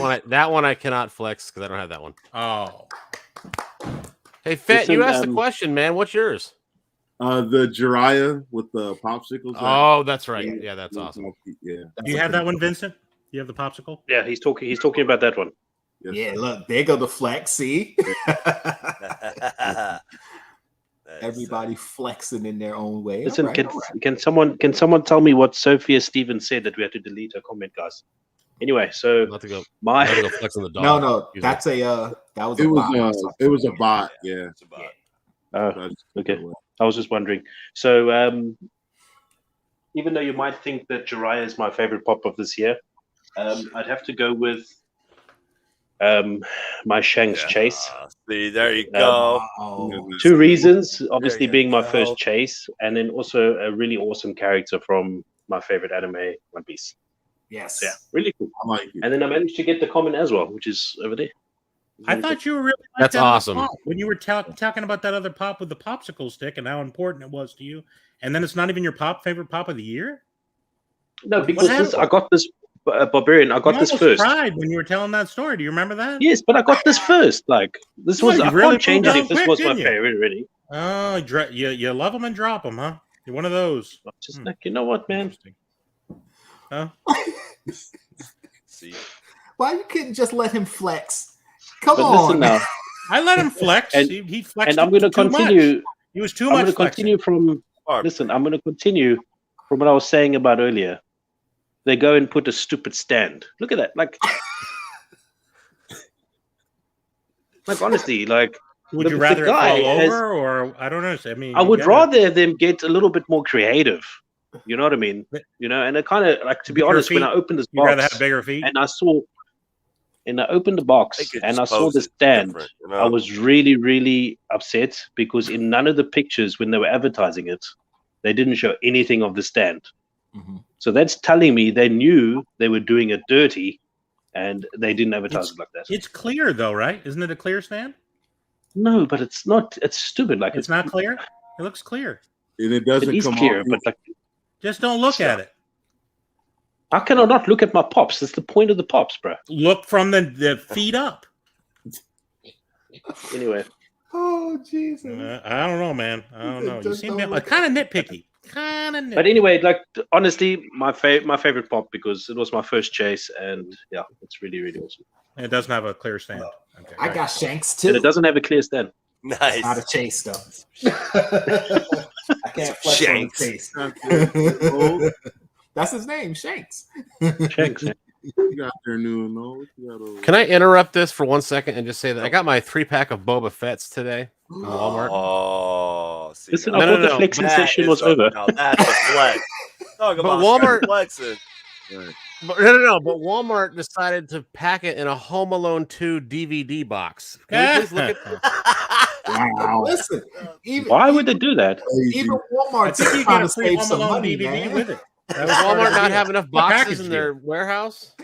Speaker 3: right.
Speaker 5: That one I cannot flex because I don't have that one.
Speaker 1: Oh.
Speaker 5: Hey, Fett,
Speaker 4: Listen,
Speaker 5: you asked the question, man. What's yours?
Speaker 2: The Jiraiya with the popsicles.
Speaker 5: Oh, that's right. Yeah, that's awesome.
Speaker 2: Yeah.
Speaker 1: Do you have that one, Vincent? You have the popsicle?
Speaker 4: Yeah, he's talking about that one.
Speaker 2: Yes,
Speaker 3: Yeah,
Speaker 2: sir.
Speaker 3: look, there go the flex. See,
Speaker 6: That's,
Speaker 3: everybody flexing in their own way.
Speaker 4: Listen,
Speaker 3: All right, all right.
Speaker 4: can someone tell me what Sophia Stevens said that we had to delete her comment, guys? Anyway, so
Speaker 5: Not to go.
Speaker 4: my
Speaker 5: Not to go flex on the dog.
Speaker 3: No,
Speaker 5: Usually.
Speaker 3: that's that was
Speaker 2: It
Speaker 3: a bot.
Speaker 2: was it was a bot. Yeah.
Speaker 6: it's about
Speaker 4: okay. I was just wondering. So, even though you might think that Jiraiya is my favorite pop of this year, I'd have to go with my Shanks chase.
Speaker 6: See, there you go.
Speaker 3: Wow.
Speaker 4: Two reasons, obviously
Speaker 6: you
Speaker 4: being my
Speaker 6: go.
Speaker 4: first chase, and then also a really awesome character from my favorite anime, One Piece.
Speaker 3: Yes.
Speaker 4: So, yeah, really cool.
Speaker 2: I like it.
Speaker 4: And then I managed to get the comment as well, which is over there.
Speaker 1: I thought you were really like
Speaker 5: That's
Speaker 1: that other
Speaker 5: awesome.
Speaker 1: pop when you were talking about that other pop with the popsicle stick and how important it was to you, and then it's not even your favorite pop of the year.
Speaker 4: No,
Speaker 1: What
Speaker 4: because
Speaker 1: happened?
Speaker 4: I got this Barbarian. I got
Speaker 1: You
Speaker 4: this
Speaker 1: almost
Speaker 4: first.
Speaker 1: cried when you were telling that story. Do you remember that?
Speaker 4: Yes, but I got this first. Like this
Speaker 1: Well,
Speaker 4: was.
Speaker 1: you
Speaker 4: I
Speaker 1: really
Speaker 4: can't change
Speaker 1: moved
Speaker 4: it
Speaker 1: on
Speaker 4: if this
Speaker 1: quick,
Speaker 4: was my
Speaker 1: didn't you?
Speaker 4: favorite already.
Speaker 1: Oh, you love them and drop them, huh? You're one of those.
Speaker 4: Just like, you know what, man?
Speaker 1: Interesting. Huh?
Speaker 6: See,
Speaker 3: Why you couldn't just let him flex? Come
Speaker 4: But
Speaker 3: on.
Speaker 4: listen now,
Speaker 1: I let him flex.
Speaker 4: And-
Speaker 1: he flexed.
Speaker 4: and I'm going to
Speaker 1: too much.
Speaker 4: continue.
Speaker 1: He was too
Speaker 4: I'm
Speaker 1: much.
Speaker 4: going to continue from.
Speaker 6: Barb,
Speaker 4: Listen, I'm going to continue from what I was saying about earlier. They go and put a stupid stand. Look at that. Like honestly, like
Speaker 1: Would you
Speaker 4: the
Speaker 1: rather it
Speaker 4: guy
Speaker 1: fall
Speaker 4: has-
Speaker 1: over, or I don't know? I mean,
Speaker 4: I
Speaker 1: you
Speaker 4: would
Speaker 1: gotta-
Speaker 4: rather them get a little bit more creative. You know what I mean? You know, and it kind of like, to be
Speaker 1: Bigger
Speaker 4: honest, when
Speaker 1: feet?
Speaker 4: I opened this
Speaker 1: You'd rather
Speaker 4: box
Speaker 1: have bigger feet.
Speaker 4: and I opened the box
Speaker 6: think it
Speaker 4: and I
Speaker 6: just
Speaker 4: saw the
Speaker 6: poses
Speaker 4: stand,
Speaker 6: different, you know?
Speaker 4: I was really, really upset because in none of the pictures when they were advertising it, they didn't show anything of the stand.
Speaker 3: Mhm.
Speaker 4: So that's telling me they knew they were doing it dirty and they didn't advertise it like that.
Speaker 1: It's clear though, right? Isn't it a clear stand?
Speaker 4: No, but it's not. It's stupid. Like
Speaker 1: It's not clear. It looks clear.
Speaker 2: And it doesn't
Speaker 4: It is
Speaker 2: come
Speaker 4: clear,
Speaker 2: off.
Speaker 4: but like,
Speaker 1: Just don't look at it.
Speaker 4: how can I not look at my pops? That's the point of the pops, bro.
Speaker 1: Look from the feet up.
Speaker 4: Anyway,
Speaker 3: Oh Jesus.
Speaker 1: I don't know, man. I don't know. You
Speaker 3: Just
Speaker 1: seem
Speaker 3: don't look
Speaker 1: kind of nitpicky. Kind of nitpicky.
Speaker 4: but anyway, like honestly, my favorite pop because it was my first chase, and yeah, it's really, really awesome.
Speaker 1: It doesn't have a clear stand. Okay,
Speaker 3: I
Speaker 1: right.
Speaker 3: got Shanks
Speaker 4: And
Speaker 3: too.
Speaker 4: it doesn't have a clear stand.
Speaker 3: Not a
Speaker 6: nice.
Speaker 3: chase though. I can't flex on the
Speaker 6: Shanks.
Speaker 3: chase. That's his name, Shanks.
Speaker 4: Shanks.
Speaker 2: You got their new nose.
Speaker 5: Can I interrupt this for 1 second and just say that I got my 3-pack of Boba Fett's today from Walmart?
Speaker 6: Oh, see,
Speaker 4: Listen,
Speaker 6: now
Speaker 4: I thought the
Speaker 5: no.
Speaker 4: flexing
Speaker 6: that
Speaker 4: session
Speaker 6: is
Speaker 4: was
Speaker 6: a-
Speaker 4: over.
Speaker 6: Now that's a flex. Talk about
Speaker 5: Walmart-
Speaker 6: flexing.
Speaker 5: But, no. But Walmart decided to pack it in a Home Alone 2 DVD box. Can we please look at?
Speaker 2: Wow.
Speaker 3: Listen, even,
Speaker 4: Why would they do that?
Speaker 3: even
Speaker 1: I
Speaker 3: Walmart's
Speaker 1: think you
Speaker 3: trying
Speaker 1: get a
Speaker 3: to
Speaker 1: free
Speaker 3: save
Speaker 1: Home
Speaker 3: some
Speaker 1: Alone
Speaker 3: money,
Speaker 1: DVD
Speaker 3: man.
Speaker 1: with it. That
Speaker 5: Does
Speaker 1: was part of
Speaker 5: Walmart
Speaker 1: the
Speaker 5: not
Speaker 1: deal.
Speaker 5: have enough
Speaker 1: A
Speaker 5: boxes
Speaker 1: package
Speaker 5: in
Speaker 1: deal.
Speaker 5: their warehouse?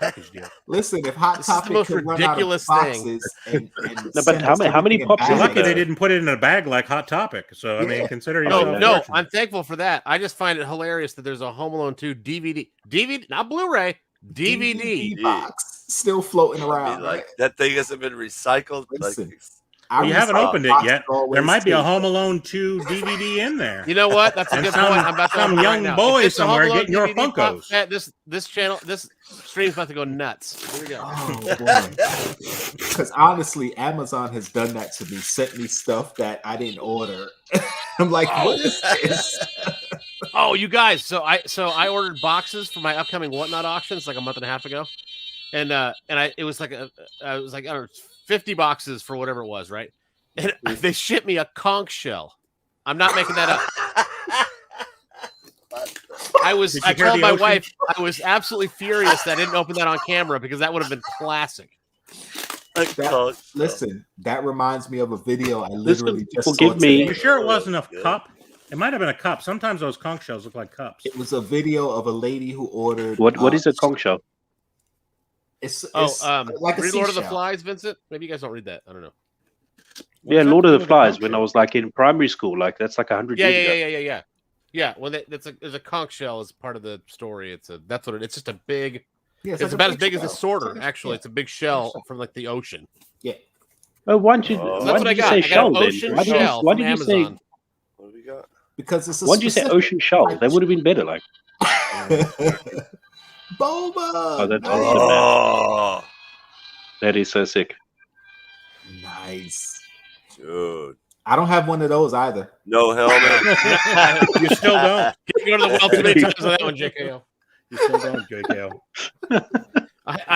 Speaker 1: Package deal.
Speaker 3: Listen, if Hot
Speaker 5: This is the
Speaker 3: Topic
Speaker 5: most
Speaker 3: could run
Speaker 5: ridiculous
Speaker 3: out of
Speaker 5: thing.
Speaker 3: boxes and
Speaker 4: No, but
Speaker 3: send
Speaker 4: how
Speaker 3: us
Speaker 4: many
Speaker 3: everything in
Speaker 4: pops is
Speaker 1: You're
Speaker 4: it
Speaker 3: bags,
Speaker 1: lucky
Speaker 4: there?
Speaker 1: they didn't put it in a bag like Hot Topic. So I mean,
Speaker 3: Yeah.
Speaker 1: consider
Speaker 4: Oh,
Speaker 1: yourself.
Speaker 5: No,
Speaker 1: fortunate.
Speaker 5: I'm thankful for that. I just find it hilarious that there's a Home Alone 2 DVD, not Blu-ray, DVD.
Speaker 3: box still floating
Speaker 6: Be
Speaker 3: around.
Speaker 6: like
Speaker 3: Right?
Speaker 6: that thing hasn't been recycled. Like,
Speaker 3: Listen.
Speaker 1: Well, you haven't opened it yet. There might be a
Speaker 3: take.
Speaker 1: Home Alone 2 DVD in there.
Speaker 5: You know what? That's a
Speaker 1: And
Speaker 5: good
Speaker 1: some-
Speaker 5: point. I'm about to
Speaker 1: some
Speaker 5: open it right
Speaker 1: young
Speaker 5: now.
Speaker 1: boy
Speaker 5: If it's a Home
Speaker 1: somewhere
Speaker 5: Alone
Speaker 1: getting your
Speaker 5: DVD pop
Speaker 1: Funkos.
Speaker 5: set, this channel, this stream's about to go nuts. Here we go.
Speaker 3: Oh boy! Because honestly, Amazon has done that to me. Sent me stuff that I didn't order. I'm like, what is this?
Speaker 5: Oh, you guys! So I ordered boxes for my upcoming Whatnot auctions like a month and a half ago, and it was like I don't know, 50 boxes for whatever it was, right? And they shipped me a conch shell. I'm not making that up. I told my wife I was absolutely furious that I didn't open that on camera because that would have been classic.
Speaker 3: Listen, that reminds me of a video I literally just saw
Speaker 4: forgive
Speaker 3: today.
Speaker 4: me.
Speaker 1: You sure it wasn't a cup? It might have been a cup. Sometimes those conch shells look like cups.
Speaker 3: It was a video of a lady who ordered.
Speaker 4: What is a conch shell?
Speaker 3: It's
Speaker 5: like
Speaker 3: a
Speaker 5: read Lord of the
Speaker 3: seashell.
Speaker 5: Flies, Vincent. Maybe you guys don't read that. I don't know.
Speaker 4: Yeah, Lord of the Flies. When I was like in primary school, like that's like 100 years ago.
Speaker 5: Yeah. Well, there's a conch shell as part of the story. It's just a big.
Speaker 3: Yeah,
Speaker 5: it's
Speaker 3: like
Speaker 5: about
Speaker 3: a
Speaker 5: as big as
Speaker 3: shell.
Speaker 5: a sorter.
Speaker 3: It's
Speaker 5: Actually, it's a big shell from like the ocean.
Speaker 3: Yeah.
Speaker 4: Oh, why did you?
Speaker 5: So
Speaker 4: Why
Speaker 5: that's what I
Speaker 4: did you
Speaker 5: got.
Speaker 4: say
Speaker 5: I got
Speaker 4: shell
Speaker 5: an
Speaker 4: then?
Speaker 5: ocean
Speaker 4: Why
Speaker 5: shell
Speaker 4: why
Speaker 5: from
Speaker 4: did you say?
Speaker 5: Amazon.
Speaker 6: What do we got?
Speaker 3: Because it's a
Speaker 4: Why did you say
Speaker 3: specific
Speaker 4: ocean shell? That would have been better. Like,
Speaker 3: Boba.
Speaker 4: oh, that's
Speaker 3: nice.
Speaker 4: awesome, man.
Speaker 6: Oh,
Speaker 4: That is so sick.
Speaker 3: Nice.
Speaker 6: dude.
Speaker 3: I don't have one of those either.
Speaker 6: No helmet.
Speaker 1: You still don't.
Speaker 5: You go to the well too many times on that one, JKL.
Speaker 1: You still don't, JKL.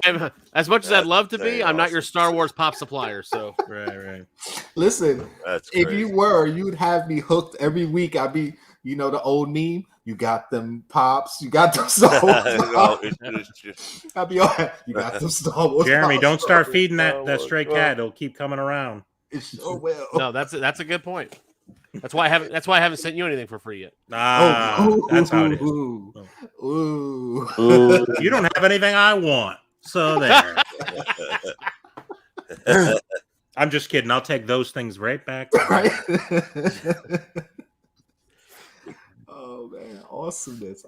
Speaker 5: I'm as much as I'd love to be. I'm not your Star Wars pop supplier. So
Speaker 1: Right.
Speaker 3: Listen,
Speaker 6: That's
Speaker 3: if
Speaker 6: crazy.
Speaker 3: you were, you'd have me hooked every week. I'd be, the old meme. You got them pops. You got them Star Wars.
Speaker 6: No, it's just-
Speaker 3: I'd be all right. You got them Star Wars.
Speaker 1: Jeremy,
Speaker 3: pops.
Speaker 1: don't start feeding
Speaker 6: Star
Speaker 1: that
Speaker 6: Wars,
Speaker 1: stray
Speaker 6: bro.
Speaker 1: cat. It'll keep coming around.
Speaker 3: It sure will.
Speaker 5: no, that's a good point. That's why I haven't sent you anything for free yet.
Speaker 1: That's how it is.
Speaker 3: Ooh.
Speaker 1: You don't have anything I want. So there. I'm just kidding. I'll take those things right back.
Speaker 3: Right? Oh man, awesomeness.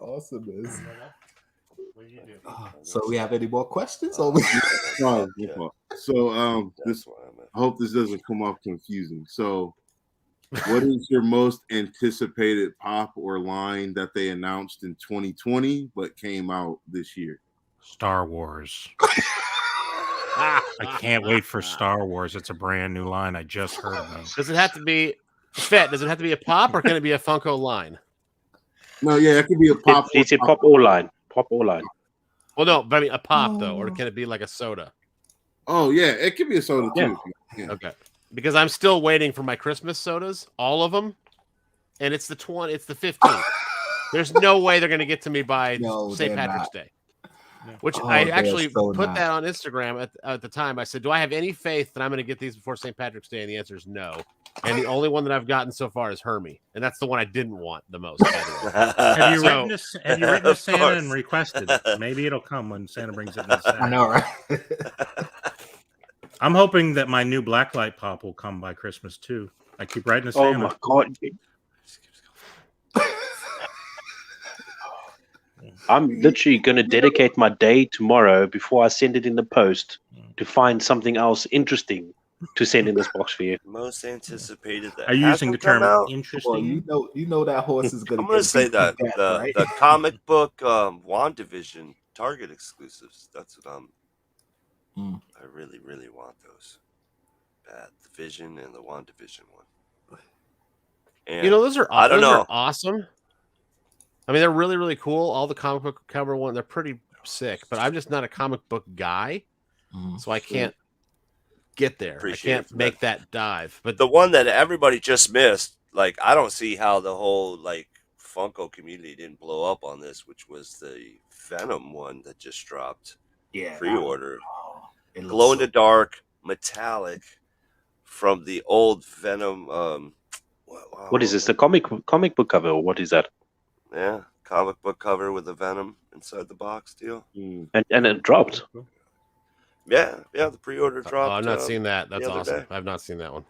Speaker 3: So we have any more questions? Or we...
Speaker 2: No, so
Speaker 6: That's what I meant.
Speaker 2: I hope this doesn't come off confusing. So, what is your most anticipated pop or line that they announced in 2020 but came out this year?
Speaker 1: Star Wars. I can't wait for Star Wars. It's a brand new line. I just heard about.
Speaker 5: Does it have to be Fett? Does it have to be a pop or can it be a Funko line?
Speaker 2: No, yeah, it could be a pop.
Speaker 4: It's a pop or line. Pop or line.
Speaker 5: Well, no, but I mean a pop though, or can it be like a soda?
Speaker 2: Oh yeah, it could be a soda too. Yeah.
Speaker 5: Okay, because I'm still waiting for my Christmas sodas, all of them, and it's the 15th. There's no way they're going to get to me by St. Patrick's Day. Which I actually put that on Instagram at the time. I said, "Do I have any faith that I'm going to get these before St. Patrick's Day?" And the answer is no. And the only one that I've gotten so far is Hermie, and that's the one I didn't want the most. By the way.
Speaker 1: Have you written to Santa and requested it? Maybe it'll come when Santa brings it in Santa.
Speaker 3: I know, right?
Speaker 1: I'm hoping that my new blacklight pop will come by Christmas too. I keep writing to
Speaker 4: Oh
Speaker 1: Santa.
Speaker 4: my god. I'm literally going to dedicate my day tomorrow before I send it in the post to find something else interesting to send in this box for you.
Speaker 6: Most anticipated. That
Speaker 1: Are you using the term
Speaker 6: out?
Speaker 1: interesting?
Speaker 3: Well, you know that horse is going to.
Speaker 6: I'm going to say that the comic book WandaVision Target exclusives. That's what I really, really want those. The Vision and the WandaVision one. And
Speaker 5: those are
Speaker 6: I don't know.
Speaker 5: Are awesome. I mean, they're really, really cool. All the comic book cover one, they're pretty sick. But I'm just not a comic book guy, so I can't get there. I can't make that dive. But
Speaker 6: the one that everybody just missed, like I don't see how the whole like Funko community didn't blow up on this, which was the Venom one that just dropped.
Speaker 3: Yeah,
Speaker 6: pre-order. Glow in the dark, metallic, from the old Venom.
Speaker 4: What is this? The comic book cover, or what is that?
Speaker 6: Yeah, comic book cover with the Venom inside the box deal.
Speaker 4: And it dropped.
Speaker 6: Yeah, the pre-order dropped.
Speaker 5: I've not seen that. That's awesome.
Speaker 6: Day.
Speaker 5: I've not seen that one.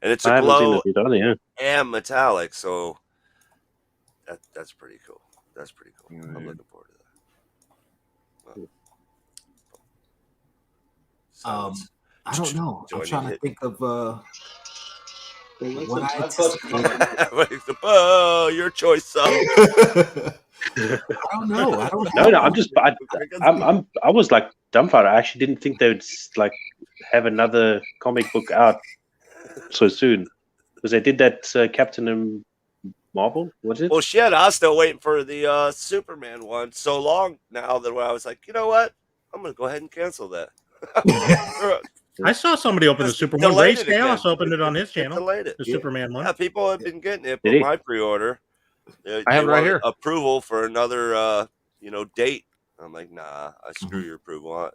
Speaker 6: And it's a glow
Speaker 4: either,
Speaker 6: and metallic, so that's pretty cool. That's pretty cool.
Speaker 2: Mm-hmm.
Speaker 6: I'm looking forward to that.
Speaker 3: I don't know. I'm trying to think of What I anticipated.
Speaker 6: Your choice, son.
Speaker 3: I don't know. I don't
Speaker 5: No,
Speaker 3: know.
Speaker 5: I was like dumbfounded. I actually didn't think they would like have another comic book out so soon, because they did that Captain and Marvel. Was it?
Speaker 6: Well, shit, I was still waiting for the Superman one so long now that I was like, you know what? I'm gonna go ahead and cancel that.
Speaker 1: I saw somebody open the
Speaker 6: Just
Speaker 1: Superman.
Speaker 6: delayed
Speaker 1: Ray
Speaker 6: it again.
Speaker 1: Chaos opened it on his
Speaker 6: It
Speaker 1: channel.
Speaker 6: delayed it.
Speaker 1: The Superman one.
Speaker 6: Yeah, people have been getting it,
Speaker 5: Did
Speaker 6: but
Speaker 5: he?
Speaker 6: my pre-order,
Speaker 5: I have it right
Speaker 6: want
Speaker 5: here.
Speaker 6: approval for another, date. I'm like, nah, I screw your approval.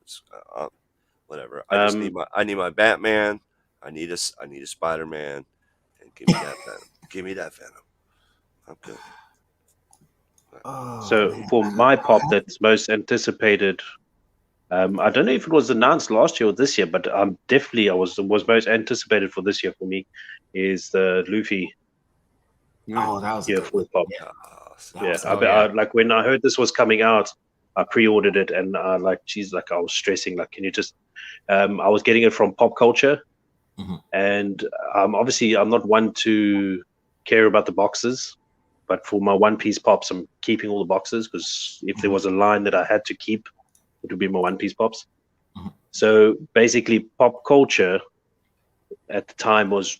Speaker 6: Whatever. I just need my Batman. I need a Spider-Man, and give me that Venom. Give me that Venom. I'm good.
Speaker 5: So for my pop that's most anticipated, I don't know if it was announced last year or this year, but definitely was most anticipated for this year for me is the Luffy
Speaker 3: Oh, that was a
Speaker 5: Gear
Speaker 3: good
Speaker 5: 4
Speaker 3: one.
Speaker 5: pop.
Speaker 3: Yeah.
Speaker 5: I like when I heard this was coming out, I pre-ordered it, and I was stressing, like, can you just I was getting it from Pop Culture, and obviously I'm not one to care about the boxes, but for my One Piece pops, I'm keeping all the boxes, because if there was a line that I had to keep, it would be my One Piece pops. So basically, Pop Culture at the time was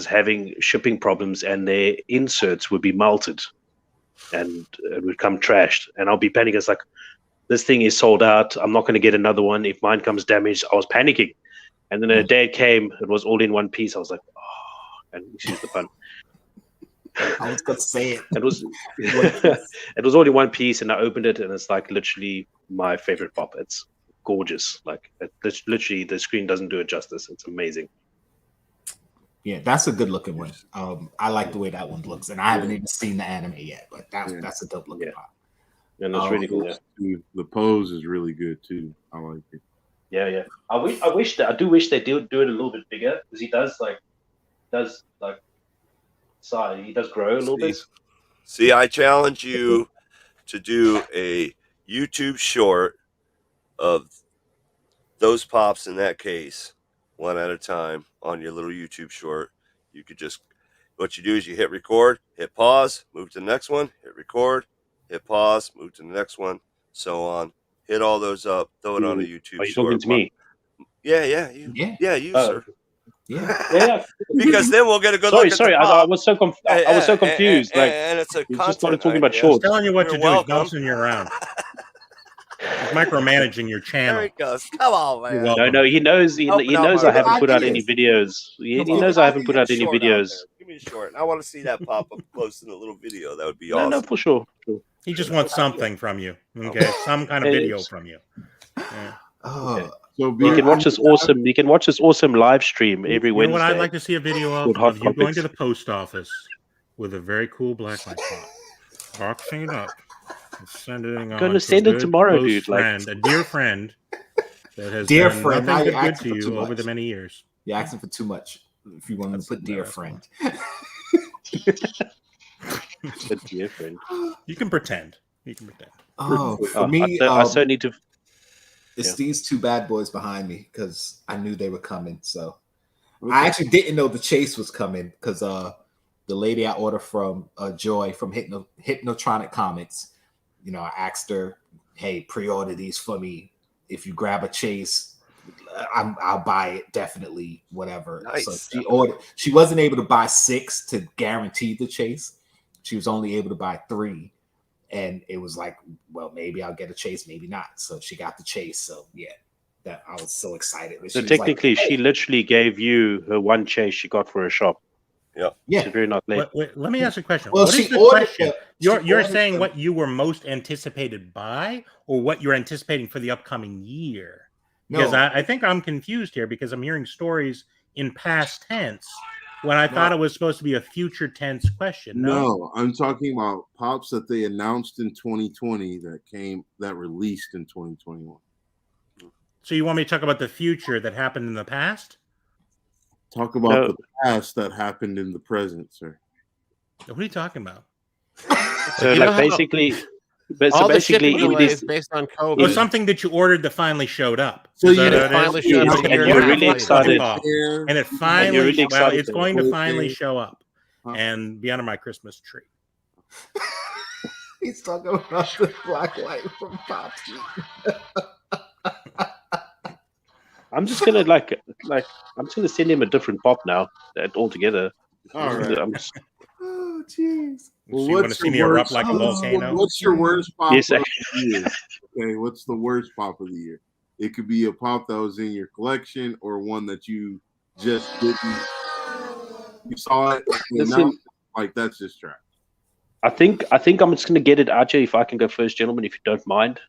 Speaker 5: having shipping problems, and their inserts would be melted and it would come trashed, and I'll be panicking. It's like, this thing is sold out, I'm not going to get another one. If mine comes damaged, I was panicking. And then the day it came, it was all in one piece. I was like, oh, and excuse the pun.
Speaker 3: I was going to say it.
Speaker 5: It was it was all in one piece, and I opened it, and it's like literally my favorite pop. It's gorgeous. Like, literally the screen doesn't do it justice. It's amazing.
Speaker 3: Yeah, that's a good looking one. I like the way that one looks, and I haven't even seen the anime yet, but that's a dope looking pop.
Speaker 5: And it's really cool.
Speaker 2: Yeah. The pose is really good too. I like it.
Speaker 5: Yeah. I do wish they do it a little bit bigger, because he does size. He does grow a little bit.
Speaker 6: See, I challenge you to do a YouTube short of those pops in that case, one at a time, on your little YouTube short. You could just, what you do is you hit record, hit pause, move to the next one, hit record, hit pause, move to the next one, so on. Hit all those up, throw it on a YouTube
Speaker 5: Are you
Speaker 6: short.
Speaker 5: talking to me?
Speaker 6: Yeah, you, sir.
Speaker 3: Yeah.
Speaker 6: Because then we'll get a good look at
Speaker 5: Sorry,
Speaker 6: the
Speaker 5: I
Speaker 6: pop.
Speaker 5: was so confused.
Speaker 6: And it's a
Speaker 5: you
Speaker 6: content
Speaker 5: just started talking about
Speaker 6: idea.
Speaker 5: shorts.
Speaker 1: He's telling you what
Speaker 6: You're
Speaker 1: to do. He's
Speaker 6: welcome.
Speaker 1: bouncing you around. He's micromanaging your channel.
Speaker 6: There he goes. Come on, man.
Speaker 1: You're welcome.
Speaker 5: No, he knows. He
Speaker 6: Open up
Speaker 5: knows
Speaker 6: my
Speaker 5: I haven't put out any
Speaker 3: ideas.
Speaker 5: videos. He knows I haven't put out any
Speaker 6: Short
Speaker 5: videos.
Speaker 6: there. Give me a short. I want to see that pop up close in a little video. That would be
Speaker 5: No,
Speaker 6: awesome.
Speaker 5: for sure.
Speaker 1: He just wants something from you. Okay, some kind of video from you. Yeah.
Speaker 3: Oh,
Speaker 2: So
Speaker 5: You can watch this awesome. You can watch this awesome live stream every
Speaker 1: You know
Speaker 5: Wednesday.
Speaker 1: what I'd like to see a video
Speaker 5: Called Hot
Speaker 1: of you going
Speaker 5: Topics.
Speaker 1: to the post office with a very cool blacklight pop, boxing it up, and sending it.
Speaker 5: Gonna send it tomorrow, dude. Like,
Speaker 1: Friend, a dear friend that has
Speaker 3: Dear
Speaker 1: done
Speaker 3: friend, now
Speaker 1: nothing
Speaker 3: you're
Speaker 1: but good
Speaker 3: asking
Speaker 1: to
Speaker 3: for too
Speaker 1: you over
Speaker 3: much.
Speaker 1: the many years.
Speaker 3: you're asking for too much. If you want to put dear
Speaker 1: that's
Speaker 3: friend.
Speaker 5: a dear friend.
Speaker 1: You can pretend.
Speaker 3: Oh, for me,
Speaker 5: I certainly need to.
Speaker 3: it's
Speaker 5: Yeah.
Speaker 3: these two bad boys behind me because I knew they were coming. So I actually didn't know the chase was coming because the lady I ordered from, Joy from Hypnotronic Comics, I asked her, "Hey, pre-order these for me. If you grab a chase, I'll buy it definitely. Whatever."
Speaker 6: Nice.
Speaker 3: So she ordered. She wasn't able to buy 6 to guarantee the chase. She was only able to buy 3. And it was like, well, maybe I'll get a chase, maybe not. So she got the chase. So yeah, that I was so excited.
Speaker 5: So technically, she literally gave you her one chase she got for her shop.
Speaker 6: Yeah.
Speaker 5: It's a very nice lady.
Speaker 1: Wait, let me ask you a question.
Speaker 3: Well,
Speaker 1: What
Speaker 3: she
Speaker 1: is the
Speaker 3: ordered
Speaker 1: question? You're saying what you were most anticipated by, or what you're anticipating for the upcoming year? Because I think I'm confused here, because I'm hearing stories in past tense when I thought it was supposed to be a future tense question.
Speaker 2: No, I'm talking about pops that they announced in 2020 that released in 2021.
Speaker 1: So you want me to talk about the future that happened in the past?
Speaker 2: Talk about the past that happened in the present, sir.
Speaker 1: What are you talking about?
Speaker 5: So like basically,
Speaker 4: But so
Speaker 5: All the
Speaker 4: basically,
Speaker 5: shipping
Speaker 4: in
Speaker 5: delays
Speaker 4: this,
Speaker 5: based on
Speaker 1: Or
Speaker 5: COVID.
Speaker 1: something that you ordered that finally showed up.
Speaker 2: So
Speaker 1: Is
Speaker 2: you
Speaker 1: that
Speaker 5: And
Speaker 1: what
Speaker 5: it
Speaker 1: it is?
Speaker 5: finally showed up
Speaker 4: Yes,
Speaker 5: a year
Speaker 4: and
Speaker 5: and
Speaker 4: you're
Speaker 5: a half
Speaker 4: really
Speaker 5: later.
Speaker 4: excited.
Speaker 1: And it
Speaker 4: And
Speaker 1: finally,
Speaker 4: you're really
Speaker 1: well,
Speaker 4: excited
Speaker 1: it's
Speaker 4: for
Speaker 1: going to
Speaker 2: it.
Speaker 1: finally show up
Speaker 2: Huh?
Speaker 1: and be under my Christmas tree.
Speaker 3: He's talking about the black light from Pop Heat.
Speaker 4: I'm just gonna I'm just gonna send him a different pop now altogether.
Speaker 2: All right.
Speaker 4: I'm just,
Speaker 3: Oh, jeez.
Speaker 2: Well,
Speaker 1: So you want to
Speaker 2: what's
Speaker 1: see
Speaker 2: your
Speaker 1: me erupt
Speaker 2: worst?
Speaker 1: like a volcano?
Speaker 2: What's your worst pop
Speaker 4: Yes,
Speaker 2: of the year? Okay, what's the worst pop of the year? It could be a pop that was in your collection or one that you just didn't. You saw it, and
Speaker 4: Listen.
Speaker 2: now, like that's just trash.
Speaker 4: I think I'm just gonna get it out here if I can go first, gentlemen, if you don't mind.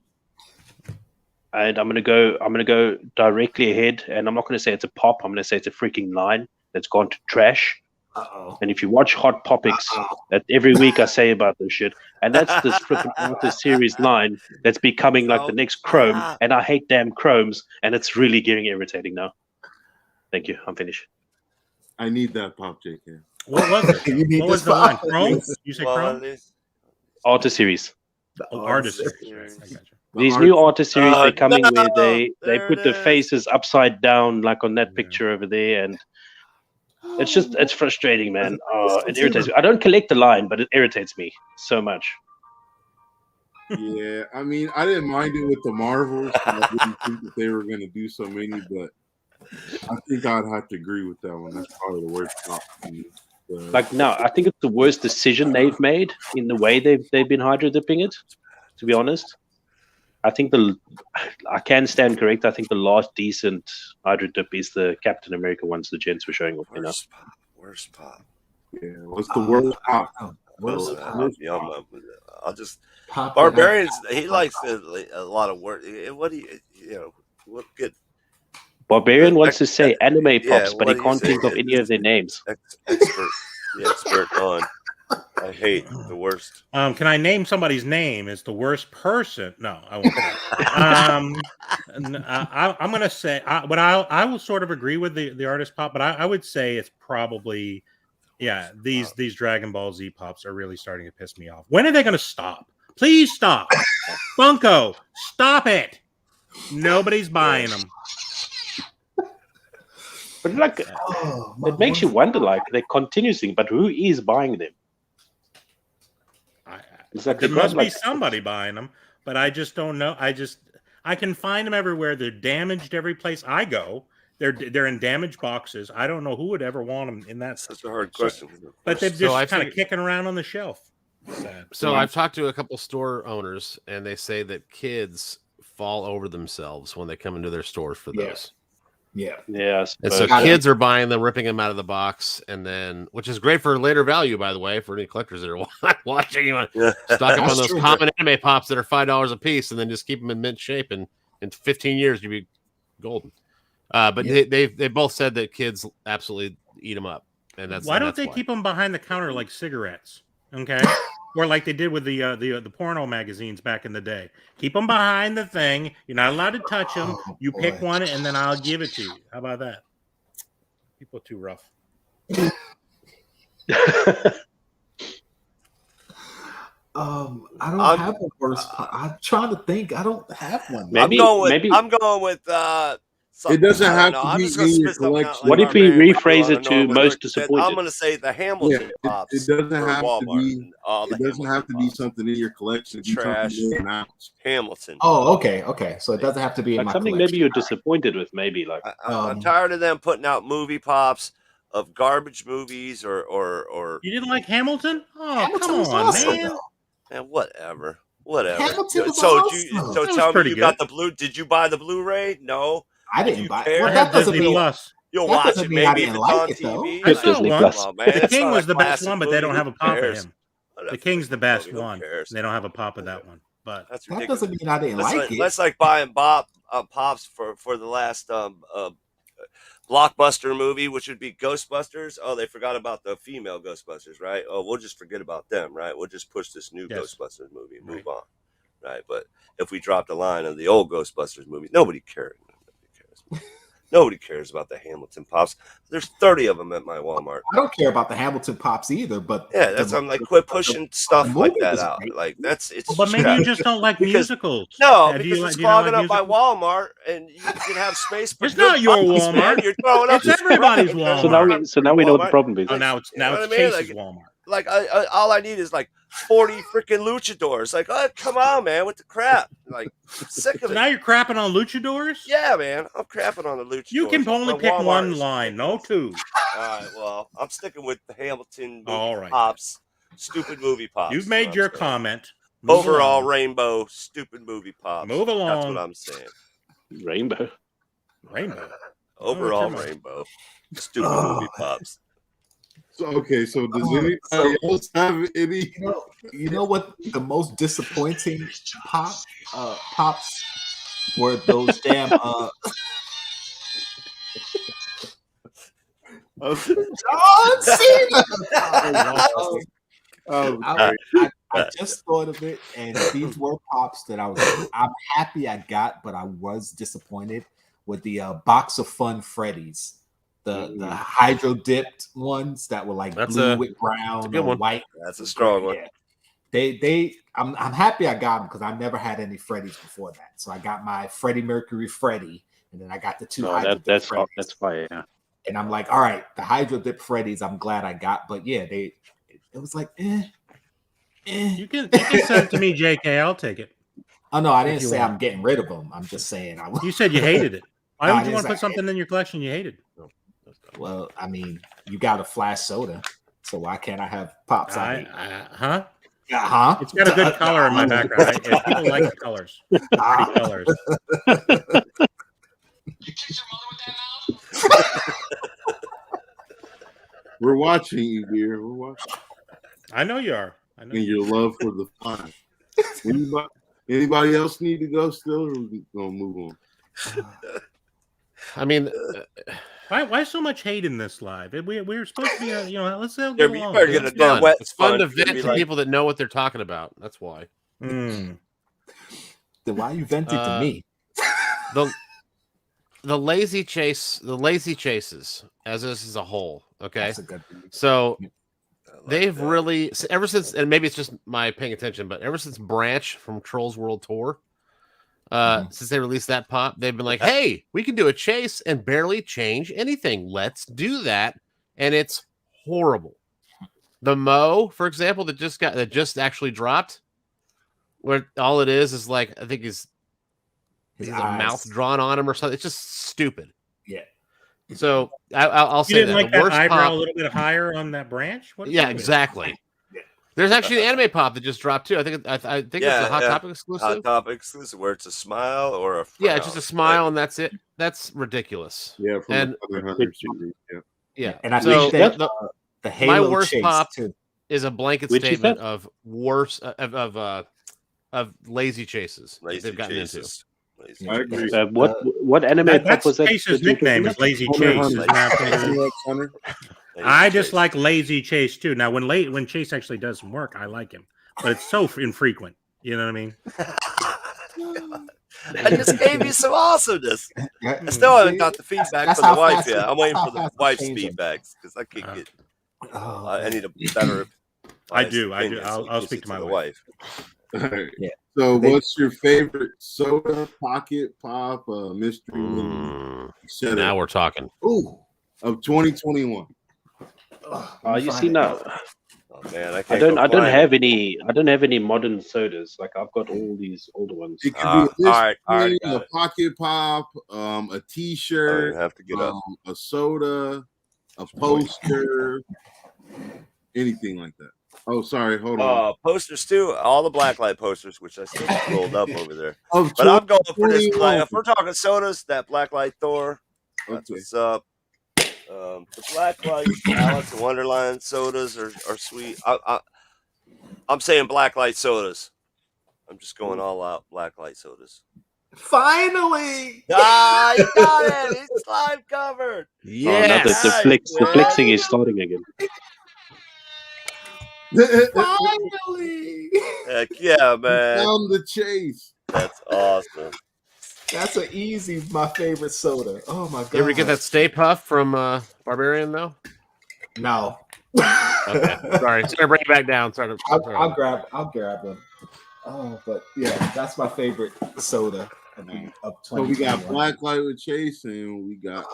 Speaker 4: And I'm gonna go directly ahead, and I'm not gonna say it's a pop. I'm gonna say it's a freaking line that's gone to trash.
Speaker 3: Uh-oh.
Speaker 4: And if you watch Hot Topics, that every week I say about this shit, and that's this flipping Artist Series line that's becoming like the next Chrome, and I hate damn Chromes, and it's really getting irritating now. Thank you. I'm finished.
Speaker 2: I need that pop, JK.
Speaker 1: What was it?
Speaker 3: You need
Speaker 1: What was
Speaker 3: this
Speaker 1: the line?
Speaker 3: pop.
Speaker 1: Chrome? You say Chrome?
Speaker 4: Artist Series.
Speaker 1: Oh, artist series. I got you.
Speaker 4: These new Artist Series, they're coming
Speaker 6: no,
Speaker 4: where they
Speaker 6: there
Speaker 4: put
Speaker 6: it
Speaker 4: the
Speaker 6: is.
Speaker 4: faces upside down, like on that
Speaker 1: Yeah.
Speaker 4: picture over there, and it's frustrating, man. It irritates me. I don't collect the line, but it irritates me so much.
Speaker 2: Yeah, I mean, I didn't mind it with the Marvels. I didn't think that they were going to do so many, but I think I'd have to agree with that one. That's probably the worst pop for me. But
Speaker 4: Like, no, I think it's the worst decision they've made in the way they've been hydro dipping it. To be honest, I think I can stand correct. I think the last decent hydro dip is the Captain America ones the gents were showing off. You know,
Speaker 6: Worst pop.
Speaker 2: yeah, what's the worst pop?
Speaker 3: Worst pop.
Speaker 6: I'll just
Speaker 3: Pop
Speaker 6: Barbarians. He likes a lot of work. What do you what good?
Speaker 4: Barbarian wants to say anime
Speaker 6: Yeah,
Speaker 4: pops, but
Speaker 6: what
Speaker 4: he
Speaker 6: do you
Speaker 4: can't
Speaker 6: say?
Speaker 4: think of any of their names.
Speaker 6: Expert, the expert on. I hate the worst.
Speaker 1: Can I name somebody's name? It's the worst person. No, I won't. I'm going to say, but I will sort of agree with the artist pop, but I would say it's probably, yeah, these Dragon Ball Z pops are really starting to piss me off. When are they going to stop? Please stop. Funko, stop it. Nobody's buying them.
Speaker 4: But like, it makes you wonder, like, they're continuously, but who is buying them? It's like
Speaker 1: There must be somebody buying them, but I just don't know. I can find them everywhere. They're damaged every place I go. They're in damaged boxes. I don't know who would ever want them in that.
Speaker 6: That's a hard question.
Speaker 1: But they're just kind of kicking around on the shelf.
Speaker 5: So I've talked to a couple store owners, and they say that kids fall over themselves when they come into their stores for those.
Speaker 3: Yeah.
Speaker 5: And so kids are buying them, ripping them out of the box, and then, which is great for later value, by the way, for any collectors that are watching. You want to stock up on those common anime pops that are $5 a piece, and then just keep them in mint shape, and in 15 years you'll be golden. But they both said that kids absolutely eat them up, and that's
Speaker 1: why don't they keep them behind the counter like cigarettes? Okay. Or like they did with the porno magazines back in the day. Keep them behind the thing. You're not allowed to touch them. You pick one, and then I'll give it to you. How about that? People are too rough.
Speaker 3: I don't have a worst. I'm trying to think. I don't have one.
Speaker 6: I'm going with.
Speaker 2: It doesn't have to be in your collection.
Speaker 4: What if we rephrase it to most disappointed?
Speaker 6: I'm going to say the Hamilton pops.
Speaker 2: It doesn't have to be.
Speaker 6: It
Speaker 2: doesn't have to be something in your collection.
Speaker 6: Trash. Hamilton.
Speaker 3: Oh, okay. So it doesn't have to be in my
Speaker 4: something
Speaker 3: collection.
Speaker 4: maybe you're disappointed with. Maybe like
Speaker 6: I'm tired of them putting out movie pops of garbage movies or.
Speaker 1: You didn't like Hamilton? Oh,
Speaker 3: Hamilton
Speaker 1: come
Speaker 3: was
Speaker 1: on,
Speaker 3: awesome,
Speaker 1: man.
Speaker 3: though.
Speaker 6: And whatever.
Speaker 3: Hamilton was
Speaker 6: so
Speaker 3: awesome.
Speaker 6: tell me you got the blue. Did you buy the Blu-ray? No.
Speaker 3: I didn't buy
Speaker 6: care?
Speaker 3: it. Well,
Speaker 1: I
Speaker 3: that
Speaker 1: have
Speaker 3: doesn't
Speaker 1: Disney
Speaker 3: mean
Speaker 1: Plus.
Speaker 6: You'll
Speaker 3: that
Speaker 6: watch
Speaker 3: doesn't
Speaker 6: it
Speaker 3: mean I
Speaker 6: maybe if
Speaker 3: didn't
Speaker 6: it's
Speaker 3: like
Speaker 6: on
Speaker 3: it, though.
Speaker 6: TV.
Speaker 1: I saw
Speaker 4: Disney
Speaker 1: one.
Speaker 4: Plus.
Speaker 6: Well, man,
Speaker 1: The King was the best
Speaker 6: classic
Speaker 1: one, but they don't
Speaker 6: movie.
Speaker 1: have a pop of
Speaker 6: Who cares?
Speaker 1: him. The King's the best one.
Speaker 6: Cares?
Speaker 1: They don't have a pop of that one. But
Speaker 6: That's
Speaker 3: that
Speaker 6: ridiculous.
Speaker 3: doesn't mean I didn't like it.
Speaker 6: That's like buying pops for the last blockbuster movie, which would be Ghostbusters. Oh, they forgot about the female Ghostbusters, right? Oh, we'll just forget about them, right? We'll just push this new Ghostbusters movie and move on, right? But if we dropped a line of the old Ghostbusters movie, nobody cared. Nobody cares about the Hamilton Pops. There's 30 of them at my Walmart.
Speaker 3: I don't care about the Hamilton Pops either, but
Speaker 6: Yeah, that's I'm like, quit pushing stuff like
Speaker 3: movie
Speaker 6: that
Speaker 3: was
Speaker 6: out.
Speaker 3: great.
Speaker 6: Like it's
Speaker 1: But maybe
Speaker 6: crap.
Speaker 1: you just don't like
Speaker 6: Because-
Speaker 1: musicals.
Speaker 6: No,
Speaker 1: Do
Speaker 6: because
Speaker 1: you
Speaker 6: it's
Speaker 1: do you not
Speaker 6: clogging
Speaker 1: like
Speaker 6: up my
Speaker 1: musicals?
Speaker 6: Walmart, and you can have space for
Speaker 1: It's
Speaker 6: good
Speaker 1: not your
Speaker 6: puppies, man.
Speaker 1: Walmart.
Speaker 6: You're throwing up.
Speaker 1: It's everybody's
Speaker 6: Right.
Speaker 1: Walmart.
Speaker 4: So now we know what the
Speaker 6: Walmart.
Speaker 4: problem is.
Speaker 1: Oh, now it's
Speaker 6: You know what I mean?
Speaker 1: Chase's
Speaker 6: Like-
Speaker 1: Walmart.
Speaker 6: Like all I need is like 40 freaking luchadors. Like, oh, come on, man, with the crap. Like, I'm sick of
Speaker 1: So
Speaker 6: it.
Speaker 1: now you're crapping on luchadors?
Speaker 6: Yeah, man, I'm crapping on the luchadors.
Speaker 1: You can only
Speaker 6: My
Speaker 1: pick
Speaker 6: Walmart
Speaker 1: one
Speaker 6: is
Speaker 1: line, no
Speaker 6: ridiculous.
Speaker 1: two.
Speaker 6: All right, well, I'm sticking with the Hamilton movie
Speaker 1: All right.
Speaker 6: Pops. Stupid movie Pops.
Speaker 1: You've
Speaker 6: is
Speaker 1: made
Speaker 6: what
Speaker 1: your
Speaker 6: I'm saying.
Speaker 1: comment. Move
Speaker 6: Overall
Speaker 1: along.
Speaker 6: rainbow, stupid movie Pops.
Speaker 1: Move
Speaker 6: That's
Speaker 1: along.
Speaker 6: what I'm saying.
Speaker 4: Rainbow.
Speaker 1: Rainbow.
Speaker 6: Overall
Speaker 1: come on.
Speaker 6: rainbow, stupid movie Pops.
Speaker 2: So okay, so does anybody else have any?
Speaker 3: You know what the most disappointing pops were those damn John Cena. I just thought of it, and these were pops that I'm happy I got, but I was disappointed with the box of fun Freddies. The hydro dipped ones that were like
Speaker 5: That's
Speaker 3: blue with brown
Speaker 5: good
Speaker 3: or
Speaker 5: one.
Speaker 3: white.
Speaker 6: That's a strong one.
Speaker 3: Yeah. I'm happy I got them because I never had any Freddies before that. So I got my Freddie Mercury Freddy, and then I got the two hydro dip
Speaker 4: That's
Speaker 3: Freddies.
Speaker 4: fire. Yeah.
Speaker 3: And I'm like, all right, the hydro dip Freddies, I'm glad I got, but yeah, it was like,
Speaker 1: You can send it to me, JK. I'll take it.
Speaker 3: Oh no, I
Speaker 1: If
Speaker 3: didn't
Speaker 1: you
Speaker 3: say
Speaker 1: want.
Speaker 3: I'm getting rid of them. I'm just saying
Speaker 1: You said you hated it. Why
Speaker 3: No, I
Speaker 1: would you
Speaker 3: didn't
Speaker 1: want to
Speaker 3: say
Speaker 1: put something in your collection you hated?
Speaker 3: Well, I mean, you got a flash soda, so why can't I have pops?
Speaker 1: Huh?
Speaker 3: Huh?
Speaker 1: It's got a good color in my background. People like the colors. Pretty colors.
Speaker 2: We're watching you, dear. We're watching.
Speaker 1: I know you are. I know
Speaker 2: And your love for the fun. Anybody else need to go still, or we gonna move on?
Speaker 5: I mean,
Speaker 1: Why so much hate in this live? We were supposed to be, let's get
Speaker 6: You
Speaker 1: along.
Speaker 6: better get a
Speaker 5: it's fun.
Speaker 6: wet
Speaker 5: It's fun to
Speaker 6: sponge. You're
Speaker 5: vent
Speaker 6: gonna
Speaker 5: to
Speaker 6: be like,
Speaker 5: people that know what they're talking about. That's why.
Speaker 1: Mm.
Speaker 3: Then why you vented to me?
Speaker 5: The lazy chases as this as a whole. Okay,
Speaker 3: That's a good one.
Speaker 5: so
Speaker 6: I like
Speaker 5: they've
Speaker 6: that.
Speaker 5: really ever since, and maybe it's just my paying attention, but ever since Branch from Trolls World Tour, since they released that pop, they've been like, hey, we can do a chase and barely change anything. Let's do that. And it's horrible. The Mo, for example, that just actually dropped, where all it is like, I think he's a mouth drawn on him or something. It's just stupid.
Speaker 3: Yeah.
Speaker 5: So I'll
Speaker 1: You
Speaker 5: say
Speaker 1: didn't
Speaker 5: that.
Speaker 1: like
Speaker 5: The
Speaker 1: that
Speaker 5: worst
Speaker 1: eyebrow
Speaker 5: pop,
Speaker 1: a little bit higher on that branch? What
Speaker 5: yeah, exactly. There's actually an anime pop that just dropped too. I think it's a Hot Topic exclusive.
Speaker 6: Hot Topic exclusive, where it's a smile or a
Speaker 5: Yeah, it's just
Speaker 6: frown.
Speaker 5: a smile and that's it. That's ridiculous.
Speaker 2: Yeah, from
Speaker 5: And-
Speaker 2: the Other Hunter series. Yeah.
Speaker 5: Yeah,
Speaker 3: And I
Speaker 5: so
Speaker 3: think that
Speaker 5: the
Speaker 3: the Halo
Speaker 5: worst
Speaker 3: chase
Speaker 5: pop
Speaker 3: too.
Speaker 5: is a blanket
Speaker 4: Which you
Speaker 5: statement
Speaker 4: said?
Speaker 5: of worse of lazy chases that
Speaker 6: Lazy
Speaker 5: they've gotten
Speaker 6: chases. Lazy
Speaker 2: I agree.
Speaker 4: What anime pop
Speaker 1: That's
Speaker 4: was that?
Speaker 1: Chase's
Speaker 4: that you were
Speaker 1: nickname
Speaker 4: thinking
Speaker 1: is Lazy
Speaker 2: Hunter,
Speaker 1: Chase.
Speaker 2: Hunter.
Speaker 1: Is now
Speaker 2: Hunter, Hunter.
Speaker 1: I just like Lazy Chase too. Now, when Chase actually does some work, I like him, but it's so infrequent. You know what I mean?
Speaker 6: I just gave you some awesomeness. I still haven't got the feedback
Speaker 3: That's
Speaker 6: from the
Speaker 3: how
Speaker 6: wife
Speaker 3: fast
Speaker 6: yet.
Speaker 3: it-
Speaker 6: I'm waiting
Speaker 3: that's
Speaker 6: for the
Speaker 3: how fast it
Speaker 6: wife's
Speaker 3: changes.
Speaker 6: feedbacks because I can't get.
Speaker 3: Oh,
Speaker 6: I need a better.
Speaker 1: I do.
Speaker 6: opinion, so
Speaker 1: I'll
Speaker 6: gives
Speaker 1: speak
Speaker 6: it
Speaker 1: to my
Speaker 6: the
Speaker 1: wife.
Speaker 2: All right.
Speaker 3: Yeah.
Speaker 2: So,
Speaker 3: They-
Speaker 2: what's your favorite soda, pocket pop, mystery, etc.
Speaker 5: Now we're talking.
Speaker 3: Ooh.
Speaker 2: of 2021?
Speaker 4: You see now,
Speaker 6: Oh man, I
Speaker 4: I
Speaker 6: can't.
Speaker 4: don't
Speaker 6: go
Speaker 4: have
Speaker 6: flying.
Speaker 4: any. I don't have any modern sodas. Like I've got all these older ones.
Speaker 2: It could
Speaker 6: all
Speaker 2: be a
Speaker 6: right,
Speaker 2: mystery,
Speaker 6: got
Speaker 2: a
Speaker 6: it.
Speaker 2: pocket pop, a
Speaker 6: I don't
Speaker 2: T-shirt,
Speaker 6: even have to get up.
Speaker 2: a soda, a poster, anything like that. Oh, sorry, hold on.
Speaker 6: Posters too. All the blacklight posters, which I still got rolled up over there.
Speaker 2: Of
Speaker 6: But I'm going for this.
Speaker 2: 2021.
Speaker 6: If we're talking sodas, that blacklight Thor. That's
Speaker 2: Okay.
Speaker 6: what's up. The blacklight Alice in Wonderland sodas are sweet. I'm saying blacklight sodas. I'm just going all out blacklight sodas.
Speaker 3: Finally.
Speaker 6: Ah, you got it. It's slime covered.
Speaker 4: Oh, now
Speaker 5: Yes.
Speaker 4: the flexing is starting again.
Speaker 3: Finally.
Speaker 6: Heck yeah, man.
Speaker 2: Found the chase.
Speaker 6: That's awesome.
Speaker 3: That's an easy my favorite soda. Oh my god!
Speaker 5: You ever get that Stay Puft from Barbarian though?
Speaker 3: No.
Speaker 5: Okay, sorry to bring it back down. Sorry.
Speaker 3: I'll grab them. Oh, but yeah, that's my favorite soda of
Speaker 2: So we got
Speaker 3: 2021.
Speaker 2: Blacklight with Chase, and we got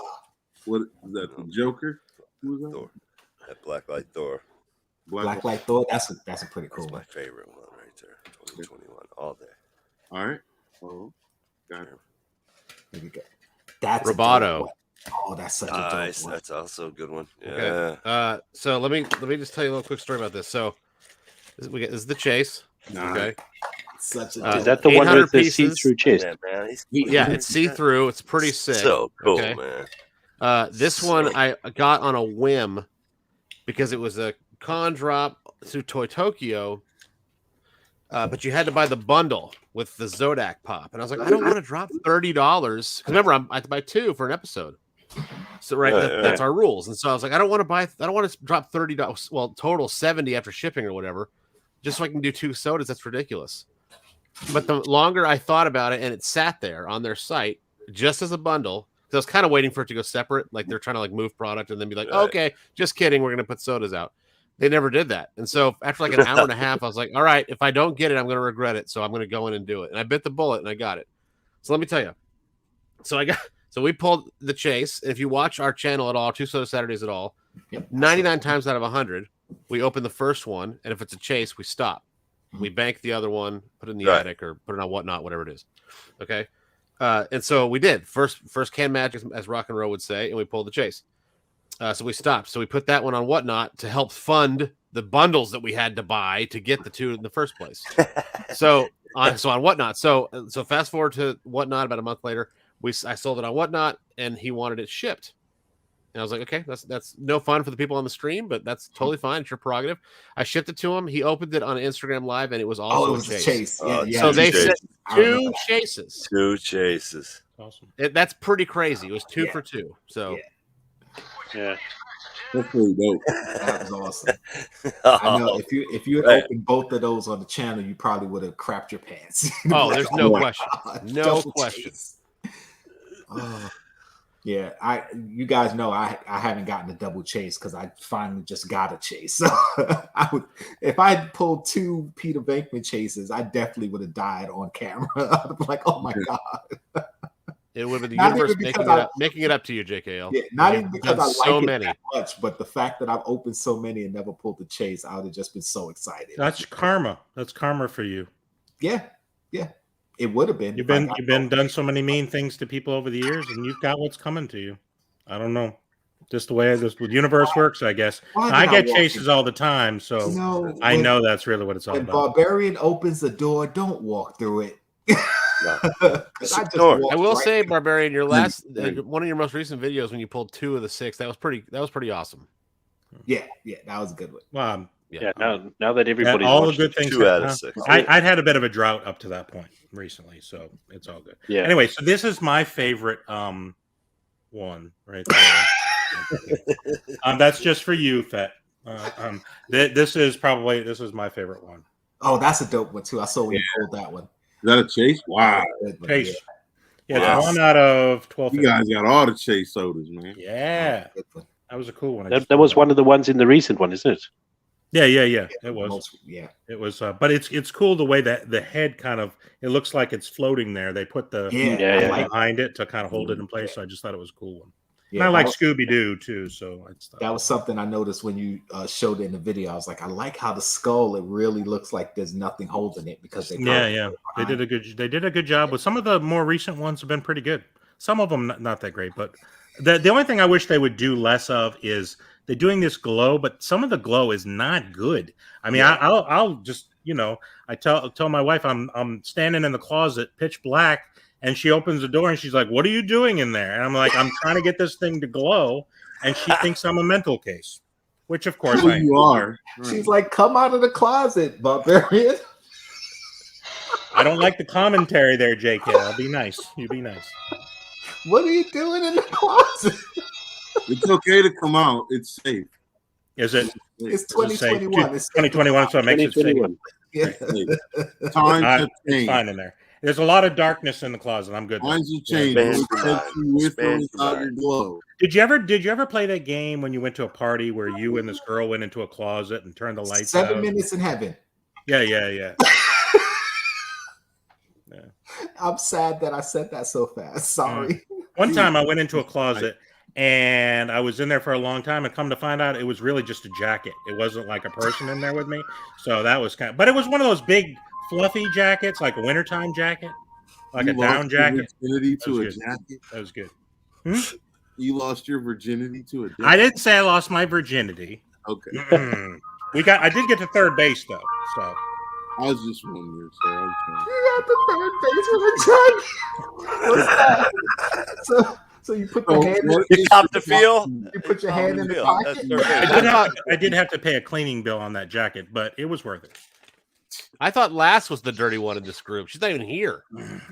Speaker 2: what is that? The Joker? Who's that?
Speaker 6: Thor. That Blacklight Thor.
Speaker 3: Blacklight Thor. That's a pretty cool
Speaker 6: That's my
Speaker 3: one.
Speaker 6: favorite one right there. 2021 all day.
Speaker 2: All right. Oh, got it.
Speaker 3: Here we go. That's
Speaker 5: Roboto.
Speaker 3: a dope one. Oh, that's such a
Speaker 6: Nice.
Speaker 3: dope one.
Speaker 6: That's also a good one. Yeah.
Speaker 5: Okay. So let me just tell you a little quick story about this. So this is the Chase. Okay.
Speaker 3: Such a
Speaker 4: Is that the one
Speaker 5: 800
Speaker 4: with the
Speaker 5: pieces.
Speaker 4: see-through chest?
Speaker 6: Yeah, man.
Speaker 5: Yeah, it's see-through. It's pretty sick.
Speaker 6: So cool,
Speaker 5: okay?
Speaker 6: man.
Speaker 5: This one I got on a whim because it was a con drop through Toy Tokyo. But you had to buy the bundle with the Zodak pop, and I was like, I don't want to drop $30 because remember, I had to buy 2 for an episode. So that's our rules, and so I was like, I don't want to drop $30. Well, total 70 after shipping or whatever, just so I can do 2 sodas. That's ridiculous. But the longer I thought about it, and it sat there on their site just as a bundle, because I was kind of waiting for it to go separate, like they're trying to like move product and then be like, okay, just kidding, we're gonna put sodas out. They never did that. And so after like an hour and a half, I was like, all right, if I don't get it, I'm going to regret it. So I'm going to go in and do it. And I bit the bullet and I got it. So let me tell you. So we pulled the Chase. And if you watch our channel at all, 2 Soda Saturdays at all, 99 times out of 100, we open the first one. And if it's a Chase, we stop. We bank the other one, put it in the attic or put it on whatnot, whatever it is. Okay. And so we did first can magic, as Rock and Roll would say, and we pulled the Chase. So we stopped. So we put that one on whatnot to help fund the bundles that we had to buy to get the 2 in the first place. So on whatnot. So fast forward to whatnot about a month later, I sold it on whatnot and he wanted it shipped. And I was like, okay, that's no fun for the people on the stream, but that's totally fine. It's your prerogative. I shipped it to him. He opened it on Instagram Live and it was also a Chase.
Speaker 3: Yeah.
Speaker 5: So they sent 2 chases.
Speaker 6: 2 chases.
Speaker 1: Awesome.
Speaker 5: That's pretty crazy. It was 2 for 2. So
Speaker 4: Yeah.
Speaker 2: That's pretty dope.
Speaker 3: That was awesome. I know if you had opened both of those on the channel, you probably would have crapped your pants.
Speaker 5: Oh, there's no question. No
Speaker 3: Double
Speaker 5: question.
Speaker 3: Chase. Oh, yeah, you guys know I haven't gotten a double Chase because I finally just got a Chase. So if I had pulled 2 Peter Venkman chases, I definitely would have died on camera. I'd be like, oh my god.
Speaker 5: It would have been the
Speaker 3: Not
Speaker 5: universe
Speaker 3: even
Speaker 5: making it up to you, JKL.
Speaker 3: Yeah, not even because I like
Speaker 5: so
Speaker 3: it
Speaker 5: many
Speaker 3: that much, but the fact that I've opened so many and never pulled the Chase, I would have just been so excited.
Speaker 1: That's karma. That's karma for you.
Speaker 3: Yeah. It would have been.
Speaker 1: You've been done so many mean things to people over the years, and you've got what's coming to you. I don't know, just the way the universe works, I guess. I get chases all the time, so I know that's really what it's all about.
Speaker 3: When Barbarian opens the door, don't walk through it.
Speaker 5: I will say, Barbarian, your last one of your most recent videos when you pulled 2 of the 6, that was pretty awesome.
Speaker 3: Yeah, that was a good one.
Speaker 1: Wow.
Speaker 4: Yeah, now that everybody's
Speaker 1: all the good things.
Speaker 6: 2 out of 6.
Speaker 1: I'd had a bit of a drought up to that point recently, so it's all good.
Speaker 4: Yeah.
Speaker 1: Anyway, so this is my favorite one right there. That's just for you, Fet. This is my favorite one.
Speaker 3: Oh, that's a dope one too. I saw when you pulled that one.
Speaker 2: Is that a Chase? Wow.
Speaker 1: Chase. Yeah, it's 1 out of 12.
Speaker 2: You guys got all the Chase sodas, man.
Speaker 1: Yeah. That was a cool one.
Speaker 4: That was one of the ones in the recent one, isn't it?
Speaker 1: Yeah. It was. It was. But it's cool the way that the head kind of, it looks like it's floating there. They put the behind it to kind of hold it in place. So I just thought it was a cool one.
Speaker 3: Yeah,
Speaker 1: and I like Scooby-Doo too. So
Speaker 3: that was something I noticed when you showed it in the video. I was like, I like how the skull, it really looks like there's nothing holding it because they did a good job with some of the more recent ones. Have been pretty good. Some of them not that great, but the only thing I wish they would do less of is they're doing this glow, but some of the glow is not good. I mean, I'll just, I tell my wife I'm standing in the closet, pitch black, and she opens the door and she's like, "What are you doing in there?" And I'm like, "I'm trying to get this thing to glow," and she thinks I'm a mental case, which of course
Speaker 2: you are.
Speaker 3: She's like, "Come out of the closet, Barbarian."
Speaker 1: I don't like the commentary there, JK. Be nice. You be nice.
Speaker 3: What are you doing in the closet?
Speaker 2: It's okay to come out. It's safe.
Speaker 1: Is it?
Speaker 3: It's 2021.
Speaker 1: It's 2021, so it makes it safe.
Speaker 3: Yeah.
Speaker 2: Time to change.
Speaker 1: It's fine in there. There's a lot of darkness in the closet. I'm good.
Speaker 2: Mine's will change.
Speaker 6: Spans
Speaker 2: With or without your glow.
Speaker 1: Did you ever play that game when you went to a party where you and this girl went into a closet and turned the lights out?
Speaker 3: 7 minutes in heaven.
Speaker 1: Yeah.
Speaker 3: I'm sad that I said that so fast. Sorry.
Speaker 1: One time I went into a closet and I was in there for a long time, and come to find out it was really just a jacket. It wasn't like a person in there with me. So that was but it was one of those big fluffy jackets, like a wintertime jacket, like a down jacket.
Speaker 2: Virginity to a jacket.
Speaker 1: That was good.
Speaker 2: You lost your virginity to a jacket.
Speaker 1: I didn't say I lost my virginity.
Speaker 2: Okay.
Speaker 1: I did get to third base though. So
Speaker 2: I was just 1 year, so I'm sorry.
Speaker 3: You got the third base with a jacket. So you put the hand in
Speaker 6: You cop the feel.
Speaker 3: you put your hand in the
Speaker 6: That's
Speaker 3: pocket.
Speaker 6: third base.
Speaker 1: I did have to pay a cleaning bill on that jacket, but it was worth it.
Speaker 5: I thought Lass was the dirty one in this group. She's not even here.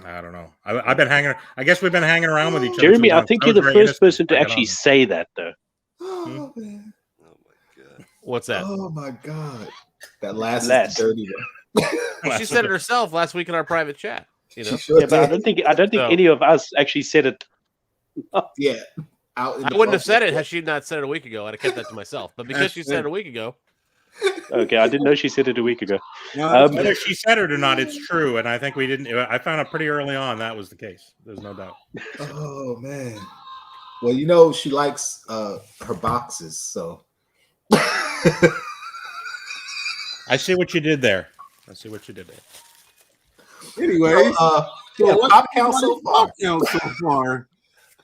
Speaker 1: I don't know. I've been hanging. I guess we've been hanging around with each other.
Speaker 4: Jeremy,
Speaker 1: too
Speaker 4: I
Speaker 1: long.
Speaker 4: think
Speaker 1: I
Speaker 4: you're
Speaker 1: was
Speaker 4: the
Speaker 1: very
Speaker 4: first
Speaker 1: innocent.
Speaker 4: person to
Speaker 1: I got
Speaker 4: actually
Speaker 1: on.
Speaker 4: say that, though.
Speaker 3: Oh man.
Speaker 6: Oh my god.
Speaker 5: What's that?
Speaker 3: Oh my god. That last
Speaker 4: Last.
Speaker 3: is the dirty one.
Speaker 5: Well, she said it herself last week in our private chat. You know,
Speaker 3: She sure
Speaker 4: Yeah, but I
Speaker 3: did.
Speaker 4: don't think
Speaker 5: No.
Speaker 4: any of us actually said it.
Speaker 3: Yeah. Out in
Speaker 5: I
Speaker 3: the
Speaker 5: wouldn't have
Speaker 3: public.
Speaker 5: said it had she not said it a week ago. I'd have kept that to myself. But because she said it a week ago,
Speaker 4: Okay, I didn't know she said it a week ago.
Speaker 1: Whether she said it or not, it's true, and I think we didn't. I found out pretty early on that was the case. There's no doubt.
Speaker 3: Oh man. Well, you know she likes her boxes, so
Speaker 1: I see what you did there.
Speaker 2: Anyway,
Speaker 3: yeah,
Speaker 2: what's
Speaker 3: pop count so far.
Speaker 2: pop count so far?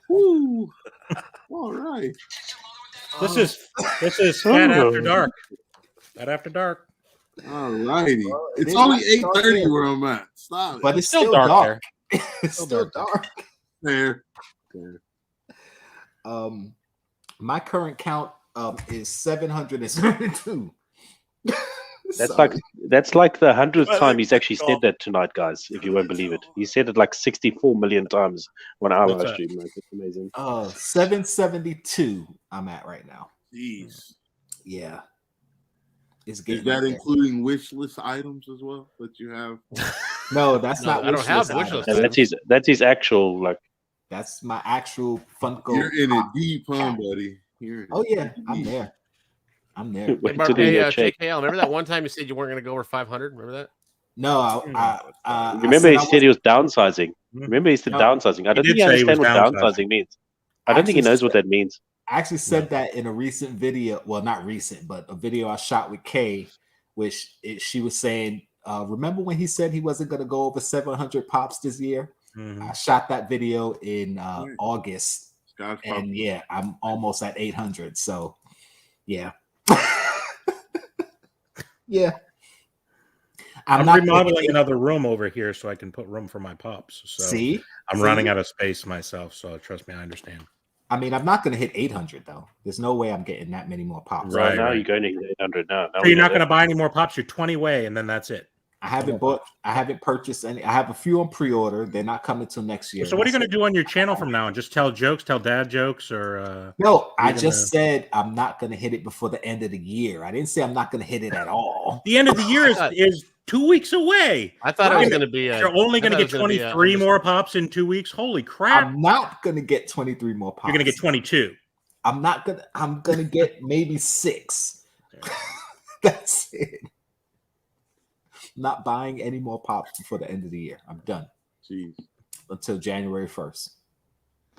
Speaker 2: Woo. All right.
Speaker 1: This is Fat After Dark. Fat After Dark.
Speaker 2: All righty.
Speaker 3: Well,
Speaker 2: It's
Speaker 3: it
Speaker 2: only
Speaker 3: is dark
Speaker 2: 8:30
Speaker 3: here.
Speaker 2: where I'm at. Stop.
Speaker 3: But
Speaker 2: it.
Speaker 3: it's still dark. It's
Speaker 1: Still
Speaker 3: still
Speaker 1: dark.
Speaker 3: dark.
Speaker 2: Fair.
Speaker 3: My current count is 772.
Speaker 4: That's like the 100th
Speaker 6: Well,
Speaker 4: time he's
Speaker 6: they-
Speaker 4: actually said that tonight, guys. If you won't believe it, he said it like 64 million times on our
Speaker 1: What's
Speaker 4: live
Speaker 1: that?
Speaker 4: stream. Like, it's amazing.
Speaker 3: 772 I'm at right now.
Speaker 2: Jeez.
Speaker 3: Yeah. It's
Speaker 2: Is
Speaker 3: getting
Speaker 2: that
Speaker 3: up there.
Speaker 2: including wish list items as well that you have?
Speaker 3: No, that's
Speaker 5: No,
Speaker 3: not
Speaker 5: I don't have
Speaker 3: wishlist
Speaker 5: wish
Speaker 3: items.
Speaker 5: list.
Speaker 4: And that's his actual like.
Speaker 3: That's my actual Funko.
Speaker 2: You're in it
Speaker 3: pop.
Speaker 2: deep, huh, buddy? You're in it
Speaker 3: Oh yeah, I'm
Speaker 2: deep.
Speaker 3: there. I'm there.
Speaker 4: Wait
Speaker 5: Hey,
Speaker 4: till they
Speaker 5: hey,
Speaker 4: check.
Speaker 5: JKL, remember that one time you said you weren't going to go over 500? Remember that?
Speaker 3: No, I
Speaker 4: Remember, he said he was downsizing.
Speaker 1: Hmm.
Speaker 4: Remember, he said
Speaker 3: No,
Speaker 4: downsizing. I don't
Speaker 1: did
Speaker 4: think he
Speaker 1: say he was
Speaker 4: understands what
Speaker 1: downsizing.
Speaker 4: downsizing means. I don't think he
Speaker 3: Actually
Speaker 4: knows what that means.
Speaker 3: I actually said that in a recent video. Well, not recent, but a video I shot with Kay, which she was saying, remember when he said he wasn't going to go over 700 pops this year?
Speaker 1: Mhm.
Speaker 3: I shot that video in August,
Speaker 2: Scotch
Speaker 3: and yeah, I'm almost at 800. So, yeah, yeah.
Speaker 1: I'm
Speaker 3: not
Speaker 1: remodeling another room over here so I can put room for my pops. So
Speaker 3: See,
Speaker 1: I'm running out of space myself. So trust me, I understand.
Speaker 3: I mean, I'm not going to hit 800 though. There's no way I'm getting that many more pops.
Speaker 1: Right.
Speaker 4: Right now, you're going to get 800 now.
Speaker 1: So you're not going to buy any more pops. You're 20 away, and then that's it.
Speaker 3: I haven't bought. I haven't purchased any. I have a few on pre-order. They're not coming till next year.
Speaker 1: So what are you going to do on your channel from now on? Just tell jokes, tell dad jokes, or
Speaker 3: No, I
Speaker 1: You're
Speaker 3: just said I'm not going to hit it before the end of the year. I didn't say I'm not going to hit it at all.
Speaker 1: the end of the year is 2 weeks away.
Speaker 5: I thought it was
Speaker 3: Right.
Speaker 5: going to be.
Speaker 1: You're only going to get 23 more pops in 2 weeks. Holy crap!
Speaker 3: I'm not going to get 23 more pops.
Speaker 1: You're going to get 22.
Speaker 3: I'm not going to. I'm going to get maybe 6. That's it. Not buying any more pops before the end of the year. I'm done
Speaker 2: Jeez.
Speaker 3: until January 1st.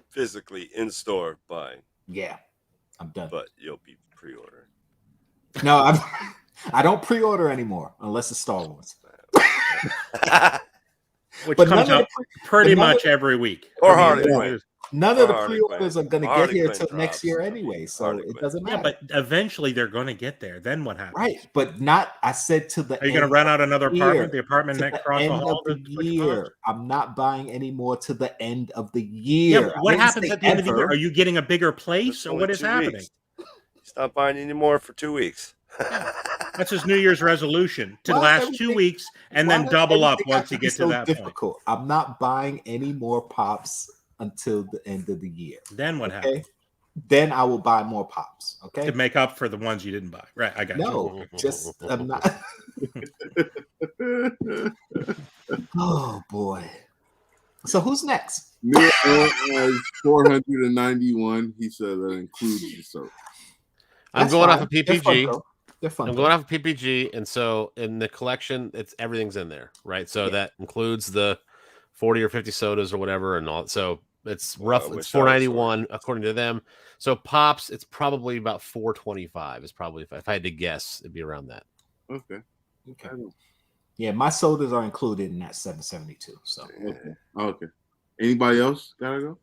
Speaker 6: Physically in store buying,
Speaker 3: Yeah, I'm done.
Speaker 6: but you'll be pre-ordering.
Speaker 3: No, I don't pre-order anymore unless it's Star Wars.
Speaker 1: Which
Speaker 3: But
Speaker 1: comes
Speaker 3: none of
Speaker 1: out
Speaker 3: the
Speaker 1: pretty
Speaker 3: none of
Speaker 1: much every week.
Speaker 6: Or
Speaker 1: I mean,
Speaker 6: Harley
Speaker 1: it
Speaker 6: Quinn.
Speaker 1: is-
Speaker 3: None of the
Speaker 6: Harley
Speaker 3: pre-orders
Speaker 6: Quinn.
Speaker 3: are going to get
Speaker 6: Harley
Speaker 3: here
Speaker 6: Quinn
Speaker 3: until next
Speaker 6: drops.
Speaker 3: year anyway, so
Speaker 6: Harley
Speaker 3: it
Speaker 6: Quinn.
Speaker 3: doesn't
Speaker 1: Yeah,
Speaker 3: matter.
Speaker 1: but eventually they're going to get there. Then what happens?
Speaker 3: Right, but not. I said to the.
Speaker 1: Are you going to
Speaker 3: end
Speaker 1: rent
Speaker 3: of
Speaker 1: out another
Speaker 3: the year.
Speaker 1: apartment? The apartment
Speaker 3: To
Speaker 1: next
Speaker 3: the
Speaker 1: across the
Speaker 3: end
Speaker 1: hall?
Speaker 3: of the
Speaker 1: to switch
Speaker 3: year.
Speaker 1: pops?
Speaker 3: I'm not buying any more to the end of the
Speaker 1: Yeah,
Speaker 3: year.
Speaker 1: but
Speaker 3: I
Speaker 1: what
Speaker 3: didn't
Speaker 1: happens
Speaker 3: say
Speaker 1: at the end of the year?
Speaker 3: ever.
Speaker 1: Are you getting a bigger place,
Speaker 6: It's
Speaker 1: or
Speaker 6: only
Speaker 1: what is
Speaker 6: 2
Speaker 1: happening?
Speaker 6: weeks. Stop buying any more for 2 weeks.
Speaker 1: That's his New Year's resolution to
Speaker 3: Why
Speaker 1: last
Speaker 3: does
Speaker 1: 2
Speaker 3: everything-
Speaker 1: weeks and
Speaker 3: Why
Speaker 1: then
Speaker 3: does
Speaker 1: double up
Speaker 3: everything have
Speaker 1: once you
Speaker 3: be
Speaker 1: get to
Speaker 3: so
Speaker 1: that point.
Speaker 3: difficult? I'm not buying any more pops until the end of the year.
Speaker 1: Then what happens?
Speaker 3: Okay, then I will buy more pops. Okay,
Speaker 1: To make up for the ones you didn't buy. Right, I got you.
Speaker 3: no, just I'm not. Oh boy. So who's next?
Speaker 2: Neil has 491. He said that includes the soap.
Speaker 5: I'm
Speaker 3: That's
Speaker 5: going
Speaker 3: fine.
Speaker 5: off of
Speaker 3: They're
Speaker 5: PPG.
Speaker 3: They're fun.
Speaker 5: I'm going off of PPG, and so in the collection, everything's in there, right? So that includes the 40 or 50 sodas or whatever, and all. So it's roughly it's 491 according to them. So pops, it's probably about 425. Is probably if I had to guess, it'd be around that.
Speaker 2: Okay.
Speaker 3: Yeah, my sodas are included in that 772. So
Speaker 2: okay. Anybody else gotta go?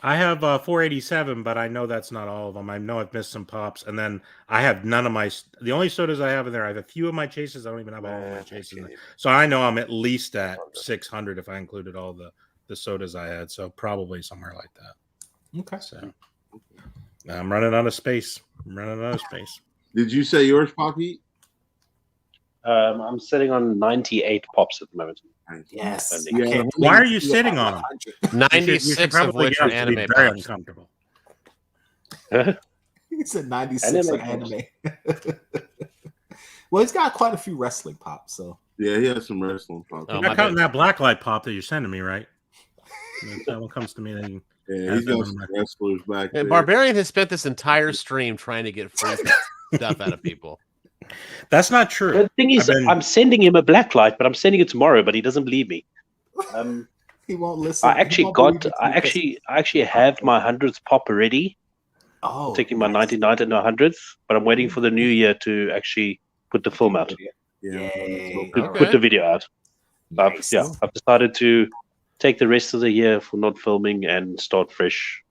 Speaker 1: I have 487, but I know that's not all of them. I know I've missed some pops, and then I have none of my. The only sodas I have in there, I have a few of my chases. I don't even have all of my chases in there. So I know I'm at least at 600 if I included all the sodas I had. So probably somewhere like that.
Speaker 3: Okay.
Speaker 1: So I'm running out of space.
Speaker 2: Did you say yours, Poppy?
Speaker 4: I'm sitting on 98 pops at the moment.
Speaker 3: Yes.
Speaker 2: Yeah.
Speaker 1: Why are you sitting on them?
Speaker 5: 96 of which are anime
Speaker 1: very
Speaker 5: pops.
Speaker 1: uncomfortable.
Speaker 3: It's a 96 for anime. Well, he's got quite a few wrestling pops. So
Speaker 2: Yeah, he has some wrestling pops.
Speaker 1: You're not counting that blacklight pop that you're sending me, right? If that one comes to me, then
Speaker 2: yeah, he's got some wrestlers back there.
Speaker 5: Barbarian has spent this entire stream trying to get free stuff out of people.
Speaker 1: That's not true.
Speaker 4: The thing is, I'm sending him a black light, but I'm sending it tomorrow. But he doesn't believe me.
Speaker 3: He won't listen.
Speaker 4: I actually have my 100th pop already.
Speaker 3: Oh,
Speaker 4: I'm taking my 99th and 100th, but I'm waiting for the new year to actually put the film out. Put the video out.
Speaker 3: Nice.
Speaker 4: I've decided to take the rest of the year for not filming and start fresh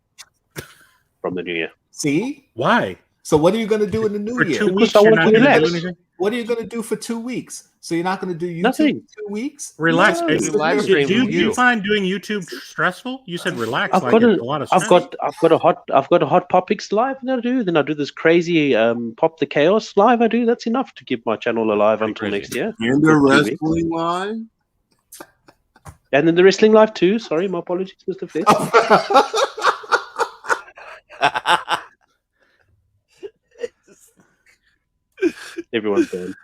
Speaker 4: from the new year.
Speaker 3: See?
Speaker 1: Why?
Speaker 3: So what are you going to do in the new year?
Speaker 1: 2 weeks,
Speaker 4: I
Speaker 1: you're
Speaker 4: want
Speaker 1: not
Speaker 4: to
Speaker 1: going to
Speaker 4: relax.
Speaker 1: do anything?
Speaker 3: What are you going to do for 2 weeks? So you're not going to do YouTube
Speaker 4: Nothing.
Speaker 3: for 2 weeks?
Speaker 1: Relax.
Speaker 3: No.
Speaker 1: Do you find doing YouTube stressful? You said relax.
Speaker 4: I've got a hot Popix live that I do. Then I do this crazy Pop the Chaos live I do. That's enough to keep my channel alive until next year.
Speaker 2: And the wrestling live?
Speaker 4: And then the wrestling live too. Sorry, my apologies, Mr. Flesh. Everyone's going.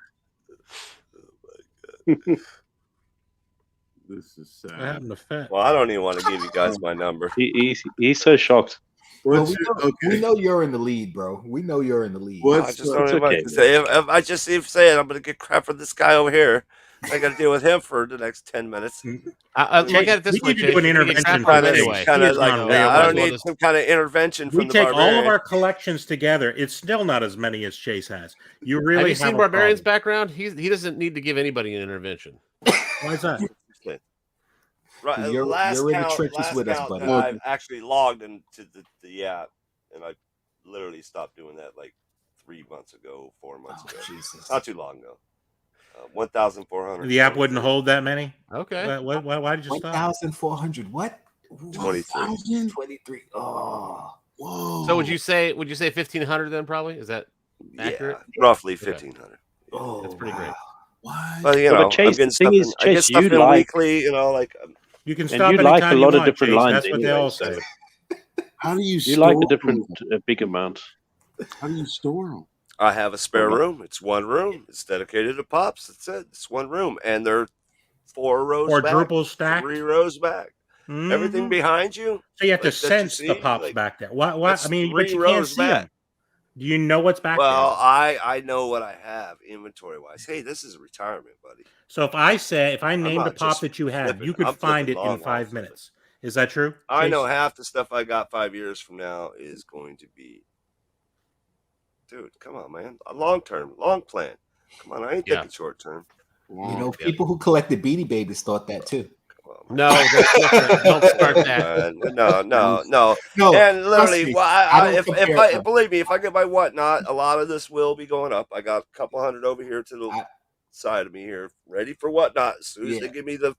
Speaker 2: This is sad.
Speaker 1: I happen to fit.
Speaker 6: Well, I don't even want to give you guys my number.
Speaker 4: He's so shocked.
Speaker 3: Well, we know you're in the lead, bro. We know you're in the lead.
Speaker 6: I just don't even like to say. If I just keep saying I'm going to get crap from this guy over here, I got to deal with him for the next 10 minutes.
Speaker 5: Look at it this way.
Speaker 1: We need to do an intervention.
Speaker 5: Anyway.
Speaker 6: I don't need some kind of intervention from
Speaker 1: We
Speaker 6: the
Speaker 1: take
Speaker 6: Barbarian.
Speaker 1: all of our collections together. It's still not as many as Chase has. You really
Speaker 5: have you seen
Speaker 1: a
Speaker 5: Barbarian's
Speaker 1: problem.
Speaker 5: background? He doesn't need to give anybody an intervention.
Speaker 1: Why is that?
Speaker 6: Right,
Speaker 3: You're in the trenches with us, buddy.
Speaker 6: I actually logged into the app, and I literally stopped doing that like 3 months ago, 4 months ago.
Speaker 3: Jesus.
Speaker 6: Not too long ago. 1,400.
Speaker 1: The app wouldn't hold that many?
Speaker 5: Okay.
Speaker 1: Why did you stop?
Speaker 3: 1,400. What?
Speaker 6: 23.
Speaker 3: 23. Oh.
Speaker 2: Whoa.
Speaker 5: So would you say 1,500 then? Probably is that accurate?
Speaker 6: Yeah, roughly 1,500.
Speaker 3: Oh,
Speaker 5: that's pretty great.
Speaker 2: What?
Speaker 6: Well,
Speaker 4: But Chase, the thing is,
Speaker 6: I get
Speaker 4: Chase,
Speaker 6: stuff
Speaker 4: you
Speaker 6: in
Speaker 4: like
Speaker 6: weekly, like.
Speaker 1: You can
Speaker 4: And
Speaker 1: stop
Speaker 4: you
Speaker 1: anytime
Speaker 4: like a lot
Speaker 1: you
Speaker 4: of
Speaker 1: want,
Speaker 4: different
Speaker 1: Chase.
Speaker 4: lines
Speaker 1: That's what they
Speaker 4: anyway,
Speaker 1: all
Speaker 4: so-
Speaker 1: say.
Speaker 2: How do you
Speaker 4: You
Speaker 2: store
Speaker 4: like a
Speaker 2: them?
Speaker 4: different, big amount.
Speaker 2: How do you store them?
Speaker 6: I have a spare room. It's one room. It's dedicated to pops. That's it. It's one room, and they're 4 rows
Speaker 1: Quadruple
Speaker 6: back,
Speaker 1: stacked.
Speaker 6: 3 rows back.
Speaker 1: Mhm.
Speaker 6: Everything behind you.
Speaker 1: So you have to
Speaker 6: like, that you
Speaker 1: sense the
Speaker 6: see,
Speaker 1: pops
Speaker 6: like,
Speaker 1: back there. Why?
Speaker 6: that's
Speaker 1: I mean,
Speaker 6: 3
Speaker 1: but you can't
Speaker 6: rows
Speaker 1: see
Speaker 6: back.
Speaker 1: them. Do you know what's back
Speaker 6: Well,
Speaker 1: there?
Speaker 6: I know what I have inventory wise. Hey, this is retirement, buddy.
Speaker 1: So if I named a
Speaker 6: not
Speaker 1: pop
Speaker 6: just
Speaker 1: that you have,
Speaker 6: flipping.
Speaker 1: you could
Speaker 6: I'm
Speaker 1: find it
Speaker 6: flipping
Speaker 1: in
Speaker 6: long
Speaker 1: 5
Speaker 6: off.
Speaker 1: minutes. Is that true?
Speaker 6: I
Speaker 1: Chase?
Speaker 6: know half the stuff I got 5 years from now is going to be. Dude, come on, man. A long term, long plan. Come on, I ain't thinking short term.
Speaker 3: You know, people who collected Beanie Babies thought that too.
Speaker 5: No, that's different. Don't start that.
Speaker 6: No.
Speaker 3: No,
Speaker 6: And literally,
Speaker 3: me.
Speaker 6: if believe me, if I get my whatnot, a lot of this will be going up. I got a couple hundred over here to the side of me here, ready for whatnot. As soon as they give me the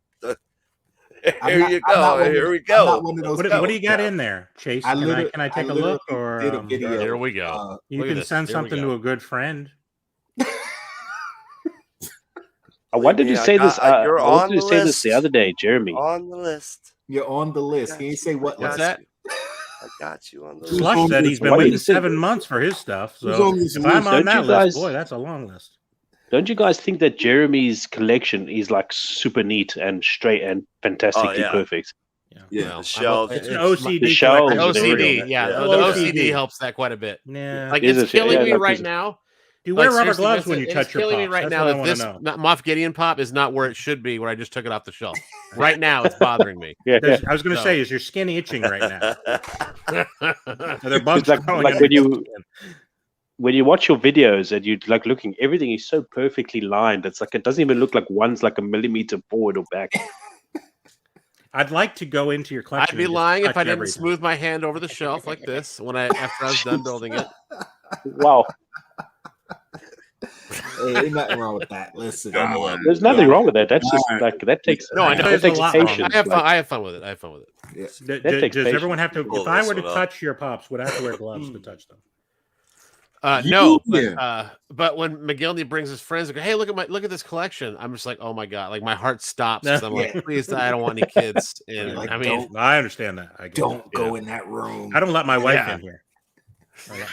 Speaker 6: here we go.
Speaker 1: What do you got in there, Chase? Can I take a look? Or
Speaker 3: did a video.
Speaker 5: Here we go.
Speaker 1: You can send something to a good friend.
Speaker 4: I wanted to say this. I
Speaker 6: you're
Speaker 4: wanted
Speaker 6: on
Speaker 4: to
Speaker 6: the
Speaker 4: say this
Speaker 6: list.
Speaker 4: the other day, Jeremy.
Speaker 6: On the list.
Speaker 3: You're on the list. Can you say what?
Speaker 5: What's
Speaker 3: list?
Speaker 5: that?
Speaker 6: I got you on the
Speaker 1: Slush
Speaker 6: list.
Speaker 1: said he's been
Speaker 4: Why
Speaker 1: waiting
Speaker 4: you say-
Speaker 1: 7 months for his stuff.
Speaker 2: Who's
Speaker 1: So
Speaker 2: on this
Speaker 1: if I'm
Speaker 2: list?
Speaker 1: on
Speaker 4: Don't
Speaker 1: that
Speaker 4: you
Speaker 1: list,
Speaker 4: guys-
Speaker 1: boy, that's a long list.
Speaker 4: Don't you guys think that Jeremy's collection is like super neat and straight and fantastically
Speaker 6: yeah.
Speaker 4: perfect?
Speaker 2: Yeah.
Speaker 5: Well,
Speaker 6: The shelves.
Speaker 1: It's an OCD.
Speaker 4: The shelves
Speaker 5: The
Speaker 4: are
Speaker 5: OCD,
Speaker 4: real.
Speaker 5: yeah,
Speaker 6: Yeah.
Speaker 5: the OCD helps that quite a bit.
Speaker 1: Yeah.
Speaker 5: Like
Speaker 4: Is
Speaker 5: it's
Speaker 4: it?
Speaker 5: killing
Speaker 4: Yeah,
Speaker 5: me
Speaker 4: like,
Speaker 5: right
Speaker 4: is it-
Speaker 5: now.
Speaker 1: Do you wear
Speaker 5: Like,
Speaker 1: rubber
Speaker 5: seriously,
Speaker 1: gloves
Speaker 5: Vincent,
Speaker 1: when you
Speaker 5: it
Speaker 1: touch
Speaker 5: is
Speaker 1: your
Speaker 5: killing
Speaker 1: pops?
Speaker 5: me right
Speaker 1: That's
Speaker 5: now
Speaker 1: what I
Speaker 5: that
Speaker 1: want to
Speaker 5: this
Speaker 1: know.
Speaker 5: Moff Gideon pop is not where it should be, where I just took it off the shelf. Right now, it's bothering me.
Speaker 4: Yeah.
Speaker 1: I was going to say, is your skin itching right now? Are there bugs
Speaker 4: It's
Speaker 1: crawling
Speaker 4: like
Speaker 1: under
Speaker 4: when
Speaker 1: your
Speaker 4: you
Speaker 1: skin?
Speaker 4: when you watch your videos and you like looking, everything is so perfectly lined. It's like it doesn't even look like one's like a millimeter forward or back.
Speaker 1: I'd like to go into your
Speaker 5: I'd
Speaker 1: collection.
Speaker 5: be
Speaker 1: and just
Speaker 5: lying if
Speaker 1: touch
Speaker 5: I didn't
Speaker 1: everything.
Speaker 5: smooth my hand over the shelf like this after I was done building it.
Speaker 4: Wow.
Speaker 3: Hey, ain't nothing wrong with that. Listen,
Speaker 6: Come on.
Speaker 4: There's nothing wrong with that. That's just
Speaker 2: Alright.
Speaker 4: like that takes
Speaker 5: No, I know
Speaker 1: There's
Speaker 4: that
Speaker 1: a
Speaker 4: takes
Speaker 1: lot wrong with
Speaker 4: patience.
Speaker 5: I have fun.
Speaker 4: like-
Speaker 5: I have fun with it. I have fun with it.
Speaker 4: That
Speaker 1: Does
Speaker 4: takes
Speaker 1: everyone have to?
Speaker 6: Pull
Speaker 1: If I
Speaker 6: this
Speaker 1: were to
Speaker 6: one up.
Speaker 1: touch your pops, would I have to wear gloves to touch them?
Speaker 5: No,
Speaker 2: Yeah.
Speaker 5: but when McGillney brings his friends, and go, hey, look at this collection. I'm just like, oh my god, like my heart stops. 'Cause I'm like, please, I don't want any kids. And
Speaker 3: Like,
Speaker 5: I mean,
Speaker 3: don't-
Speaker 1: I understand that. I get
Speaker 3: don't
Speaker 1: it.
Speaker 3: go in that room.
Speaker 1: I don't let my wife
Speaker 5: Yeah.
Speaker 1: in here.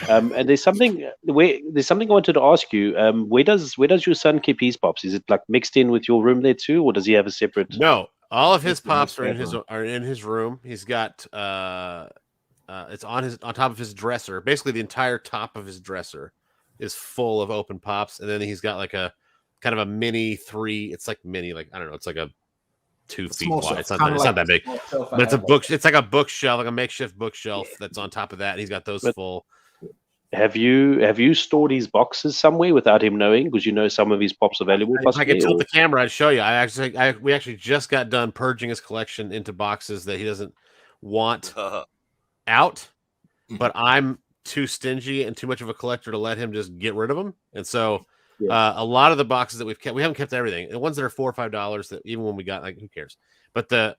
Speaker 4: And there's something I wanted to ask you. Where does your son keep his pops? Is it like mixed in with your room there too, or does he have a separate?
Speaker 5: no, all of his
Speaker 3: It's nice
Speaker 5: pops are in his room. He's got it's on top of his dresser. Basically, the entire top of his dresser is full of open pops, and then he's got like a kind of a mini 3. It's like mini, like I don't know. It's like a 2 feet
Speaker 3: Small
Speaker 5: wide.
Speaker 3: shelf,
Speaker 5: It's not
Speaker 3: kinda
Speaker 5: that big,
Speaker 3: small shelf I
Speaker 5: but it's a
Speaker 3: have.
Speaker 5: book. It's like a bookshelf, like a makeshift bookshelf that's on top of that. And he's got those
Speaker 4: But-
Speaker 5: full.
Speaker 4: Have you stored his boxes somewhere without him knowing? Because you know some of his pops are valuable.
Speaker 5: If I
Speaker 4: Possibly,
Speaker 5: could tilt
Speaker 4: or-
Speaker 5: the camera, I'd show you. We actually just got done purging his collection into boxes that he doesn't want out, but I'm too stingy and too much of a collector to let him just get rid of them. And so a lot of the boxes that we haven't kept everything. The ones that are $4 or $5 that even when we got, like, who cares? But the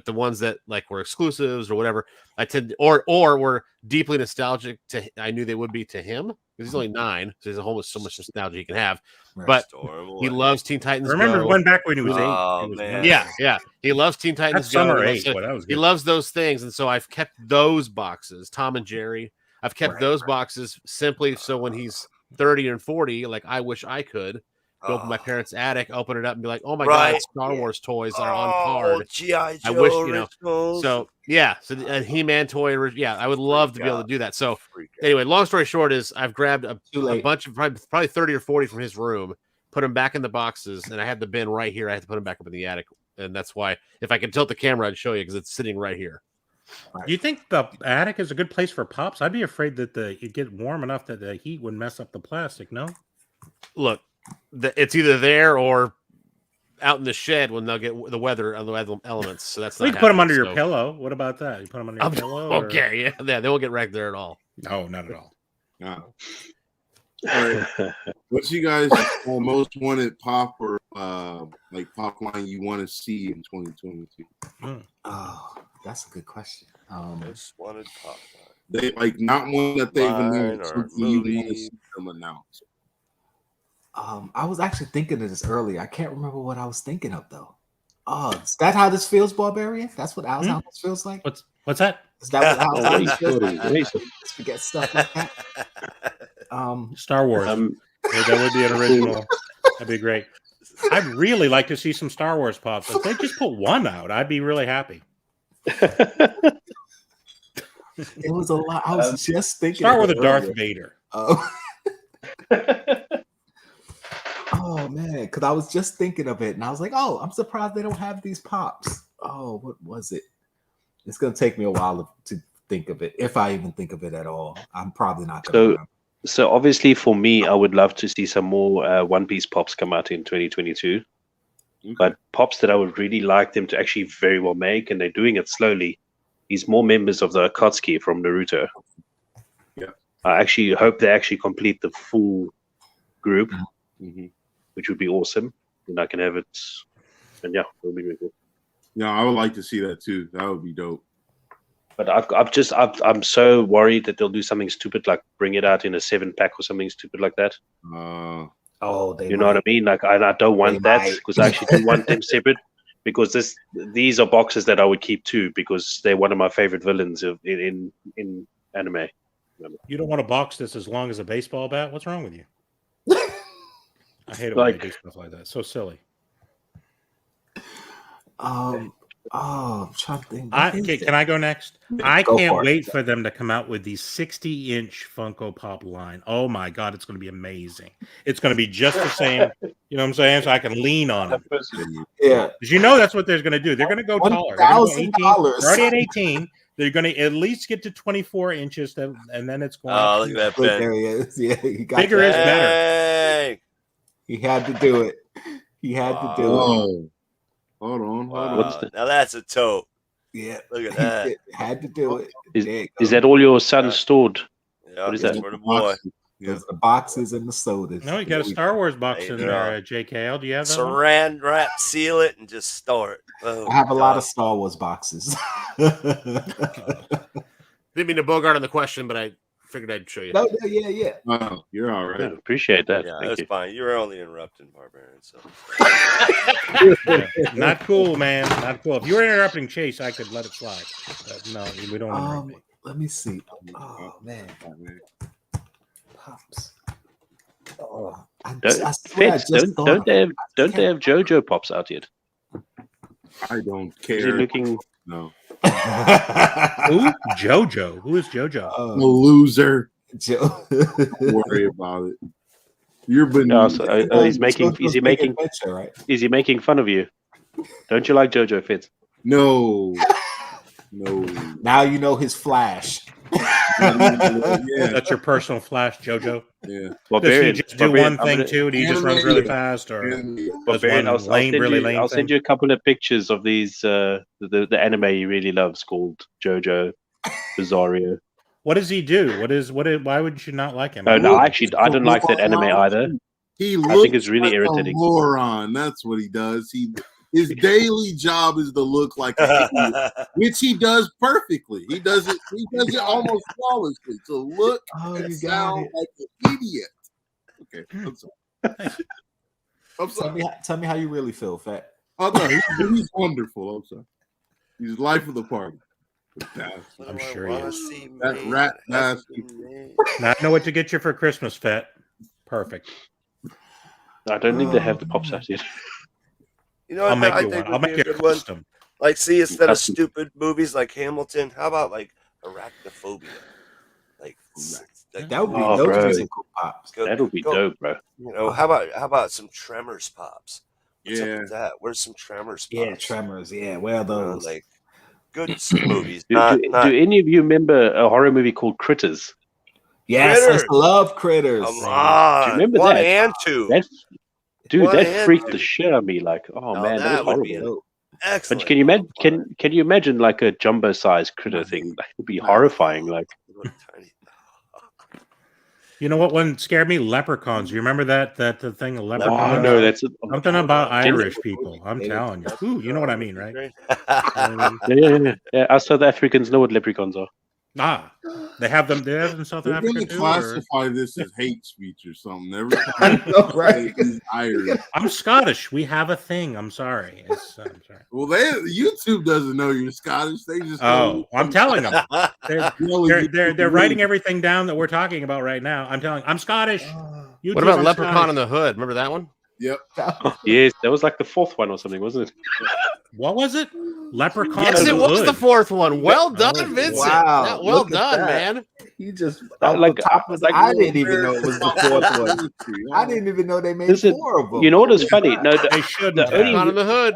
Speaker 5: ones that like were exclusives or whatever, I tend or were deeply nostalgic to. I knew they would be to him because he's only 9, so there's so much nostalgia he can have.
Speaker 3: Right.
Speaker 5: But
Speaker 6: Storm
Speaker 5: he
Speaker 6: away.
Speaker 5: loves Teen Titans.
Speaker 1: Remember
Speaker 5: Go.
Speaker 1: one back when he was 8?
Speaker 6: Oh,
Speaker 1: He was
Speaker 6: man.
Speaker 1: young.
Speaker 5: Yeah. He loves Teen Titans
Speaker 1: That's
Speaker 5: Go.
Speaker 1: summer
Speaker 5: He
Speaker 1: 8.
Speaker 5: loves-
Speaker 1: Boy, that was
Speaker 5: He
Speaker 1: good.
Speaker 5: loves those things, and so I've kept those boxes. Tom and Jerry. I've kept those boxes simply so when he's 30 and 40, like I wish I could go up in my parents' attic, open it up, and be like, "Oh my god,
Speaker 6: Right.
Speaker 5: Star Wars toys are on
Speaker 6: Oh,
Speaker 5: card."
Speaker 6: G.I. Joe
Speaker 5: I wish, you know.
Speaker 6: originals.
Speaker 5: So yeah, so a He-Man toy. Yeah, I would love to be able to do that. So
Speaker 6: Freak out.
Speaker 5: anyway, long story short is I've grabbed a
Speaker 3: Too late.
Speaker 5: bunch of probably 30 or 40 from his room, put them back in the boxes, and I had the bin right here. I had to put them back up in the attic, and that's why if I could tilt the camera, I'd show you because it's sitting right here.
Speaker 1: Do you think the attic is a good place for pops? I'd be afraid that it'd get warm enough that the heat would mess up the plastic. No.
Speaker 5: Look, it's either there or out in the shed when they'll get the weather elements. So that's
Speaker 1: Well, you
Speaker 5: not
Speaker 1: can put them under
Speaker 5: happening,
Speaker 1: your
Speaker 5: so-
Speaker 1: pillow. What about that? You put them under your pillow? or-
Speaker 5: Okay, yeah, they won't get wrecked there at all.
Speaker 1: No, not at all.
Speaker 2: All right. What's you guys most wanted pop or like pop line you want to see in 2022?
Speaker 3: Oh, that's a good question.
Speaker 6: Most wanted pop.
Speaker 2: They like not one that they've
Speaker 6: Line
Speaker 2: announced.
Speaker 6: or
Speaker 2: Something you want
Speaker 6: movie.
Speaker 2: to see them announce.
Speaker 3: I was actually thinking of this earlier. I can't remember what I was thinking of though. Oh, is that how this feels, Barbarian? That's what Alzheimer's feels like?
Speaker 1: What's that?
Speaker 3: Is that what
Speaker 4: Yeah,
Speaker 3: Alzheimer's feels like?
Speaker 4: he's-
Speaker 3: Forget stuff like that.
Speaker 1: Star Wars. Yeah, that would be an original. That'd be great. I'd really like to see some Star Wars pops. If they just put one out, I'd be really happy.
Speaker 3: It was a lot. I was just thinking.
Speaker 1: Start
Speaker 3: of
Speaker 1: with
Speaker 3: it
Speaker 1: a Darth
Speaker 3: earlier.
Speaker 1: Vader.
Speaker 3: Oh man, because I was just thinking of it, and I was like, "Oh, I'm surprised they don't have these pops." Oh, what was it? It's gonna take me a while to think of it, if I even think of it at all. I'm probably not gonna. remember.
Speaker 4: So obviously for me, I would love to see some more One Piece pops come out in 2022. But pops that I would really like them to actually very well make, and they're doing it slowly, is more members of the Akatsuki from Naruto.
Speaker 2: Yeah.
Speaker 4: I actually hope they actually complete the full group,
Speaker 2: Mhm.
Speaker 4: which would be awesome. And I can have it. And yeah, it would be really cool.
Speaker 2: Yeah, I would like to see that too. That would be dope.
Speaker 4: But I'm so worried that they'll do something stupid like bring it out in a 7-pack or something stupid like that.
Speaker 3: Oh, they
Speaker 4: You know what I mean? Like I don't want
Speaker 3: They
Speaker 4: that
Speaker 3: might.
Speaker 4: because I actually do want them separate. Because these are boxes that I would keep too because they're one of my favorite villains in anime.
Speaker 1: You don't want to box this as long as a baseball bat? What's wrong with you? I hate it when
Speaker 4: Like-
Speaker 1: they do stuff like that. So silly.
Speaker 3: Oh, I'm trying to think.
Speaker 1: Can I go next? I
Speaker 3: Go
Speaker 1: can't
Speaker 3: for it.
Speaker 1: wait for them to come out with the 60-inch Funko Pop line. Oh my God, it's going to be amazing. It's going to be just the same. You know what I'm saying? So I can lean on them.
Speaker 3: Yeah.
Speaker 1: Because you know that's what they're going to do. They're going to go taller. They're going to go 18.
Speaker 3: $1,000.
Speaker 1: They're already at 18. They're going to at least get to 24 inches, and then it's going.
Speaker 6: Oh, look at that,
Speaker 3: Look,
Speaker 6: Ben.
Speaker 3: there he is. Yeah, he got
Speaker 1: Bigger
Speaker 3: that.
Speaker 1: is better.
Speaker 6: Hey.
Speaker 3: He had to do it. He had to do it.
Speaker 2: Whoa. Hold on.
Speaker 6: Wow. Now that's a tote.
Speaker 3: Yeah.
Speaker 6: Look at that.
Speaker 3: He had to do it.
Speaker 5: Is that all your son stored?
Speaker 6: Yeah,
Speaker 5: What is that?
Speaker 6: for the boy?
Speaker 3: There's the boxes and the sodas.
Speaker 1: No, you got a Star Wars box
Speaker 6: There
Speaker 1: in
Speaker 6: you
Speaker 1: there, JKL. Do you have that? one?
Speaker 6: Saran wrap, seal it, and just store it. Oh,
Speaker 3: I have a lot of Star Wars boxes.
Speaker 5: Didn't mean to bogart on the question, but I figured I'd show you.
Speaker 3: No, yeah.
Speaker 2: Wow, you're all right.
Speaker 5: Yeah, appreciate that.
Speaker 6: Yeah,
Speaker 5: Thank
Speaker 6: that's
Speaker 5: you.
Speaker 6: fine. You were only interrupting Barbarian. So
Speaker 1: Not cool, man. Not cool. If you were interrupting Chase, I could let it slide. But no, we don't interrupt me.
Speaker 3: Let me see. Oh man, pops. Oh,
Speaker 5: Don't they have JoJo pops out yet?
Speaker 2: I don't
Speaker 5: Is he
Speaker 2: care.
Speaker 5: looking?
Speaker 2: No.
Speaker 1: Who? JoJo. Who is JoJo?
Speaker 2: A loser.
Speaker 3: Joe.
Speaker 2: Don't worry about it. You're beneath.
Speaker 5: No, so, he's making. Is he making?
Speaker 3: Adventure, right?
Speaker 5: Is he making fun of you? Don't you like JoJo, Fitz?
Speaker 2: No.
Speaker 3: Now you know his flash.
Speaker 2: Yeah.
Speaker 1: That's your personal Flash, JoJo.
Speaker 2: Yeah.
Speaker 1: Does he just do one thing too? Do he just runs really fast, or does
Speaker 5: Barbarian,
Speaker 1: one lane
Speaker 5: I'll send you a couple of pictures of these the anime he really loves called JoJo Bizarro.
Speaker 1: What does he do? Why would you not like him?
Speaker 5: No, actually, I don't like that anime either.
Speaker 2: He
Speaker 5: I
Speaker 2: looks
Speaker 5: think it's really
Speaker 2: like
Speaker 5: irritating.
Speaker 2: a moron. That's what he does. His daily job is to look like an idiot, which he does perfectly. He does it almost flawlessly. To look and sound like an idiot. Okay, I'm sorry. I'm sorry.
Speaker 3: Tell me how you really feel, Fat.
Speaker 2: Oh, no, he's wonderful. I'm sorry. He's the life of the party.
Speaker 1: I'm sure he is.
Speaker 2: That rat nasty.
Speaker 1: Now I know what to get you for Christmas, Fat. Perfect.
Speaker 5: I don't think they have the pops out yet.
Speaker 6: You know,
Speaker 1: I'll make
Speaker 6: I
Speaker 1: you
Speaker 6: think
Speaker 1: one. I'll
Speaker 6: would be
Speaker 1: make
Speaker 6: a
Speaker 1: you
Speaker 6: good one.
Speaker 1: custom.
Speaker 6: Like, see, instead of stupid movies like Hamilton, how about like arachnophobia? Like
Speaker 3: That would be
Speaker 5: Oh,
Speaker 3: those
Speaker 5: bro.
Speaker 3: musical pops.
Speaker 5: That would be dope, bro.
Speaker 6: You know, how about some Tremors pops? What's up
Speaker 2: Yeah.
Speaker 6: with that? Where's some Tremors pops?
Speaker 3: Yeah, Tremors. Yeah, where are
Speaker 6: You know,
Speaker 3: those?
Speaker 6: like good movies.
Speaker 5: Do
Speaker 6: Not
Speaker 5: any of you remember a horror movie called Critters?
Speaker 3: Yes, I
Speaker 6: Critters.
Speaker 3: love Critters.
Speaker 6: Come on.
Speaker 5: Do you remember
Speaker 6: one
Speaker 5: that?
Speaker 6: and two.
Speaker 5: That
Speaker 6: and
Speaker 5: freaked
Speaker 6: two.
Speaker 5: the shit out of me. Like, oh
Speaker 6: No,
Speaker 5: man, that
Speaker 6: that
Speaker 5: was
Speaker 6: would be
Speaker 5: horrible.
Speaker 6: Excellent.
Speaker 5: But can you imagine? Can you imagine like a jumbo-sized critter thing? That would be horrifying. Like,
Speaker 6: Tiny.
Speaker 1: You know what one scared me? Leprechauns. You remember that the thing?
Speaker 5: oh
Speaker 1: Leprechauns.
Speaker 5: no, that's
Speaker 1: Something about
Speaker 5: Gen-
Speaker 1: Irish people. I'm telling you. Ooh, you know what I mean, right?
Speaker 5: yeah. Us South Africans know what leprechauns are.
Speaker 1: Ah, they have them. They have them in South
Speaker 2: They're
Speaker 1: Africa
Speaker 2: going to
Speaker 1: too.
Speaker 2: classify this as hate speech or something. Every time
Speaker 3: I know, right?
Speaker 2: he's Irish.
Speaker 1: I'm Scottish. We have a thing. I'm sorry. I'm sorry.
Speaker 2: Well, YouTube doesn't know you're Scottish. They just
Speaker 1: Oh, I'm telling them. They're
Speaker 2: They're
Speaker 1: writing everything down that we're talking about right now. I'm telling. I'm Scottish.
Speaker 5: What about Leprechaun in the Hood? Remember that one?
Speaker 2: Yep.
Speaker 5: Yes, that was like the fourth one or something, wasn't it?
Speaker 1: What was it? Leprechaun.
Speaker 5: Yes,
Speaker 1: in
Speaker 5: it
Speaker 1: the
Speaker 5: was
Speaker 1: Hood.
Speaker 5: the fourth one. Well done, Vincent.
Speaker 3: Wow,
Speaker 5: Well
Speaker 3: look at
Speaker 5: done,
Speaker 3: that.
Speaker 5: man.
Speaker 3: He just
Speaker 5: Like,
Speaker 3: I didn't even know it was the fourth one. I didn't even know they made
Speaker 5: Listen,
Speaker 3: 4 of them.
Speaker 5: you know what is funny? No,
Speaker 1: They shouldn't.
Speaker 5: the only-
Speaker 1: have.
Speaker 5: in the Hood.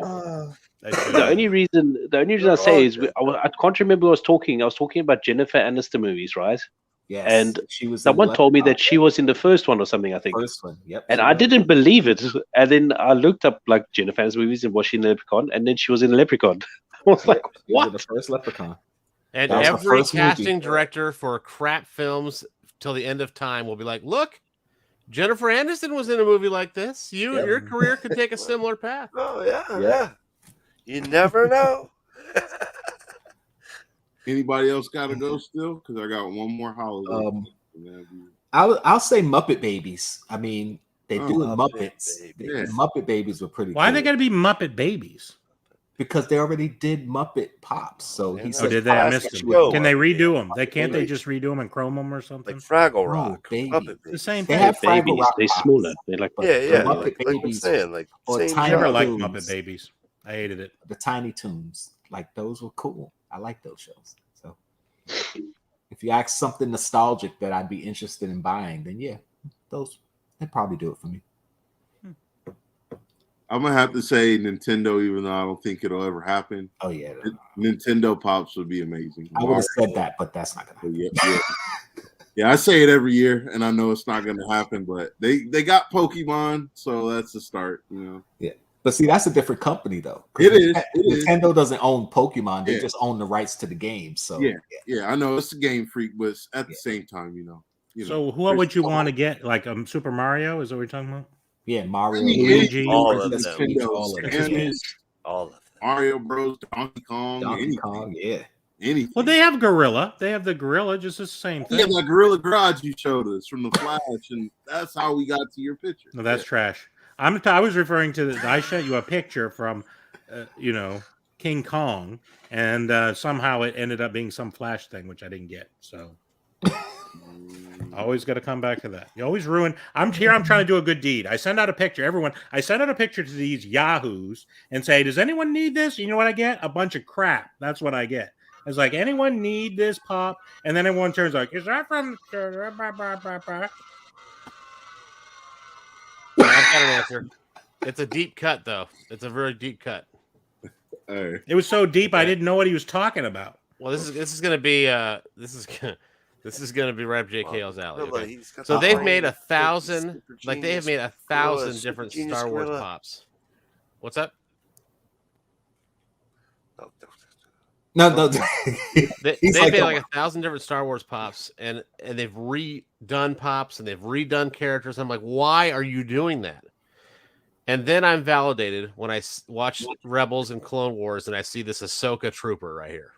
Speaker 1: They shouldn't
Speaker 5: The
Speaker 1: have.
Speaker 5: only reason I say is I can't remember what I was talking. I was talking about Jennifer Aniston movies, right?
Speaker 3: Yes,
Speaker 5: and
Speaker 3: she was.
Speaker 5: Someone told me that she was in the first one or something, I think.
Speaker 3: first one. Yep.
Speaker 5: And I didn't believe it. And then I looked up like Jennifer Aniston movies and was she in Leprechaun? And then she was in Leprechaun. I was like,
Speaker 3: She was
Speaker 5: what?
Speaker 3: the first Leprechaun.
Speaker 5: And
Speaker 3: That was her
Speaker 5: every
Speaker 3: first movie.
Speaker 5: casting director for crap films till the end of time will be like, look, Jennifer Aniston was in a movie like this. Your career could take a similar path.
Speaker 6: Oh yeah. You never know.
Speaker 2: Anybody else got to go still? Because I got one more holiday.
Speaker 3: I'll say Muppet Babies. I mean, they do Muppets.
Speaker 6: Babies.
Speaker 3: The Muppet Babies were pretty.
Speaker 1: Why are they
Speaker 3: cool.
Speaker 1: going to be Muppet Babies?
Speaker 3: Because they already did Muppet Pops. So he
Speaker 1: Oh,
Speaker 3: said,
Speaker 1: did they? I missed
Speaker 6: Classic
Speaker 1: them.
Speaker 6: show.
Speaker 1: Can they redo them? Can't they just redo them and chrome them or something?
Speaker 6: Like Fraggle
Speaker 3: "No,
Speaker 6: Rock.
Speaker 3: baby."
Speaker 6: Muppet
Speaker 1: The
Speaker 6: Babies.
Speaker 1: same
Speaker 3: They
Speaker 1: thing.
Speaker 3: have Fraggle
Speaker 5: Babies,
Speaker 3: Rock
Speaker 5: they
Speaker 3: Pops.
Speaker 5: smaller. They like
Speaker 6: Yeah.
Speaker 3: Muppet
Speaker 6: Like I'm
Speaker 3: Babies
Speaker 6: saying, like
Speaker 3: or
Speaker 6: same
Speaker 3: Tiny
Speaker 1: I never
Speaker 6: genre.
Speaker 1: liked
Speaker 3: Toons.
Speaker 1: Muppet Babies. I hated it.
Speaker 3: The Tiny Toons. like those were cool. I like those shows. So if you ask something nostalgic that I'd be interested in buying, then yeah, they'd probably do it for me.
Speaker 2: I'm gonna have to say Nintendo, even though I don't think it'll ever happen.
Speaker 3: Oh yeah,
Speaker 2: Nintendo Pops would be amazing.
Speaker 3: I would have said that, but that's not gonna happen.
Speaker 2: Yeah, I say it every year, and I know it's not gonna happen, but they got Pokemon, so that's a start, you know.
Speaker 3: Yeah, but see, that's a different company though.
Speaker 2: It is.
Speaker 3: Nintendo doesn't own Pokemon; they just own the rights to the game. So
Speaker 2: yeah, I know it's a Game Freak, but at the same time, you know.
Speaker 1: So what would you want to get? Like Super Mario? Is that what you're talking about?
Speaker 3: Yeah, Mario,
Speaker 1: Luigi,
Speaker 6: all of them.
Speaker 2: All of them. Mario Bros, Donkey Kong,
Speaker 3: yeah.
Speaker 2: Anything.
Speaker 1: Well, they have Gorilla. They have the Gorilla, just the same thing.
Speaker 2: Yeah, that Gorilla Garage you showed us from the Flash, and that's how we got to your picture.
Speaker 1: No, that's trash. I was referring to I sent you a picture from, King Kong, and somehow it ended up being some Flash thing, which I didn't get. So. Always got to come back to that. You always ruin. I'm trying to do a good deed. I send out a picture. I send out a picture to these yahoos and say, "Does anyone need this?" You know what I get? A bunch of crap. That's what I get. It's like, anyone need this pop? And then everyone turns like, "Is that from?"
Speaker 5: I've got an answer. It's a deep cut, though. It's a very deep cut.
Speaker 1: It was so deep, I didn't know what he was talking about.
Speaker 5: Well, this is going to be This is going to be right up JKL's alley. Okay? So they've made 1,000, like they have made 1,000 different Star Wars pops. What's up?
Speaker 3: No.
Speaker 5: They've made like 1,000 different Star Wars pops, and they've redone pops and they've redone characters. I'm like, why are you doing that? And then I'm validated when I watch Rebels and Clone Wars and I see this Ahsoka trooper right here.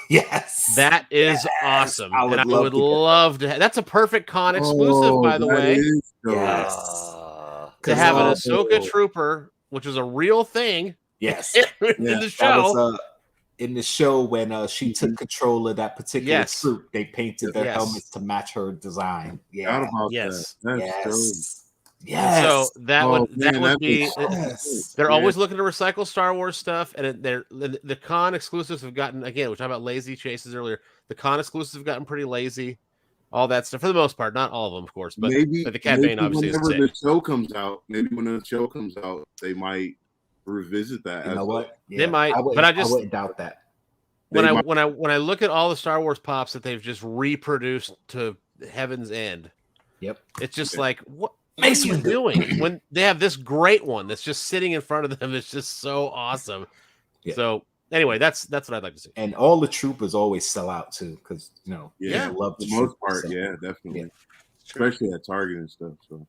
Speaker 3: Yes,
Speaker 5: that is awesome. I would love to. That's a perfect con exclusive, by the way.
Speaker 3: Yes,
Speaker 5: to have an Ahsoka trooper, which is a real thing.
Speaker 3: Yes,
Speaker 5: in the show.
Speaker 3: In the show, when she took control of that particular troop, they painted their helmets to match her design. Yeah.
Speaker 5: Yes.
Speaker 3: Yes.
Speaker 5: So that would be. They're always looking to recycle Star Wars stuff, and the con exclusives have gotten, again, we're talking about lazy chases earlier. The con exclusives have gotten pretty lazy. All that stuff for the most part, not all of them, of course, but the Cad Bane obviously is
Speaker 2: whenever the show comes out, they might revisit that.
Speaker 3: You know what?
Speaker 5: They might, I
Speaker 3: wouldn't doubt that.
Speaker 5: When I look at all the Star Wars pops that they've just reproduced to heaven's end, it's just like what are you doing when they have this great one that's just sitting in front of them? It's just so awesome. Yeah. So anyway, that's what I'd like to see.
Speaker 3: And all the troopers always sell out too, because I love the
Speaker 2: most part. So. Yeah, definitely, especially at Target and stuff. So,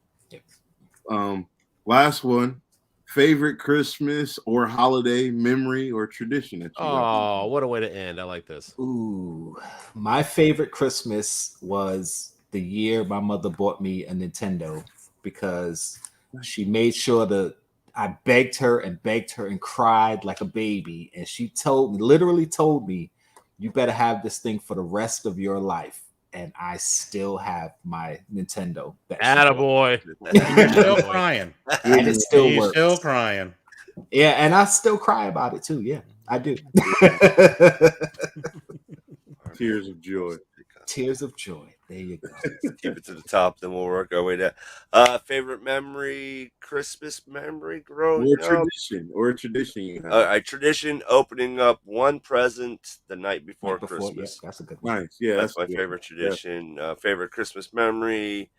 Speaker 2: last one. Favorite Christmas or holiday memory or tradition that you
Speaker 5: got? What a way to end. I like this.
Speaker 3: Ooh, my favorite Christmas was the year my mother bought me a Nintendo, because she made sure I begged her and cried like a baby. And she literally told me, you better have this thing for the rest of your life. And I still have my Nintendo.
Speaker 5: Attaboy.
Speaker 1: You're still crying.
Speaker 3: And it still works.
Speaker 1: You're still crying.
Speaker 3: Yeah, and I still cry about it too. Yeah, I do.
Speaker 2: Tears of joy.
Speaker 3: Tears of joy. There you go.
Speaker 6: Keep it to the top, then we'll work our way down. Favorite memory, Christmas memory growing up?
Speaker 2: Or a tradition you have.
Speaker 6: A tradition, opening up one present the night before Christmas.
Speaker 3: Yeah, that's a good one.
Speaker 2: Nice. Yeah,
Speaker 6: that's my favorite tradition. Favorite Christmas memory,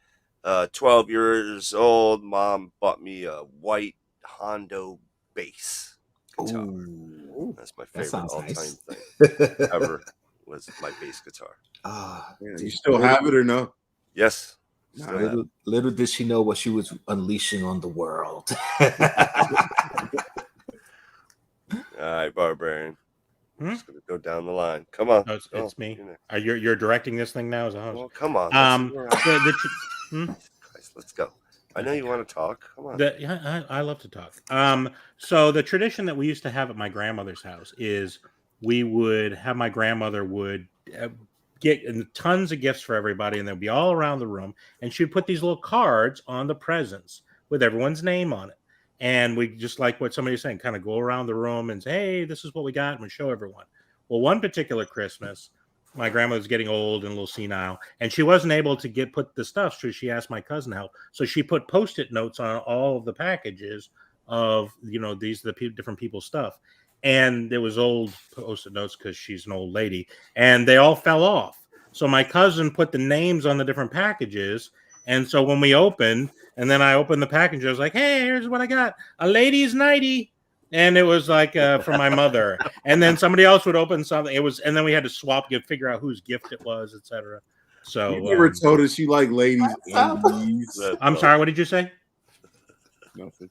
Speaker 6: 12 years old, Mom bought me a white Hondo bass guitar.
Speaker 3: Ooh,
Speaker 6: that's my favorite all-time thing ever. Was my bass guitar.
Speaker 2: You still have it or no?
Speaker 6: Yes.
Speaker 3: Little did she know what she was unleashing on the world.
Speaker 6: All right, Barbarian. Just gonna go down the line. Come on.
Speaker 1: No, it's me. You're directing this thing now as a host.
Speaker 6: Well, come on. Let's go. I know you want to talk. Come on.
Speaker 1: I love to talk. So the tradition that we used to have at my grandmother's house is my grandmother would get tons of gifts for everybody, and they'll be all around the room, and she'd put these little cards on the presents with everyone's name on it. and we just like what somebody's saying, kind of go around the room and say, hey, this is what we got, and we show everyone. Well, one particular Christmas, my grandma was getting old and a little senile, and she wasn't able to put the stuff, so she asked my cousin help. So she put Post-it notes on all of the packages of, these are the different people's stuff. And there was old Post-it notes because she's an old lady, and they all fell off. So my cousin put the names on the different packages. And so when we opened, and then I opened the package, I was like, hey, here's what I got. A lady's nightie. And it was like from my mother. And then somebody else would open something. And then we had to figure out whose gift it was, etc. So
Speaker 2: you never told us you like ladies.
Speaker 1: I'm sorry, what did you say?
Speaker 2: Nothing.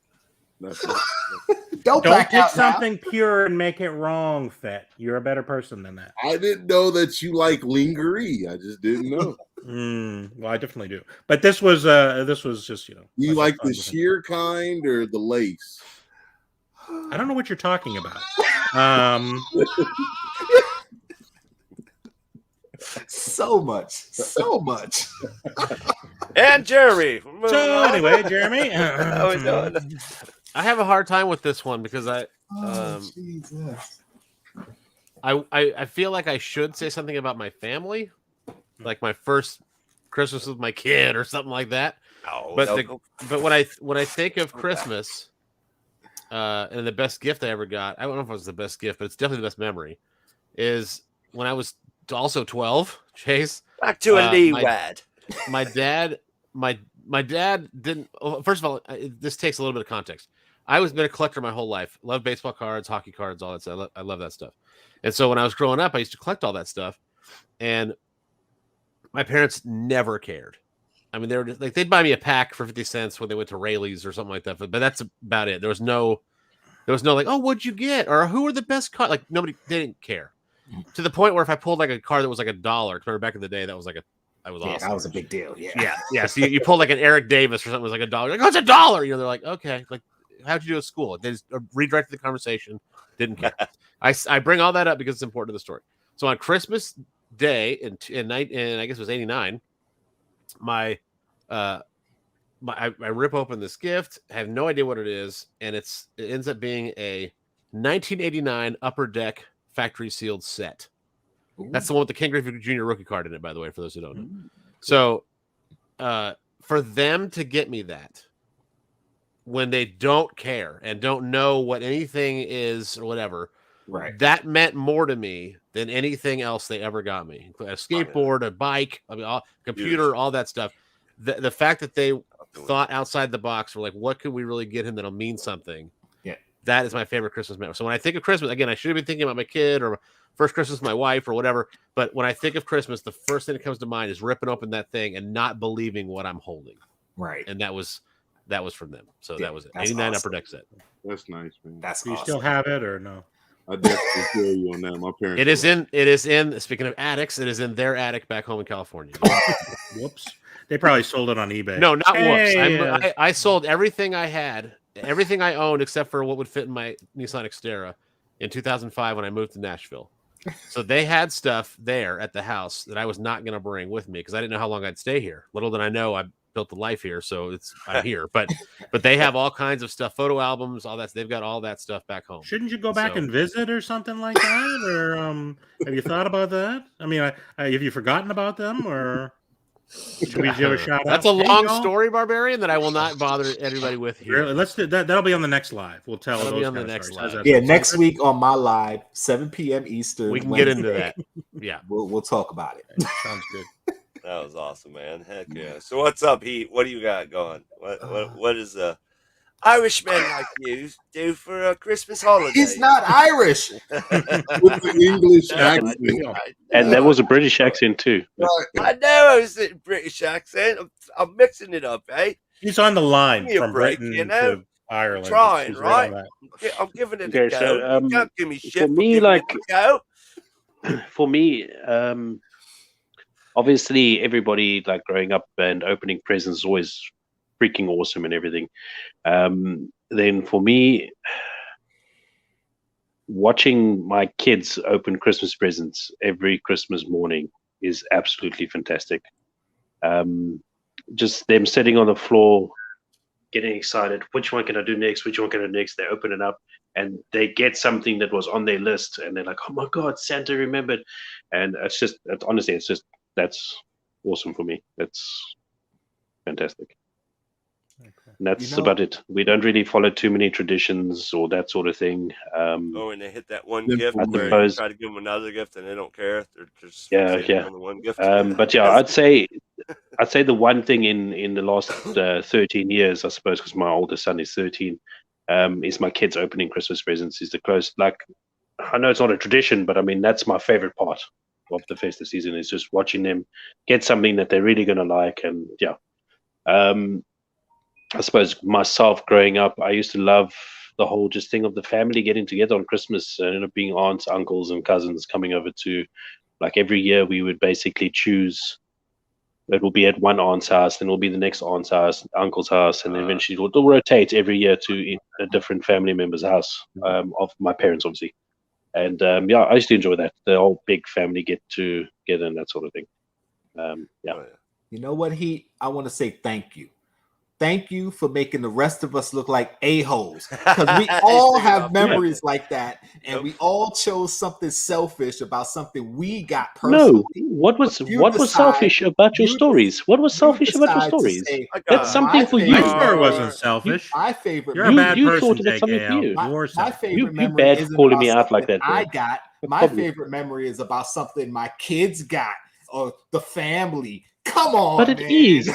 Speaker 3: Don't
Speaker 1: take something pure and make it wrong, Fett. You're a better person than that.
Speaker 2: I didn't know that you like lingerie. I just didn't know.
Speaker 1: Well, I definitely do. But this was just,
Speaker 2: You like the sheer kind or the lace?
Speaker 1: I don't know what you're talking about.
Speaker 3: So much.
Speaker 6: And Jeremy.
Speaker 1: So anyway, Jeremy,
Speaker 6: how we doing?
Speaker 5: I have a hard time with this one because I feel like I should say something about my family, like my first Christmas with my kid or something like that. But when I think of Christmas, and the best gift I ever got, I don't know if it was the best gift, but it's definitely the best memory, is when I was also 12. Chase,
Speaker 6: back to a knee wad.
Speaker 5: My dad didn't. First of all, this takes a little bit of context. I was been a collector my whole life. Love baseball cards, hockey cards, all that stuff. I love that stuff. And so when I was growing up, I used to collect all that stuff. And my parents never cared. I mean, they were just, like, they'd buy me a pack for 50 cents when they went to Rayleigh's or something like that. But that's about it. There was no like, oh, what'd you get? Or who are the best cards? Like, they didn't care. To the point where if I pulled like a card that was like $1, remember back in the day, that was awesome.
Speaker 3: That was a big deal. Yeah.
Speaker 5: So you pulled like an Eric Davis or something, it was like $1. Like, oh, it's $1. They're like, okay, like, how'd you do at school? They just redirected the conversation. Didn't care. I bring all that up because it's important to the story. So on Christmas Day in I guess it was 89, I rip open this gift. I have no idea what it is, and it ends up being a 1989 Upper Deck factory sealed set. Ooh. That's the one with the King Griffey Jr. rookie card in it, by the way, for those who don't know. So for them to get me that when they don't care and don't know what anything is or whatever,
Speaker 3: right? That
Speaker 5: meant more to me than anything else they ever got me. A skateboard, a bike, computer, all that stuff. The fact that they thought outside the box, were like, what could we really get him that'll mean something? Yeah, that is my favorite Christmas memory. So when I think of Christmas, again, I should have been thinking about my kid or first Christmas with my wife or whatever. But when I think of Christmas, the first thing that comes to mind is ripping open that thing and not believing what I'm holding.
Speaker 3: Right,
Speaker 5: and that was from them. So that was it. 89
Speaker 3: awesome.
Speaker 5: Upper Deck set.
Speaker 2: That's nice, man.
Speaker 3: That's
Speaker 1: Do you
Speaker 3: awesome.
Speaker 1: still have it or no?
Speaker 2: I definitely feel you on that. My parents.
Speaker 5: It is in. Speaking of attics, it is in their attic back home in California.
Speaker 1: Whoops. They probably sold it on eBay.
Speaker 5: No, not whoops. I sold everything I had, everything I owned except for what would fit in my Nissan Xterra in 2005 when I moved to Nashville. So they had stuff there at the house that I was not going to bring with me because I didn't know how long I'd stay here. Little did I know I built the life here, so I'm here. But they have all kinds of stuff, photo albums, all that. They've got all that stuff back home.
Speaker 1: Shouldn't you go back and visit or something like that? Or have you thought about that? I mean, have you forgotten about them or? Should we give a shout out?
Speaker 5: That's a long story, Barbarian, that I will not bother everybody with here.
Speaker 1: Really? Let's do that. That'll be on the next live. We'll tell those on the next
Speaker 3: live. Yeah, next week on my live, 7 p.m. Eastern.
Speaker 5: We can get into that. Yeah,
Speaker 3: we'll talk about it.
Speaker 1: Sounds good.
Speaker 6: That was awesome, man. Heck yeah. So what's up, Heat? What do you got going? What is Irishman like you do for a Christmas holiday?
Speaker 3: He's not Irish.
Speaker 2: With the English accent.
Speaker 4: And there was a British accent too.
Speaker 6: I know it was a British accent. I'm mixing it up, eh?
Speaker 1: He's on the line from Britain to Ireland.
Speaker 6: I'm trying, right? I'm giving it a go.
Speaker 4: So,
Speaker 6: don't give me shit.
Speaker 4: For me, for me, obviously everybody like growing up and opening presents is always freaking awesome and everything. Then for me, watching my kids open Christmas presents every Christmas morning is absolutely fantastic. Just them sitting on the floor getting excited. Which one can I do next? Which one can I do next? They open it up and they get something that was on their list, and they're like, "Oh my God, Santa remembered!" And honestly, that's awesome for me. That's fantastic. And that's about it. We don't really follow too many traditions or that sort of thing.
Speaker 6: And they hit that one gift,
Speaker 4: I
Speaker 6: where
Speaker 4: suppose.
Speaker 6: you try to give them another gift and they don't care. They're just
Speaker 4: Yeah.
Speaker 6: on the one gift.
Speaker 4: But yeah, I'd say the one thing in the last 13 years, I suppose, because my oldest son is 13, is my kids opening Christmas presents. Is the close. Like, I know it's not a tradition, but I mean that's my favorite part of the festive season, is just watching them get something that they're really gonna like. And yeah. I suppose myself growing up, I used to love the whole just thing of the family getting together on Christmas, being aunts, uncles, and cousins coming over to, like, every year we would basically choose. It will be at one aunt's house, then it will be the next aunt's house, uncle's house, and then eventually it will rotate every year to a different family member's house, of my parents, obviously. And yeah, I used to enjoy that, the whole big family get together and that sort of thing. Yeah.
Speaker 3: You know what, I want to say thank you. Thank you for making the rest of us look like a-holes, because we all have memories like that, and we all chose something selfish about something we got personally.
Speaker 4: No, what was selfish about your stories? What was selfish about your stories? That's something for you.
Speaker 1: My story wasn't selfish.
Speaker 3: My favorite.
Speaker 1: You're a bad
Speaker 4: you
Speaker 1: person,
Speaker 4: thought it was something for you.
Speaker 3: My favorite memory
Speaker 4: bad
Speaker 3: isn't
Speaker 4: calling
Speaker 3: about
Speaker 4: me out like
Speaker 3: something
Speaker 4: that,
Speaker 3: I
Speaker 4: bro.
Speaker 3: got. My favorite memory is about something my kids got or the family. Come on,
Speaker 4: but it is.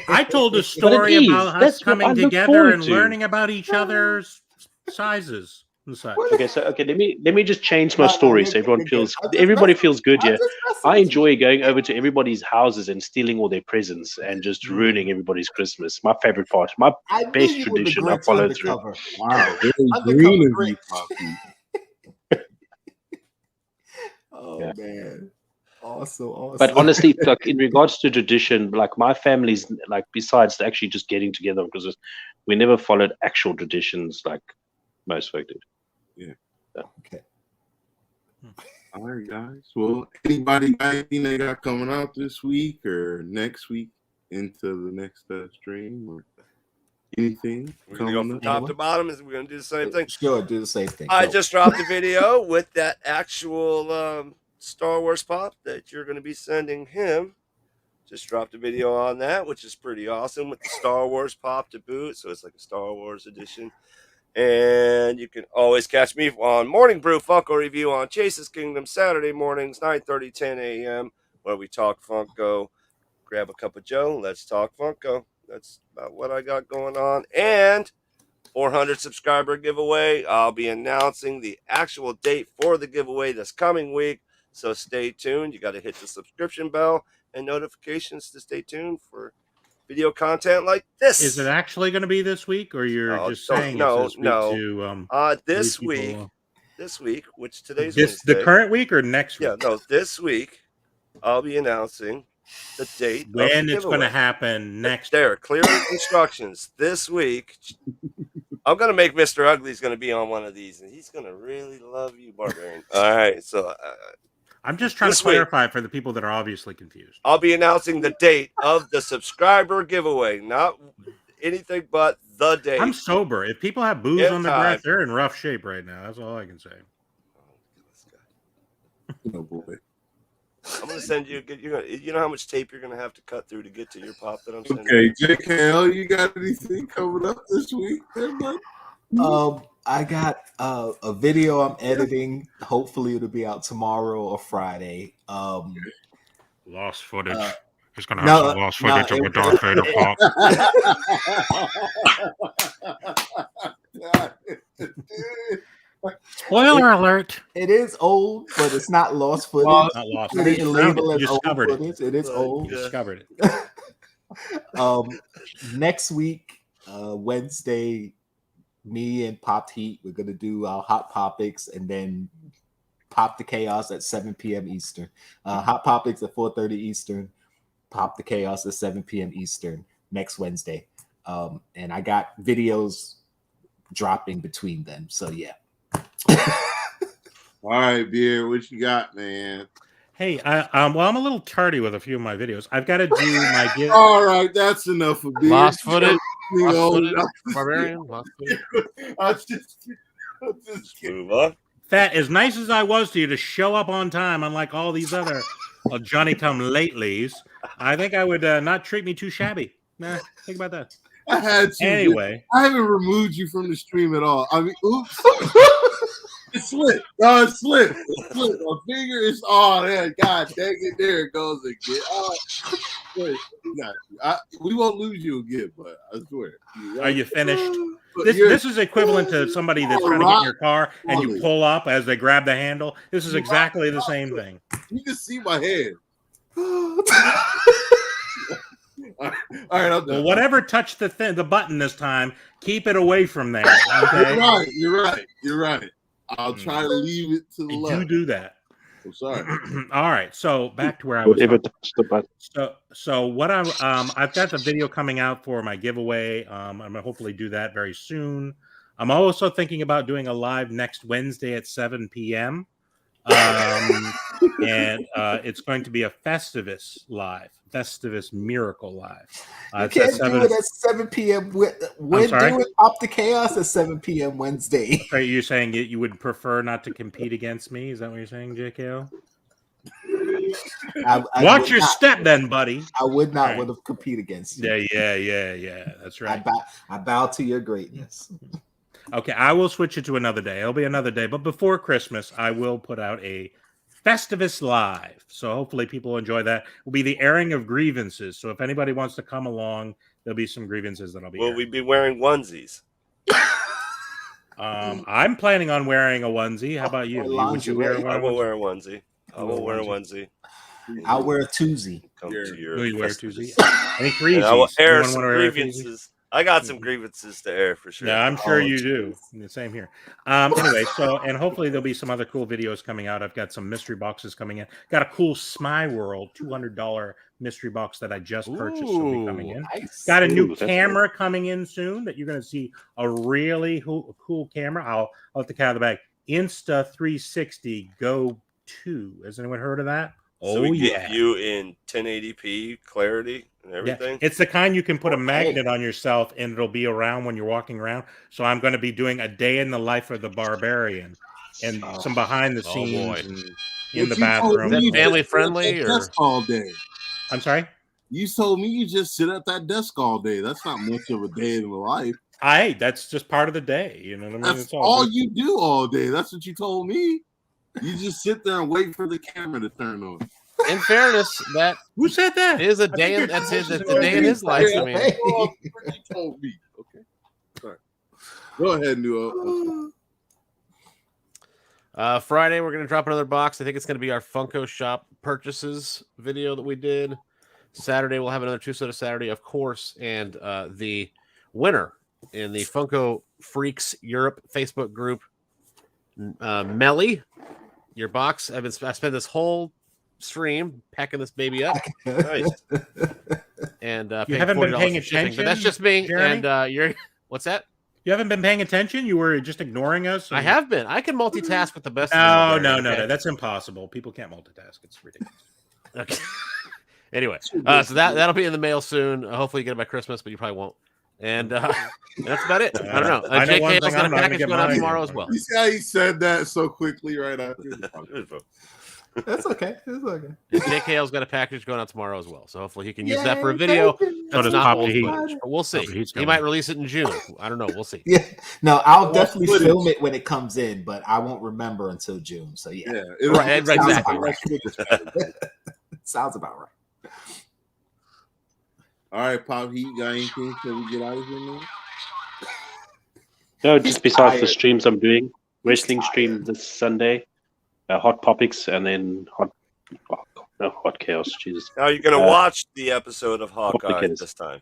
Speaker 1: I told a story about us coming together and learning about each other's sizes.
Speaker 4: Okay, let me just change my story so everybody feels good here. I enjoy going over to everybody's houses and stealing all their presents and just ruining everybody's Christmas. My favorite part, my best tradition I follow through.
Speaker 2: Wow, very green of you, Poppy.
Speaker 3: Oh man. Awesome.
Speaker 4: But honestly, like, in regards to tradition, like, my family's, like, besides actually just getting together on Christmas, we never followed actual traditions like most folk did.
Speaker 2: Yeah.
Speaker 3: Okay.
Speaker 2: All right, guys. Well, anybody got anything they got coming out this week or next week into the next stream or anything?
Speaker 6: We're gonna go from top to bottom. We're gonna do the same thing.
Speaker 3: Sure, do the same thing.
Speaker 6: I just dropped a video with that actual Star Wars pop that you're going to be sending him. Just dropped a video on that, which is pretty awesome, with the Star Wars pop to boot. So it's like a Star Wars edition. And you can always catch me on Morning Brew Funko Review on Chase's Kingdom, Saturday mornings, 9:30, 10 a.m., where we talk Funko. Grab a cup of Joe. Let's talk Funko. That's about what I got going on. And 400 subscriber giveaway. I'll be announcing the actual date for the giveaway this coming week. So stay tuned. You got to hit the subscription bell and notifications to stay tuned for video content like this.
Speaker 1: Is it actually going to be this week, or you're just saying it's this week?
Speaker 6: This week, which today's
Speaker 1: Wednesday. The current week or next week?
Speaker 6: Yeah, no, this week I'll be announcing the date
Speaker 1: when it's going to happen next.
Speaker 6: There, clear instructions. This week, I'm going to make Mr. Ugly's going to be on one of these, and he's going to really love you, Barbarian. All right, so
Speaker 1: I'm just trying to clarify for the people that are obviously confused.
Speaker 6: I'll be announcing the date of the subscriber giveaway, not anything but the date.
Speaker 1: I'm sober. If people have booze on their breath, they're in rough shape right now. That's all I can say.
Speaker 2: Oh boy.
Speaker 6: I'm gonna send you. You know how much tape you're gonna have to cut through to get to your pop that I'm sending.
Speaker 2: Okay, JKL, you got anything coming up this week?
Speaker 3: I got a video I'm editing. Hopefully, it'll be out tomorrow or Friday.
Speaker 1: Lost footage. It's gonna have some lost footage of a Darth Vader pop. Spoiler alert!
Speaker 3: It is old, but it's not lost footage.
Speaker 1: Not lost.
Speaker 3: You
Speaker 1: discovered it.
Speaker 3: It is old.
Speaker 1: You discovered
Speaker 3: it. Next week, Wednesday, me and Popped Heat, we're gonna do our Hot Topics, and then Pop the Chaos at 7 p.m. Eastern. Hot Topics at 4:30 Eastern. Pop the Chaos at 7 p.m. Eastern next Wednesday. And I got videos dropping between them. So yeah.
Speaker 2: All right, Beer, what you got, man?
Speaker 1: Hey, I'm a little tardy with a few of my videos. I've got to do my
Speaker 2: All right, that's enough of Beer.
Speaker 5: Lost footage. Barbarian.
Speaker 2: I'm just kidding.
Speaker 6: Move on.
Speaker 1: Fat, as nice as I was to you to show up on time, unlike all these other Johnny-come-latelys, I think I would not treat me too shabby. Nah, think about that.
Speaker 2: I had to.
Speaker 1: Anyway,
Speaker 2: I haven't removed you from the stream at all. I mean, oops. It slipped. No, it slipped. It slipped. My finger is. Oh, man. God dang it. There it goes again. Oh, we won't lose you again, but I swear.
Speaker 1: are you finished? This is equivalent to somebody that's trying to get in your car and you pull up as they grab the handle. This is exactly the same thing.
Speaker 2: You can see my hand. All right, I'm done.
Speaker 1: Well, whatever touched the button this time, keep it away from there. Okay?
Speaker 2: You're right. I'll try to leave it to the left.
Speaker 1: You do that.
Speaker 2: I'm sorry.
Speaker 1: All right, so back to where I was. So what I've got the video coming out for my giveaway. I'm gonna hopefully do that very soon. I'm also thinking about doing a live next Wednesday at 7 p.m. And it's going to be a Festivus Miracle Live.
Speaker 3: You can't do it at 7 p.m. When do it Pop the Chaos at 7 p.m. Wednesday.
Speaker 1: Are you saying you would prefer not to compete against me? Is that what you're saying, JKL? Watch your step then, buddy.
Speaker 3: I would not want to compete against you.
Speaker 1: Yeah. That's right.
Speaker 3: I bow to your greatness.
Speaker 1: Okay, I will switch it to another day. It'll be another day. But before Christmas, I will put out a Festivus Live. So hopefully people will enjoy that. It will be the airing of grievances. So if anybody wants to come along, there'll be some grievances that I'll be
Speaker 6: Will we be wearing onesies?
Speaker 1: I'm planning on wearing a onesie. How about you? Would you wear one?
Speaker 6: I will wear a onesie. I'll wear a
Speaker 3: I'll wear a twosie.
Speaker 6: Come to your
Speaker 1: Will you wear a twosie? Any
Speaker 6: and I will
Speaker 1: threesies?
Speaker 6: air
Speaker 1: Anyone
Speaker 6: some
Speaker 1: wanna wear a
Speaker 6: grievances. I got some grievances to air for sure.
Speaker 1: Yeah, I'm sure you do. The same here. Anyway, and hopefully there'll be some other cool videos coming out. I've got some mystery boxes coming in. Got a cool Smy World $200 mystery box that I just purchased. Will be coming in.
Speaker 3: Nice.
Speaker 1: Got a new camera coming in soon that you're going to see a really cool camera. I'll let the cat out of the bag. Insta360 Go 2. Has anyone heard of that?
Speaker 6: So we get you in 1080p clarity and everything.
Speaker 1: Yeah. It's the kind you can put a magnet on yourself and it'll be around when you're walking around. So I'm going to be doing a day in the life of the Barbarian and some behind the scenes and in the bathroom.
Speaker 5: Is that family friendly or
Speaker 2: all day?
Speaker 1: I'm sorry.
Speaker 2: You told me you just sit at that desk all day. That's not much of a day in the life.
Speaker 1: That's just part of the day. You know what I mean?
Speaker 2: That's all you do all day. That's what you told me. You just sit there and wait for the camera to turn on.
Speaker 5: In fairness,
Speaker 1: who said that?
Speaker 5: Is a day in that's a day in his life. I mean,
Speaker 2: you told me. Okay, sorry. Go ahead, Nuo.
Speaker 5: Friday we're gonna drop another box. I think it's gonna be our Funko Shop purchases video that we did. Saturday we'll have another two-soda Saturday, of course, and the winner in the Funko Freaks Europe Facebook group, Melly. Your box. I spent this whole stream packing this baby up.
Speaker 6: Nice.
Speaker 5: And
Speaker 1: you haven't been paying attention,
Speaker 5: but that's just me.
Speaker 1: Jeremy?
Speaker 5: And you're what's that?
Speaker 1: You haven't been paying attention. You were just ignoring us.
Speaker 5: I have been. I can multitask with the best.
Speaker 1: No, that's impossible. People can't multitask. It's ridiculous.
Speaker 5: Okay. Anyway, so that'll be in the mail soon. Hopefully, you get it by Christmas, but you probably won't. And that's about it. I don't know. JKL's got a package going out tomorrow as well.
Speaker 2: You see how he said that so quickly right after?
Speaker 3: That's okay. It's okay.
Speaker 5: JKL's got a package going out tomorrow as well. So hopefully he can use that for a video.
Speaker 1: So does
Speaker 5: not
Speaker 1: Papa Heat.
Speaker 5: but we'll see. He might release it in June. I don't know. We'll see.
Speaker 3: Yeah. No, I'll definitely film it when it comes in, but I won't remember until June. So yeah.
Speaker 5: Right, exactly.
Speaker 3: Right. Sounds about right.
Speaker 2: All right, Pop Heat, got anything till we get out of here now?
Speaker 4: No, just besides the streams I'm doing, wrestling stream this Sunday, Hot Topics, and then Hot Chaos. Jesus.
Speaker 6: Now you're gonna watch the episode of Hawkeye this time.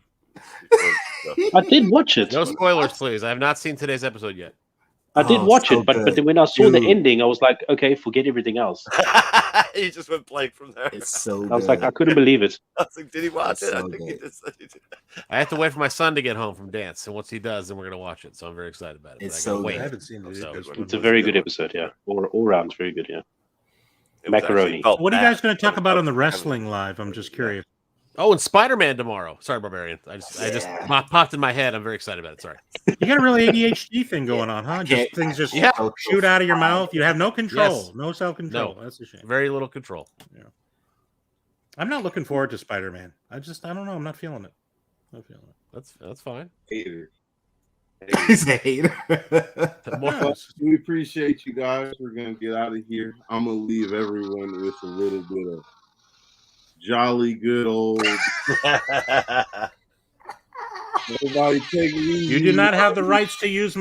Speaker 4: I did watch it.
Speaker 5: No spoilers, please. I have not seen today's episode yet.
Speaker 4: I did watch it, but then when I saw the ending, I was like, okay, forget everything else.
Speaker 6: He just went blank from there.
Speaker 3: It's so
Speaker 4: I was like, I couldn't believe it.
Speaker 6: I was like, did he watch it?
Speaker 3: So
Speaker 6: I think he did.
Speaker 5: I have to wait for my son to get home from dance, and once he does, then we're gonna watch it. So I'm very excited about it.
Speaker 3: It's so
Speaker 5: wait.
Speaker 1: I haven't seen it.
Speaker 4: It's a very good episode, yeah. All round, very good, yeah. Macaroni.
Speaker 1: What are you guys going to talk about on the wrestling live? I'm just curious.
Speaker 5: Oh, and Spider-Man tomorrow. Sorry, Barbarian. I just popped in my head. I'm very excited about it. Sorry.
Speaker 1: You got a really ADHD thing going on, huh? Just things just shoot out of your mouth. You have no control, no self-control. That's a shame.
Speaker 5: Very little control.
Speaker 1: Yeah. I'm not looking forward to Spider-Man. I don't know. I'm not feeling it.
Speaker 5: That's fine.
Speaker 2: Hater.
Speaker 3: He's a hater.
Speaker 2: We appreciate you guys. We're gonna get out of here. I'm gonna leave everyone with a little bit of jolly good old. Everybody take it easy.
Speaker 1: You do not have the rights to use